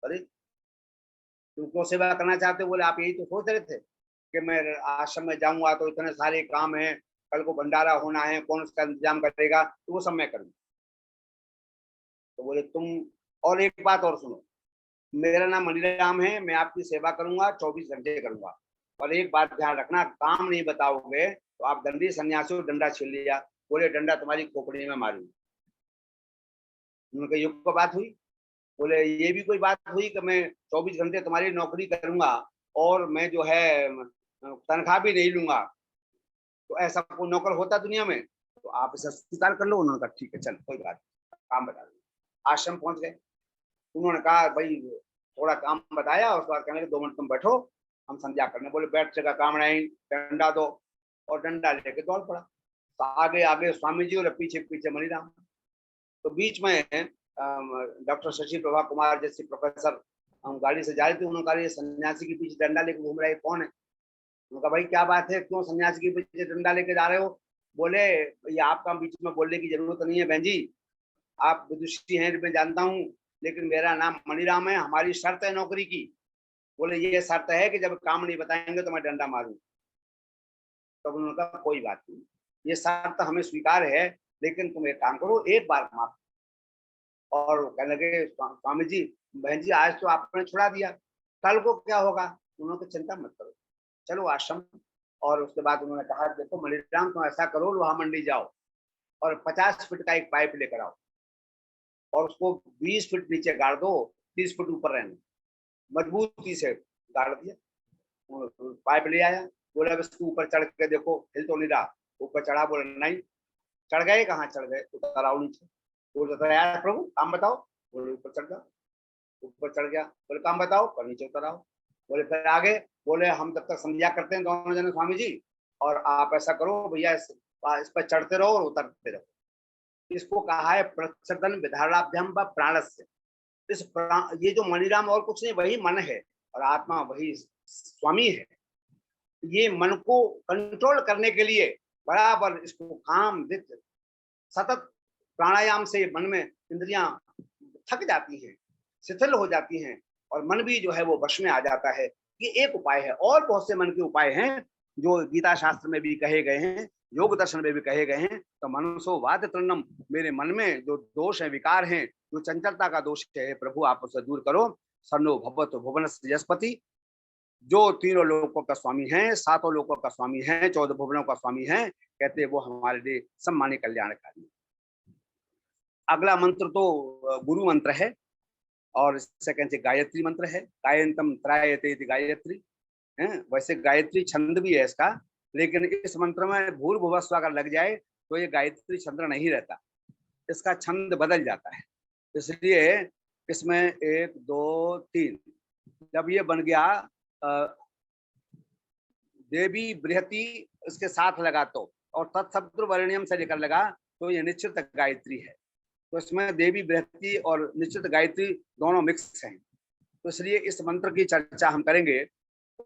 अरे तुम क्यों सेवा करना चाहते हो। बोले आप यही तो सोच रहे थे कि मैं आश्रम में जाऊंगा तो इतने सारे काम है, कल को भंडारा होना है, कौन उसका इंतजाम करेगा, तो वो सब मैं करूंगा। तो बोले तुम, और एक बात और सुनो, मेरा नाम मणिराम है, मैं आपकी सेवा करूंगा, 24 घंटे करूंगा, और एक बात ध्यान रखना, काम नहीं बताओगे तो आप दंडी सन्यासी हो, डंडा छीन लिया। बोले डंडा तुम्हारी खोपड़ी में मारूंगा। उनके युग को बात हुई। बोले ये भी कोई बात हुई कि मैं 24 घंटे तुम्हारी नौकरी करूंगा और मैं जो है तनख्वाह भी नहीं लूंगा। तो ऐसा कोई नौकर होता दुनिया में, तो आप इसे स्वीकार कर लो। उन्होंने कहा ठीक है चल कोई बात, काम बता दो। आश्रम पहुंच गए, उन्होंने कहा भाई थोड़ा काम बताया, उसके बाद कहने लगे 2 मिनट तुम बैठो हम संध्या करने। बोले बैठ का काम नहीं, डंडा दो, और डंडा लेके दौड़ पड़ा। तो आगे आगे स्वामी जी और पीछे पीछे मणिराम। तो बीच में डॉक्टर शशि प्रभा कुमार जैसे प्रोफेसर, हम गाड़ी से जा रहे थे, उन्होंने कहा ये सन्यासी के पीछे डंडा लेके घूम रहा है कौन है। उन्होंने कहा भाई क्या बात है, क्यों सन्यासी के पीछे डंडा लेके जा रहे हो। बोले ये आपका बीच में बोलने की जरूरत नहीं है बहन जी, आप विदुषी हैं मैं जानता हूँ, लेकिन मेरा नाम मणिराम है, हमारी शर्त है नौकरी की। बोले ये शर्त है कि जब काम नहीं बताएंगे तो मैं डंडा मारूं। तो उन्होंने कहा कोई बात नहीं, ये शर्त हमें स्वीकार है, लेकिन तुम एक काम करो, एक बार माफ। और कहने लगे स्वामी जी बहन जी आज तो आपने छुड़ा दिया, कल को क्या होगा। उन्होंने चिंता मत करो, चलो आश्रम। और उसके बाद उन्होंने कहा देखो मणिराम तुम ऐसा करो, लोहा मंडी जाओ और 50 फीट का एक पाइप लेकर आओ और उसको 20 फीट नीचे गाड़ दो, 30 फीट ऊपर रहने, मजबूती से गाड़ दिया। पाइप ले आया, बोले अब इसके ऊपर चढ़ के देखो, हिल तो नहीं रहा। ऊपर चढ़ा, बोले नहीं। चढ़ गए, कहाँ चढ़ गए, उतर आओ नीचे। बोले यार प्रभु काम बताओ। बोले ऊपर चढ़ गया, ऊपर चढ़ गया। बोले काम बताओ, पर नीचे उतर आओ। बोले फिर आगे बोले हम जब तक संध्या करते हैं दोनों जने स्वामी जी, और आप ऐसा करो भैया इस पर चढ़ते रहो और उतरते रहो। इसको कहा है प्रचर्दन विधाराभ्याम व प्राणस्य। ये जो मणिराम और कुछ नहीं, वही मन है और आत्मा वही स्वामी है। ये मन को कंट्रोल करने के लिए बराबर इसको काम वित्त सतत प्राणायाम से मन में इंद्रियां थक जाती हैं, शिथिल हो जाती हैं और मन भी जो है वो वश में आ जाता है। ये एक उपाय है, और बहुत से मन के उपाय हैं जो गीता शास्त्र में भी कहे गए हैं, योग दर्शन में भी कहे गए हैं। तो मनसो वाद तृणम, मेरे मन में जो दोष है, विकार हैं, जो चंचलता का दोष है, प्रभु आप उसे दूर करो। सन्नो भगवत भुवन यशपति, जो तीनों लोकों का स्वामी है, सातों लोकों का स्वामी है, 14 भुवनों का स्वामी है, कहते वो हमारे लिए सम्मानी कल्याणकारी। अगला मंत्र तो गुरु मंत्र है और सेकंड से गायत्री मंत्र है। गायंतम त्रायते गायत्री है। वैसे गायत्री छंद भी है इसका, लेकिन इस मंत्र में भूर्भुवः स्वः अगर लग जाए तो ये गायत्री छंद नहीं रहता, इसका छंद बदल जाता है। इसलिए इसमें 1 2 3 जब ये बन गया देवी बृहति इसके साथ लगा तो, और तत्सवितुर वरेण्यम से लेकर लगा तो ये निश्चित गायत्री है। तो इसमें देवी बृहति और निश्चित गायत्री दोनों मिक्स हैं। तो इसलिए इस मंत्र की चर्चा हम करेंगे,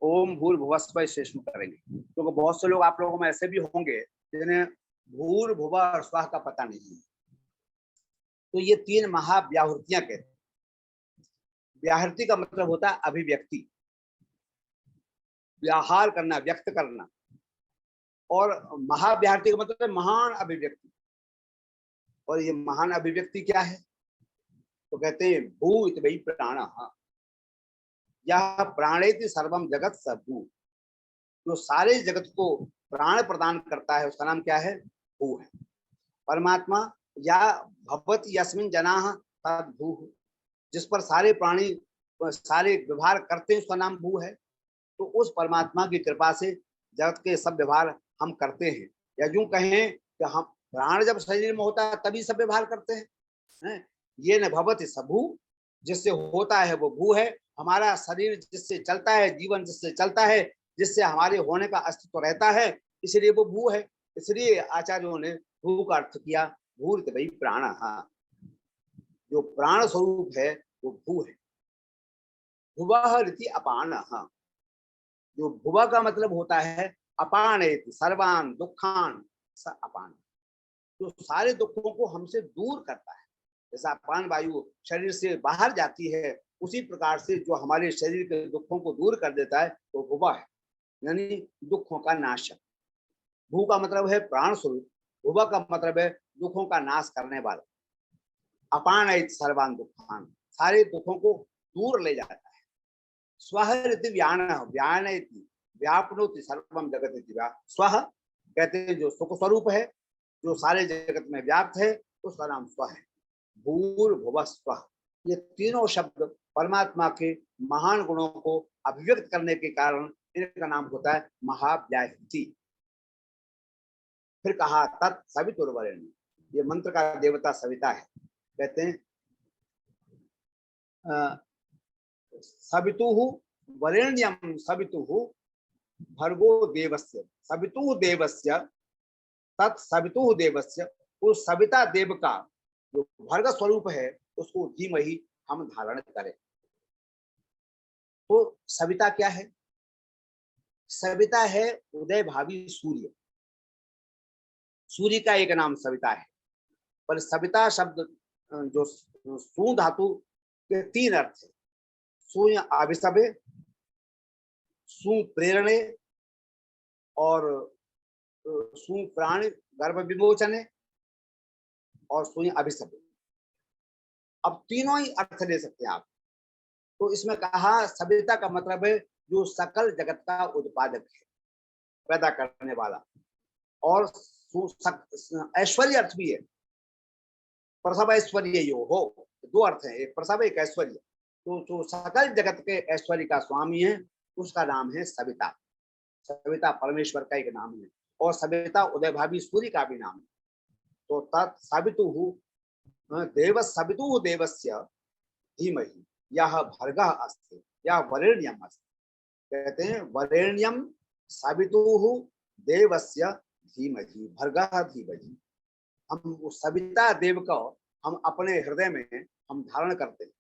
ओम भूर्भुवः स्वः से शुरू करेंगे, क्योंकि बहुत से लोग आप लोगों में ऐसे भी होंगे जिन्हें भूर्भुवः और स्वः का पता नहीं है। तो ये 3 महाव्याहृतियां कहते हैं। व्याहृति का मतलब होता है अभिव्यक्ति, व्यवहार करना, व्यक्त करना, और महाव्याहृति का मतलब है महान अभिव्यक्ति। और ये महान अभिव्यक्ति क्या है? तो कहते हैं भू इत वै प्राणः, यह प्राणेति सर्वम जगत स भू, जो सारे जगत को प्राण प्रदान करता है उसका नाम क्या है? भू है। परमात्मा या भवति यस्मिन् जनाः तद् भू, जिस पर सारे प्राणी सारे व्यवहार करते हैं उसका नाम भू है। तो उस परमात्मा की कृपा से जगत के सब व्यवहार हम करते हैं, या यूं कहें कि हम प्राण जब शरीर में होता है तभी सब व्यवहार करते हैं। ये न भवति स भू, जिससे होता है वो भू है। हमारा शरीर जिससे चलता है, जीवन जिससे चलता है, जिससे हमारे होने का अस्तित्व रहता है, इसलिए वो भू है। इसलिए आचार्यों ने भू का अर्थ किया भूर्त वै प्राणः, जो प्राण स्वरूप है वो भू है। भुवः रीति अपानः, जो भुवा का मतलब होता है अपानेति सर्वान दुखान स अपान, जो सारे दुखों को हमसे दूर करता है। जैसा अपान वायु शरीर से बाहर जाती है, उसी प्रकार से जो हमारे शरीर के दुखों को दूर कर देता है वो भुवा है, यानी दुखों का नाशक। भू का मतलब है प्राण स्वरूप, भुवा का मतलब है दुखों का नाश करने वाला। अपान सर्वान दुखान, सारे दुखों को दूर ले जाता है। स्वः रीति व्यानः, व्यानयति व्याप्नोति सर्वम जगत इति व्या, स्वः कहते हैं जो सुख स्वरूप है, जो सारे जगत में व्याप्त है, उसका नाम स्व है। भूर्भुवः स्वः, ये तीनों शब्द परमात्मा के महान गुणों को अभिव्यक्त करने के कारण इनका नाम होता है महाव्याहृति। फिर कहा तत् सवितुर्वरेण्यम, ये मंत्र का देवता सविता है। कहते हैं सवितुः वरेण्यम सवितुः भर्गो देवस्य, सवितुः देवस्य तत् सवितुः देवस्य, उस सविता देव का जो भर्ग स्वरूप है उसको धीमहि हम धारण करें। तो सविता क्या है? सविता है उदय भावी सूर्य, सूर्य का एक नाम सविता है। पर सविता शब्द जो सू धातु के 3 अर्थ है, सूर्य अभिसभे, सू प्रेरणे और सू प्राण गर्भ विमोचने और सूर्य अभिसभे। अब तीनों ही अर्थ ले सकते हैं आप। तो इसमें कहा सविता का मतलब है जो सकल जगत का उत्पादक है, पैदा करने वाला। और ऐश्वर्य अर्थ भी है, प्रसव ऐश्वर्य यो हो, 2 अर्थ है, एक प्रसव एक ऐश्वर्य। तो जो सकल जगत के ऐश्वर्य का स्वामी है उसका नाम है सविता। सविता परमेश्वर का एक नाम है, और सविता उदय भावी सूर्य का भी नाम है। तो तत् सवितुः देव सवितुः देवस्य धीमहि यः भर्गः अस्ति यः वरेण्यम् अस्ति। कहते हैं वरेण्यम सवितुः देवस्य धीमहि भर्गः धीमहि। हम उस सविता देव को हम अपने हृदय में हम धारण करते हैं।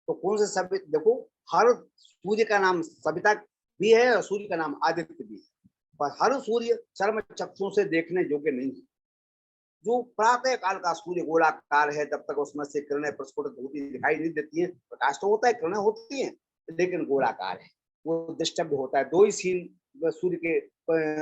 तो कौन से सविता, देखो हर सूर्य का नाम सविता भी है और सूर्य का नाम आदित्य भी है, पर हर सूर्य चर्म चक्षुओं से देखने योग्य नहीं है। जो प्रातः काल का सूर्य गोलाकार है, जब तक उसमें से किरणें प्रस्फुटित होती दिखाई नहीं देती है, प्रकाश तो होता है, किरणें होती हैं, लेकिन गोलाकार है, वो डिस्टर्ब होता है। दो ही सीन सूर्य के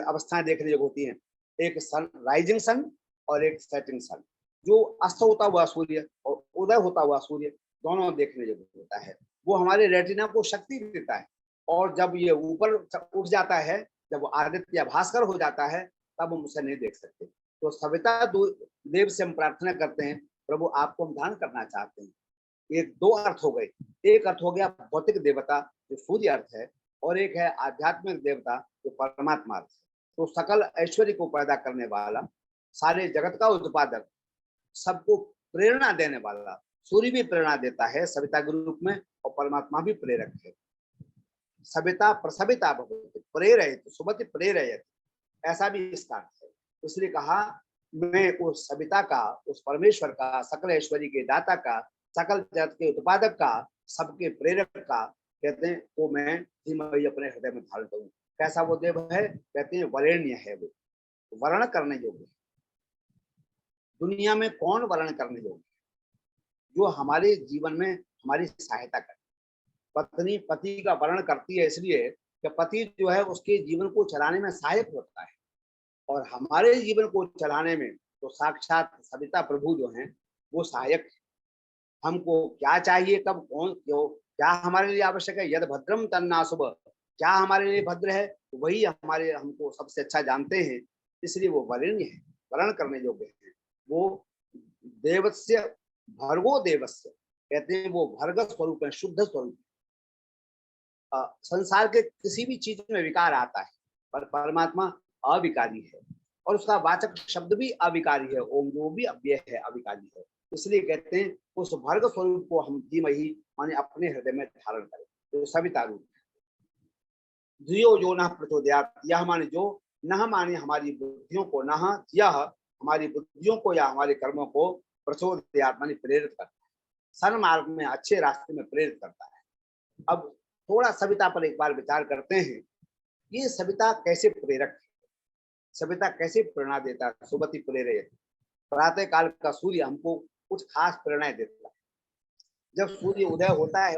अवस्थाएं देखने योग्य होती हैं, एक सन राइजिंग सन और एक सेटिंग सन। जो अस्त होता हुआ सूर्य और उदय होता हुआ सूर्य दोनों देखने योग्य होता है। वो हमारे रेटिना को शक्ति देता है, और जब ये ऊपर उठ जाता है, जब आदित्य भास्कर हो जाता है, तब हम उसे नहीं देख सकते। तो सविता देव से हम प्रार्थना करते हैं, प्रभु आपको हम धारण करना चाहते हैं। एक दो अर्थ हो गए, एक अर्थ हो गया भौतिक देवता जो सूर्य अर्थ है, और एक है आध्यात्मिक देवता जो परमात्मा अर्थ है। तो सकल ऐश्वर्य को पैदा करने वाला, सारे जगत का उत्पादक, सबको प्रेरणा देने वाला सूर्य भी प्रेरणा देता है सविता के रूप में, और परमात्मा भी प्रेरक है। सविता प्रसविता भवति प्रेरयति सुमति प्रेरयति, ऐसा भी इसका अर्थ है। इसलिए कहा मैं उस सविता का, उस परमेश्वर का, सकल ऐश्वर्य के दाता का, सकल जगत के उत्पादक का, सबके प्रेरक का, कहते हैं वो मैं धीमहि अपने हृदय में धारण करूं। कैसा वो देव है? कहते हैं वरेण्य है, वो वर्ण करने योग्य है। दुनिया में कौन वर्ण करने योग्य है? जो हमारे जीवन में हमारी सहायता करे। पत्नी पति का वर्ण करती है इसलिए कि पति जो है उसके जीवन को चलाने में सहायक होता है, और हमारे जीवन को चलाने में तो साक्षात सविता प्रभु जो हैं वो सहायक है। हमको क्या चाहिए, कब, कौन, क्यों, क्या हमारे लिए आवश्यक है, यद भद्रम तन्ना शुभ, क्या हमारे लिए भद्र है वही हमारे हमको सबसे अच्छा जानते हैं। इसलिए वो वरेण्य है, वर्ण करने योग्य है। वो देवस्य भर्गो देवस्य, कहते हैं वो भर्ग स्वरूप है, शुद्ध स्वरूप। संसार के किसी भी चीज में विकार आता है, पर परमात्मा अविकारी है, और उसका वाचक शब्द भी अविकारी है, ओम जो भी अव्यय है, अविकारी है। इसलिए कहते हैं उस भर्ग स्वरूप को हम धीमहि माने अपने हृदय में धारण करें, तो सविता रूप है। धियो यो नः प्रचोदयात्, यह माने जो, नह माने हमारी बुद्धियों को, नह यह हमारी बुद्धियों को या हमारे कर्मों को, प्रचोदयात् माने प्रेरित करता है, सन्मार्ग में, अच्छे रास्ते में प्रेरित करता है। अब थोड़ा सविता पर एक बार विचार करते हैं, ये सविता कैसे प्रेरक है, सविता कैसे प्रेरणा देता है। सुमति प्रेरयति, प्रातः काल का सूर्य हमको कुछ खास प्रेरणाएं देता है। जब सूर्य उदय होता है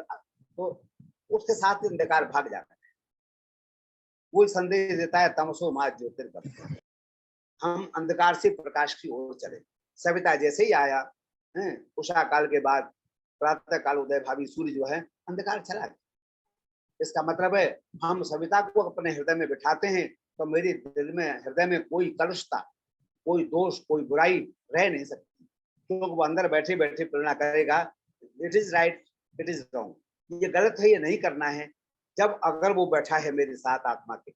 तो उसके साथ अंधकार भाग जाता है, वो संदेश देता है तमसो मा ज्योतिर्गमयः, हम अंधकार से प्रकाश की ओर चले। सविता जैसे ही आया है, उषा काल के बाद प्रातः काल उदय भावी सूर्य जो है, अंधकार चला गया। इसका मतलब है हम सविता को अपने हृदय में बिठाते हैं तो मेरे दिल में, हृदय में कोई कलुषता, कोई दोष, कोई बुराई रह नहीं सकती, क्योंकि वो अंदर बैठे बैठे प्रेरणा करेगा, it is right, it is wrong, ये गलत है, ये नहीं करना है। जब अगर वो बैठा है मेरे साथ आत्मा के,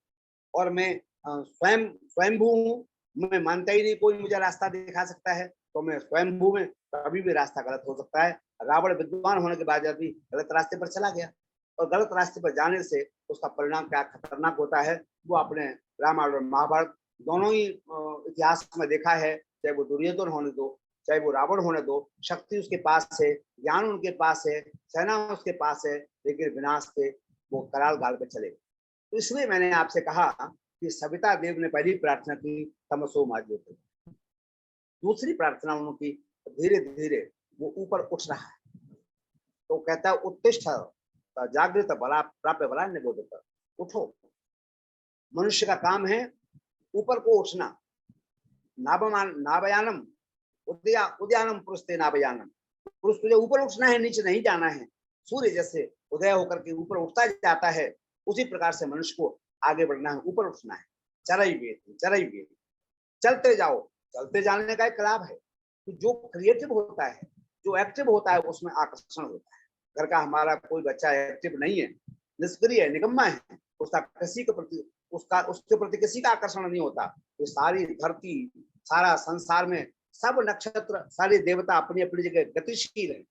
और मैं स्वयंभू हूँ, मैं मानता ही नहीं कोई मुझे रास्ता दिखा सकता है, तो मैं स्वयंभू में कभी भी रास्ता गलत हो सकता है। रावण विद्वान होने के बाद भी गलत रास्ते पर चला गया, और गलत रास्ते पर जाने से उसका परिणाम क्या खतरनाक होता है, वो अपने रामायण और महाभारत दोनों ही इतिहास में देखा है। चाहे वो दुर्योधन होने दो, चाहे वो रावण होने दो, शक्ति उसके पास है, ज्ञान उनके पास है, सेना उसके पास है, लेकिन विनाश के वो कराल गाल पे चले। तो इसलिए मैंने आपसे कहा कि सविता देव ने पहली प्रार्थना की तमसो मा ज्योतिर्गमयः। दूसरी प्रार्थना उनकी, धीरे धीरे वो ऊपर उठ रहा है, तो कहता है उत्तिष्ठ जागृत बला प्राप्य बला निबोधित, उठो। मनुष्य का काम है ऊपर को उठना। नाभयानम उद्यानम पुरुषते नाभयानम, पुरुष तुझे ऊपर उठना है, नीचे नहीं जाना है। सूर्य जैसे उदय होकर के ऊपर उठता जाता है, उसी प्रकार से मनुष्य को आगे बढ़ना है, ऊपर उठना है। चरई वेद, चलते जाओ। चलते जाने का एक लाभ है कि जो क्रिएटिव होता है, जो एक्टिव होता है, उसमें आकर्षण होता है। घर का हमारा कोई बच्चा एक्टिव नहीं है, निष्क्रिय है, निकम्मा है, उसके प्रति किसी का आकर्षण नहीं होता। ये सारी धरती, सारा संसार में सब नक्षत्र, सारे देवता अपनी अपनी जगह गतिशील है,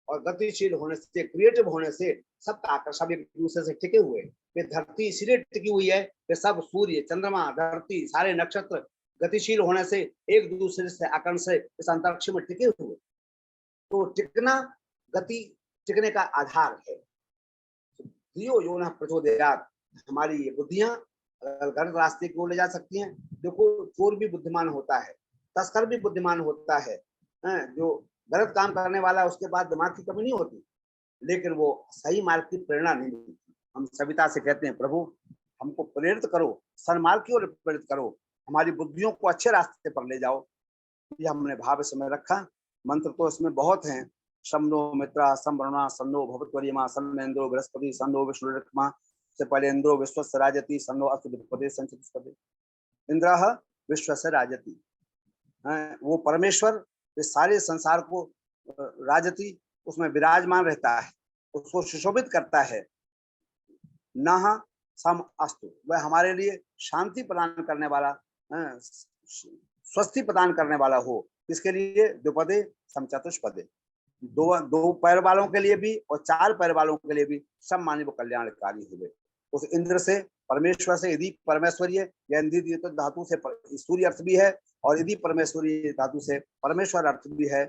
और गतिशील होने से, क्रिएटिव होने से सबका आकर्षण एक दूसरे से टिके हुए। कि धरती इसलिए टिकी हुई है कि सब सूर्य, चंद्रमा, धरती, सारे नक्षत्र गतिशील होने से एक दूसरे से आकर्षण से इस अंतरिक्ष में टिके हुए। तो टिकना, गति टिकने का आधार है। धियो यो न प्रचोदयात्, हमारी ये बुद्धियां गलत रास्ते की ओर ले जा सकती हैं। देखो, चोर भी बुद्धिमान होता है, तस्कर भी बुद्धिमान होता है, जो गलत काम करने वाला उसके बाद दिमाग की कमी नहीं होती, लेकिन वो सही मार्ग की प्रेरणा नहीं मिलती। हम सविता से कहते हैं, प्रभु हमको प्रेरित करो, सन्मार्ग की ओर प्रेरित करो, हमारी बुद्धियों को अच्छे रास्ते पर ले जाओ। ये हमने भाव इसमें रखा। मंत्र तो इसमें बहुत हैं। शम्नो मित्रा संवरणा सन्नो भवत्वरिमा सन्नेन्द्रो बृहस्पति सन्नो विष्णुरिक्मा, से पहले इंद्रो विश्वस्य राजति सन्नो अस्तु विद्युपते संचितस्पते। इंद्रः विश्वस्य राजति, वो परमेश्वर इस सारे संसार को राजति, उसमें विराजमान रहता है, उसको सुशोभित करता है। नः सम अस्तु, वह हमारे लिए शांति प्रदान करने वाला, स्वस्ति प्रदान करने वाला हो। किसके लिए? द्विपदे समचतुष्पदे, दो पैर वालों के लिए भी और चार पैर वालों के लिए भी सब मानव कल्याणकारी हुए। उस इंद्र से, परमेश्वर से, यदि परमेश्वरीय या इंद्र तो धातु से सूर्य अर्थ भी है और यदि परमेश्वरीय धातु से परमेश्वर अर्थ भी है।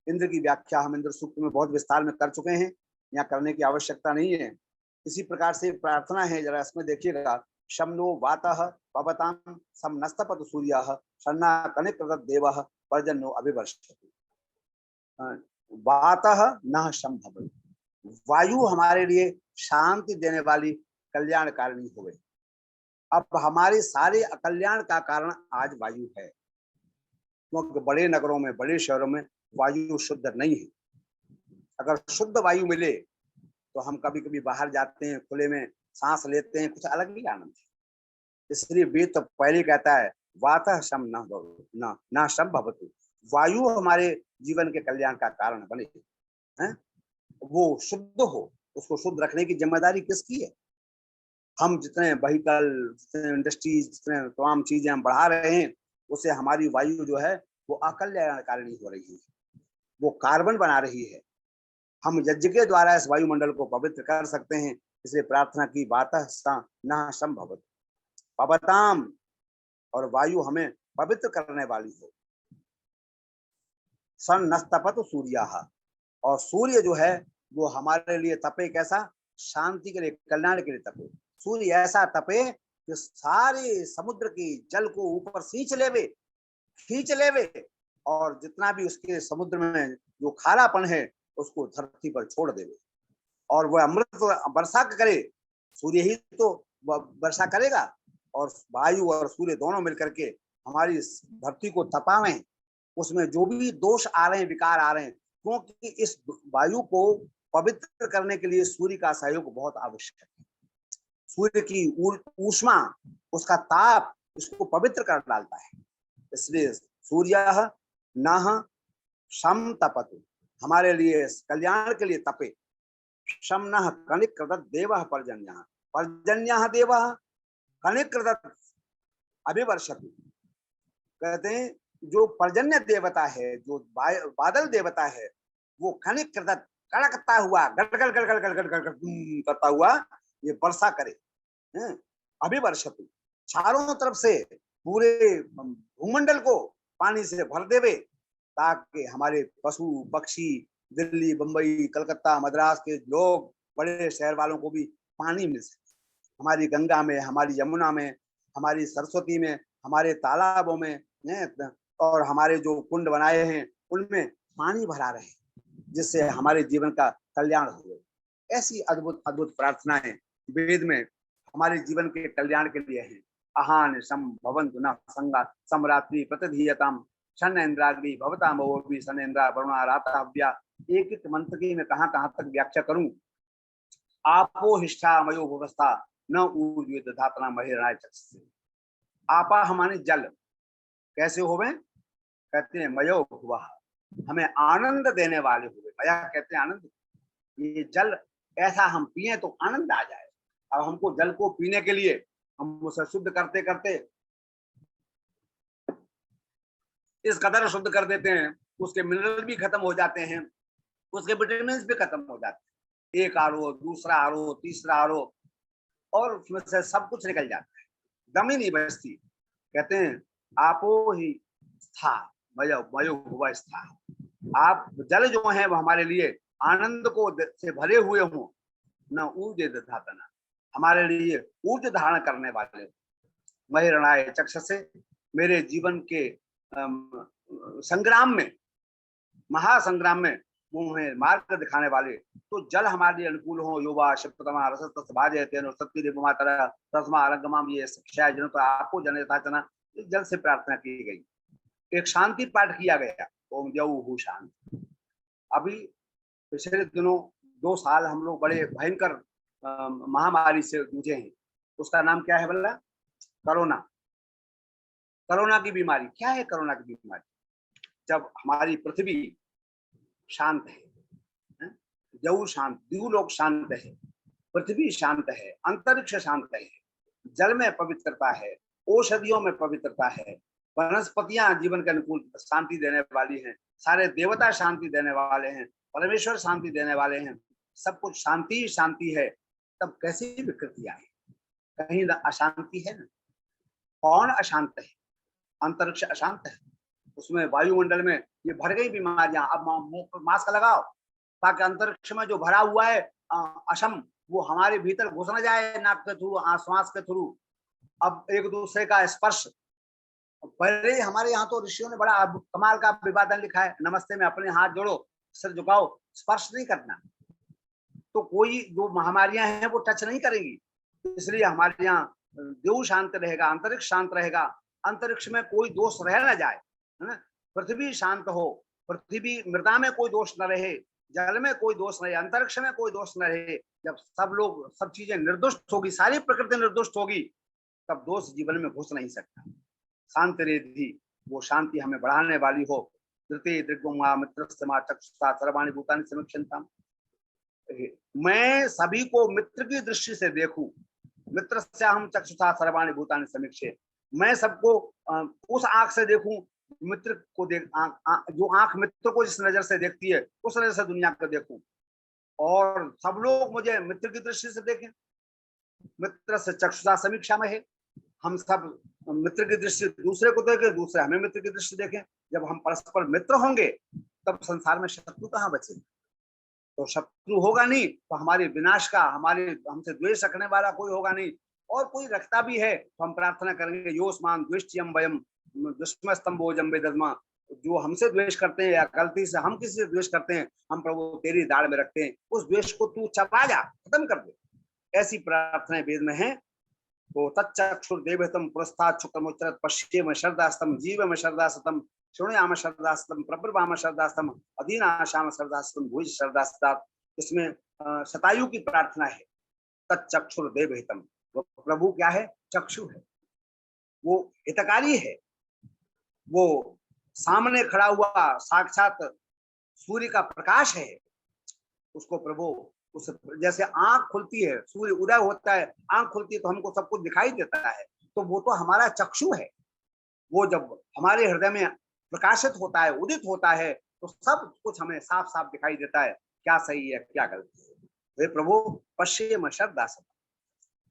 इंद्र की व्याख्या हम इंद्र सूक्त में बहुत विस्तार में कर चुके हैं, यहाँ करने की आवश्यकता नहीं है। इसी प्रकार से प्रार्थना है, जरा इसमें देखिएगा। शम्नो वातः पवतां सम नस्तपत सूर्यः शन्ना कनिकृत देवः पर्जन्यो अभिवर्षति। वातः नः शम भवति, वायु हमारे लिए शांति देने वाली कल्याणकारिणी हुए। अब हमारे सारे अकल्याण का कारण आज वायु है, क्योंकि बड़े नगरों में, बड़े शहरों में वायु शुद्ध नहीं है। अगर शुद्ध वायु मिले तो हम कभी कभी बाहर जाते हैं, खुले में सांस लेते हैं, कुछ अलग ही आनंद है। इसलिए वेद तो पहले कहता है वातः शम न शम भवतु, वायु हमारे जीवन के कल्याण का कारण बने, हैं? वो शुद्ध हो, उसको शुद्ध रखने की जिम्मेदारी किसकी है? हम जितने व्हीकल, जितने इंडस्ट्रीज, जितने तमाम चीजें हम बढ़ा रहे हैं, उससे हमारी वायु जो है वो अकल्याणकारिणी हो रही है, वो कार्बन बना रही है। हम यज्ञ के द्वारा इस वायुमंडल को पवित्र कर सकते हैं। इसलिए प्रार्थना की वातः न शम भवतु पवताम, और वायु हमें पवित्र करने वाली हो। सन नस्तपत सूर्यः, और सूर्य जो है वो हमारे लिए तपे, कैसा? शांति के लिए, कल्याण के लिए तपे। सूर्य ऐसा तपे कि सारे समुद्र के जल को ऊपर खींच लेवे, और जितना भी उसके समुद्र में जो खारापन है उसको धरती पर छोड़ देवे, और वह अमृत वर्षा करे। सूर्य ही तो वर्षा करेगा, और वायु और सूर्य दोनों मिलकर के हमारी धरती को तपावें। उसमें जो भी दोष आ रहे हैं, विकार आ रहे हैं, क्योंकि इस वायु को पवित्र करने के लिए सूर्य का सहयोग बहुत आवश्यक है। सूर्य की ऊष्मा, उसका ताप इसको पवित्र कर डालता है। इसलिए सूर्यः नः शम तपतु, हमारे लिए कल्याण के लिए तपे। शम नः कनिकृत देवः पर्जन्यः देवः कनिकृत अभिवर्षतु। कहते हैं जो पर्जन्य देवता है, जो बादल देवता है, वो कनिकृत, कड़कता हुआ, गड़गड़ गड़गड़ गड़गड़ गड़गड़ करता हुआ ये वर्षा करे। अभिवर्षतु, चारों तरफ से पूरे भूमंडल को पानी से भर देवे, ताकि हमारे पशु पक्षी, दिल्ली, बंबई, कलकत्ता, मद्रास के लोग, बड़े शहर वालों को भी पानी मिल सके। हमारी गंगा में, हमारी यमुना में, हमारी सरस्वती में, हमारे तालाबों में, और हमारे जो कुंड बनाए हैं उनमें पानी भरा रहे, जिससे हमारे जीवन का कल्याण हो। ऐसी अद्भुत अद्भुत प्रार्थनाएं वेद में हमारे जीवन के कल्याण के लिए हैं। अहान सम भवन्तु न संगा समरात्रि प्रतिधीयताम शन इंद्राग्नि भवताम भवोभि सन इंद्रा वरुणा राताभ्या। एक एक मंत्र की मैं कहां तक व्याख्या करूं। आपो हिष्ठा मयो भवस्था न ऊर्जे दधातना महिरणाय चक्षुषे। आपा हमारे जल कैसे होवे? कहते हैं मयो भुवा, हमें आनंद देने वाले हुए। मया कहते हैं आनंद। ये जल ऐसा हम पिए तो आनंद आ जाए। अब हमको जल को पीने के लिए हम उसे शुद्ध करते करते इस कदर शुद्ध कर देते हैं, उसके मिनरल भी खत्म हो जाते हैं, उसके विटामिन भी खत्म हो जाते हैं। एक आरो, दूसरा आरो, तीसरा आरो, और उसमें से सब कुछ निकल जाता है, दम ही नहीं बचती। कहते हैं आपो ही स्था मयो मयो हुआ स्था। आप जल जो है वो हमारे लिए आनंद को से भरे हुए हों, न ऊर्जे दधातना, हमारे लिए ऊर्ज धारण करने वाले हो। महिरणाय चक्षसे, मेरे जीवन के संग्राम में, महासंग्राम में मुझे मार्ग दिखाने वाले। तो जल हमारे लिए अनुकूल हो। युवा शिवतमा रसत भाजे तेनो सत्य देव मातरा तस्मा अलगमाम ये शिक्षा जन तो आपको जनता जना, इस जल से प्रार्थना की गई। एक शांति पाठ किया गया, ओम जऊ हु शांति। अभी पिछले दिनों 2 साल हम लोग बड़े भयंकर महामारी से जूझे हैं। उसका नाम क्या है बोला? कोरोना। कोरोना की बीमारी क्या है? कोरोना की बीमारी जब हमारी पृथ्वी शांत है, जऊ शांत, द्यूलोक शांत है, पृथ्वी शांत है, अंतरिक्ष शांत है, जल में पवित्रता है, औषधियों में पवित्रता है, वनस्पतियां जीवन के अनुकूल शांति देने वाली हैं, सारे देवता शांति देने वाले हैं, परमेश्वर शांति देने वाले हैं, सब कुछ शांति ही शांति है। तब कैसी विकृतियां हैं? कहीं अशांति है ना? कौन अशांत है? अंतरिक्ष अशांत है, उसमें वायुमंडल में ये भर गई बीमारियां। अब मुंह पर मास्क लगाओ ताकि अंतरिक्ष में जो भरा हुआ है अशम, वो हमारे भीतर घुस न जाए नाक के थ्रू, श्वास के थ्रू। अब एक दूसरे का स्पर्श, पहले हमारे यहाँ तो ऋषियों ने बड़ा कमाल का विवादन लिखा है, नमस्ते में अपने हाथ जोड़ो, सिर झुकाओ, स्पर्श नहीं करना। तो कोई जो महामारियां हैं वो टच नहीं करेंगी। इसलिए हमारे यहाँ देव शांत रहेगा, अंतरिक्ष शांत रहेगा, अंतरिक्ष में कोई दोष रह न जाए, है ना। पृथ्वी शांत हो, पृथ्वी मृदा में कोई दोष न रहे, जल में कोई दोष न रहे, अंतरिक्ष में कोई दोष न रहे। जब सब लोग, सब चीजें निर्दोष होगी, सारी प्रकृति निर्दोष होगी, तब दोष जीवन में घुस नहीं सकता। शांति रिद्धि, वो शांति हमें बढ़ाने वाली हो। धृति दृग्मा मित्रस्तमा चक्षुषा सर्वाणि भूतानि समीक्षन्ताम्। मैं सभी को मित्र की दृष्टि से देखूं, मित्र से हम चक्षुषा सर्वाणि भूतानि समीक्षे, मैं सबको उस आंख से देखूं, मित्र को देख, जो आंख मित्र को जिस नजर से देखती है उस नजर से दुनिया को देखूं, और सब लोग मुझे मित्र की दृष्टि से देखें। मित्र से चक्षुषा समीक्षा में है, हम सब मित्र की दृष्टि दूसरे को देखें, दूसरे हमें मित्र की दृष्टि देखें। जब हम परस्पर मित्र होंगे तब संसार में शत्रु कहाँ बचेगा? तो शत्रु होगा नहीं तो हमारे विनाश का, हमारे हमसे द्वेष रखने वाला कोई होगा नहीं। और कोई रखता भी है तो हम प्रार्थना करेंगे, योस्मान द्वेष्यम वयम दुष्मस्तंभो जम्बे दस्मा। जो हमसे द्वेष करते हैं या गलती से हम किसी से द्वेष करते हैं, हम प्रभु तेरी दाढ़ में रखते हैं, उस द्वेष को तू चबा जा, खत्म कर दे। ऐसी प्रार्थनाएं वेद में है। तो तच्चक्षुर्देवतम पुरस्तात् शुक्रमुच्चरत् पश्येम शरदास्तम जीवम शरदास्तम शृणुयाम शरदास्तम प्रब्रवाम शरदास्तम अधीनाशाम शरदास्तम भुज शरदास्तात्। इसमें शतायु की प्रार्थना है। तच्चक्षुर्देवहितम, वो प्रभु क्या है? चक्षु है, वो हितकारी है, वो सामने खड़ा हुआ साक्षात सूर्य का प्रकाश है। उसको प्रभु उस जैसे आंख खुलती है, सूर्य उदय होता है, आंख खुलती है तो हमको सब कुछ दिखाई देता है, तो वो तो हमारा चक्षु है। वो जब हमारे हृदय में प्रकाशित होता है, उदित होता है, तो सब कुछ हमें साफ साफ दिखाई देता है, क्या सही है क्या गलत है। हे प्रभु पश्येम शरदास्तम,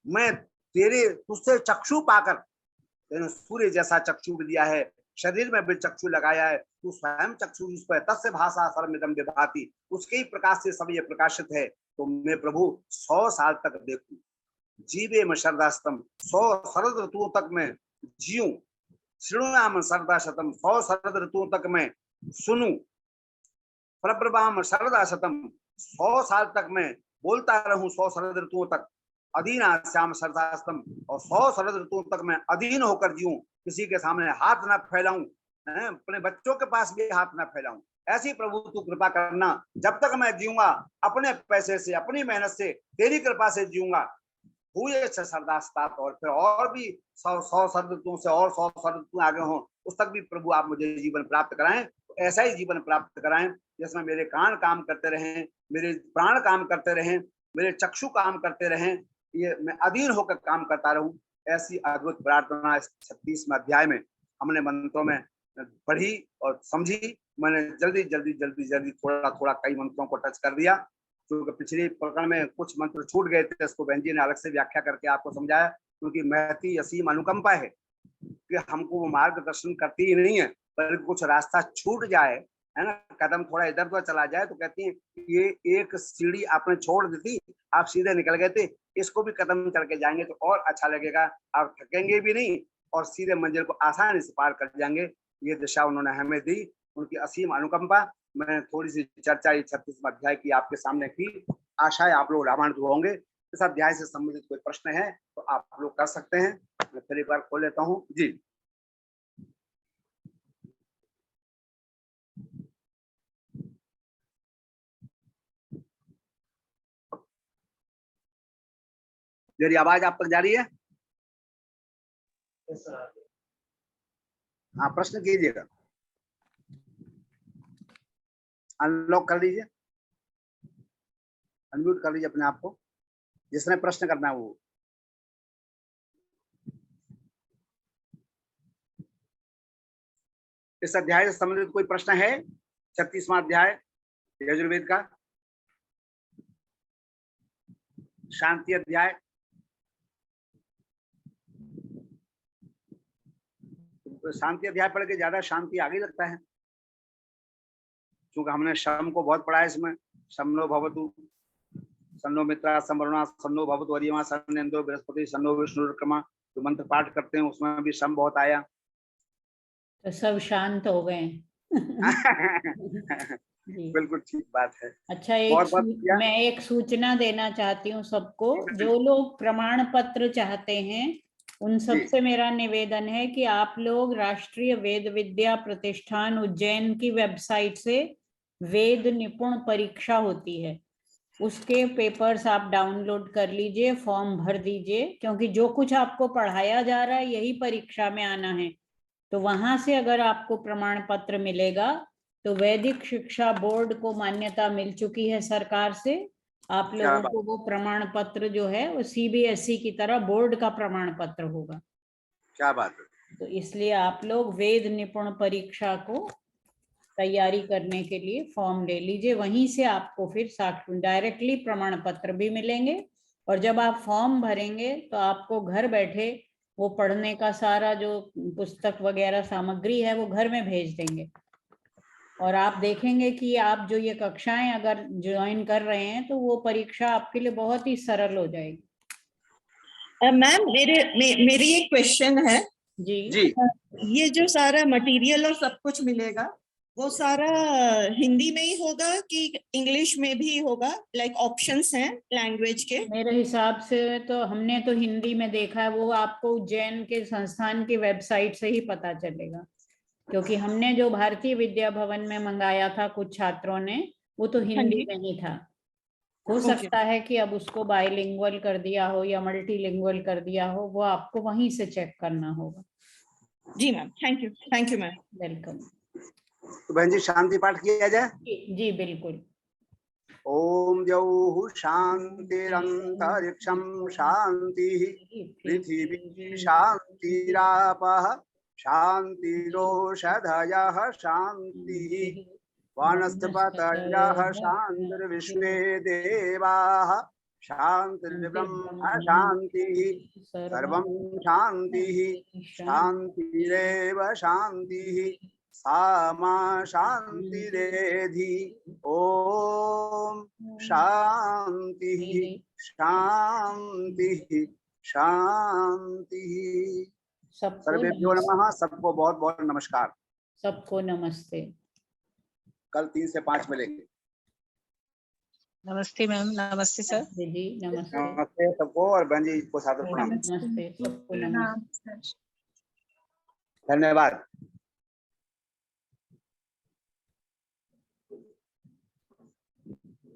मैं तेरे तुझसे चक्षु पाकर, तेने सूर्य जैसा चक्षु दिया है, शरीर में भी चक्षु लगाया है, तू स्वयं चक्षु उस पर तस्य भाषा सर्वमिदं विभाति, उसके ही प्रकाश से सब ये प्रकाशित है। तो मैं प्रभु 100 साल तक देखूं, जीवे में शरदास्तम, 100 शरद ऋतुओं तक मैं जीऊं, शृणुयाम शरदाशतम, 100 शरद ऋतुओं तक मैं सुनूं, प्रब्रवाम शरदाशतम, 100 साल तक मैं बोलता रहूं, 100 शरद ऋतुओं तक, अधीना श्याम शरदास्तम, और 100 शरद ऋतुओं तक मैं अधीन होकर जीऊं, किसी के सामने हाथ ना फैलाऊं, अपने बच्चों के पास भी हाथ ना फैलाऊं। ऐसी प्रभु तू कृपा करना, जब तक मैं जीऊंगा अपने पैसे से, अपनी मेहनत से, तेरी कृपा से जीऊंगा। हुए शरदास्तात, और फिर और भी 100 शरद ऋतुओं से और 100 शरद ऋतु आगे हों, उस तक भी प्रभु आप मुझे जीवन प्राप्त कराएं। तो ऐसा ही जीवन प्राप्त कराएं जिसमें मेरे कान काम करते रहें, मेरे प्राण काम करते रहें, मेरे चक्षु काम करते रहें, ये मैं अधीन होकर काम करता रहूं। ऐसी अद्भुत प्रार्थना 36वें अध्याय में हमने मंत्रों में पढ़ी और समझी। मैंने जल्दी थोड़ा कई मंत्रों को टच कर दिया। क्योंकि पिछले प्रकरण में कुछ मंत्र छूट गए थे, इसको बहन जी ने अलग से व्याख्या करके आपको समझाया, क्योंकि महती असीम अनुकंपा है कि हमको वो मार्गदर्शन करती ही नहीं है, बल्कि कुछ रास्ता छूट जाए, है ना, कदम थोड़ा इधर उधर चला जाए तो कहती है ये एक सीढ़ी आपने छोड़ दी थी, आप सीधे निकल गए थे, इसको भी कदम चढ़ के जाएंगे तो और अच्छा लगेगा, आप थकेंगे भी नहीं और सीधे मंजिल को आसानी से पार कर जाएंगे। ये दिशा उन्होंने हमें दी, उनकी असीम अनुकंपा। मैंने थोड़ी सी चर्चा 36वां अध्याय की आपके सामने की, आशा है आप लोग रामायण होंगे। इस अध्याय से संबंधित कोई प्रश्न है तो आप लोग कर सकते हैं। मैं फिर एक बार खोल लेता हूँ जी। मेरी आवाज आप तक जा रही है? हाँ, प्रश्न कीजिएगा, अनलॉक कर लीजिए, अनम्यूट कर लीजिए अपने आप को, जिसने प्रश्न करना है वो। इस अध्याय से संबंधित कोई प्रश्न है? 36वां अध्याय यजुर्वेद का शांति अध्याय। तो शांति अध्याय पढ़ के ज्यादा शांति आगे लगता है, क्योंकि हमने शम को बहुत पढ़ा है इसमें। शमनो भवतु सन्नो मित्रा संवरुणा सन्नो भवतु वरियमा सन्नेन्द्रो बृहस्पति सन्नो विष्णुर्क्रमा, जो मंत्र पाठ करते हैं उसमें भी शम बहुत आया। तो सब शांत हो गए। बिल्कुल ठीक बात है। अच्छा, मैं एक सूचना देना चाहती हूँ सबको, जो लोग प्रमाण पत्र चाहते हैं उन सबसे मेरा निवेदन है कि आप लोग राष्ट्रीय वेद विद्या प्रतिष्ठान उज्जैन की वेबसाइट से वेद निपुण परीक्षा होती है, उसके पेपर्स आप डाउनलोड कर लीजिए, फॉर्म भर दीजिए, क्योंकि जो कुछ आपको पढ़ाया जा रहा है यही परीक्षा में आना है। तो वहां से अगर आपको प्रमाण पत्र मिलेगा तो वैदिक शिक्षा बोर्ड को मान्यता मिल चुकी है सरकार से, आप लोगों को वो प्रमाण पत्र जो है वो सीबीएसई की तरह बोर्ड का प्रमाण पत्र होगा। क्या बात है। तो इसलिए आप लोग वेद निपुण परीक्षा को तैयारी करने के लिए फॉर्म ले लीजिए, वहीं से आपको फिर डायरेक्टली प्रमाण पत्र भी मिलेंगे, और जब आप फॉर्म भरेंगे तो आपको घर बैठे वो पढ़ने का सारा जो पुस्तक वगैरह सामग्री है वो घर में भेज देंगे, और आप देखेंगे कि आप जो ये कक्षाएं अगर ज्वाइन कर रहे हैं तो वो परीक्षा आपके लिए बहुत ही सरल हो जाएगी। मैम मेरी एक क्वेश्चन है जी। ये जो सारा मटेरियल और सब कुछ मिलेगा वो सारा हिंदी में ही होगा कि इंग्लिश में भी होगा? लाइक ऑप्शंस हैं लैंग्वेज के? मेरे हिसाब से तो हमने तो हिंदी में देखा है, वो आपको उज्जैन के संस्थान की वेबसाइट से ही पता चलेगा, क्योंकि हमने जो भारतीय विद्या भवन में मंगाया था कुछ छात्रों ने, वो तो हिंदी में ही था। हो सकता है कि अब उसको बाइलिंगुअल कर दिया हो या मल्टीलिंगुअल कर दिया हो, वो आपको वहीं से चेक करना होगा। जी ma'am, thank you ma'am. Welcome. तो बहन जी शांति पाठ किया जाए? जी बिल्कुल। ओम द्यौः शान्तिरन्तरिक्षं शान्तिः पृथिवी शान्तिरापः शान्तिरोषधयः शान्तिः वनस्पतयः शान्तिर्विश्वे देवाः शान्तिर्ब्रह्म शान्तिः सर्वं शान्तिः शान्तिरेव शान्तिः सामा शान्तिरेधि। ओम शांति शांति शांति। सर्वेभ्यो नमः। सबको बहुत बहुत नमस्कार। सबको नमस्ते। कल 3 से 5 मिलेंगे। नमस्ते मैम। नमस्ते सर जी। नमस्ते। नमस्ते सबको, और बहन जी को सादर प्रणाम। नमस्ते सबको। नमस्ते। धन्यवाद।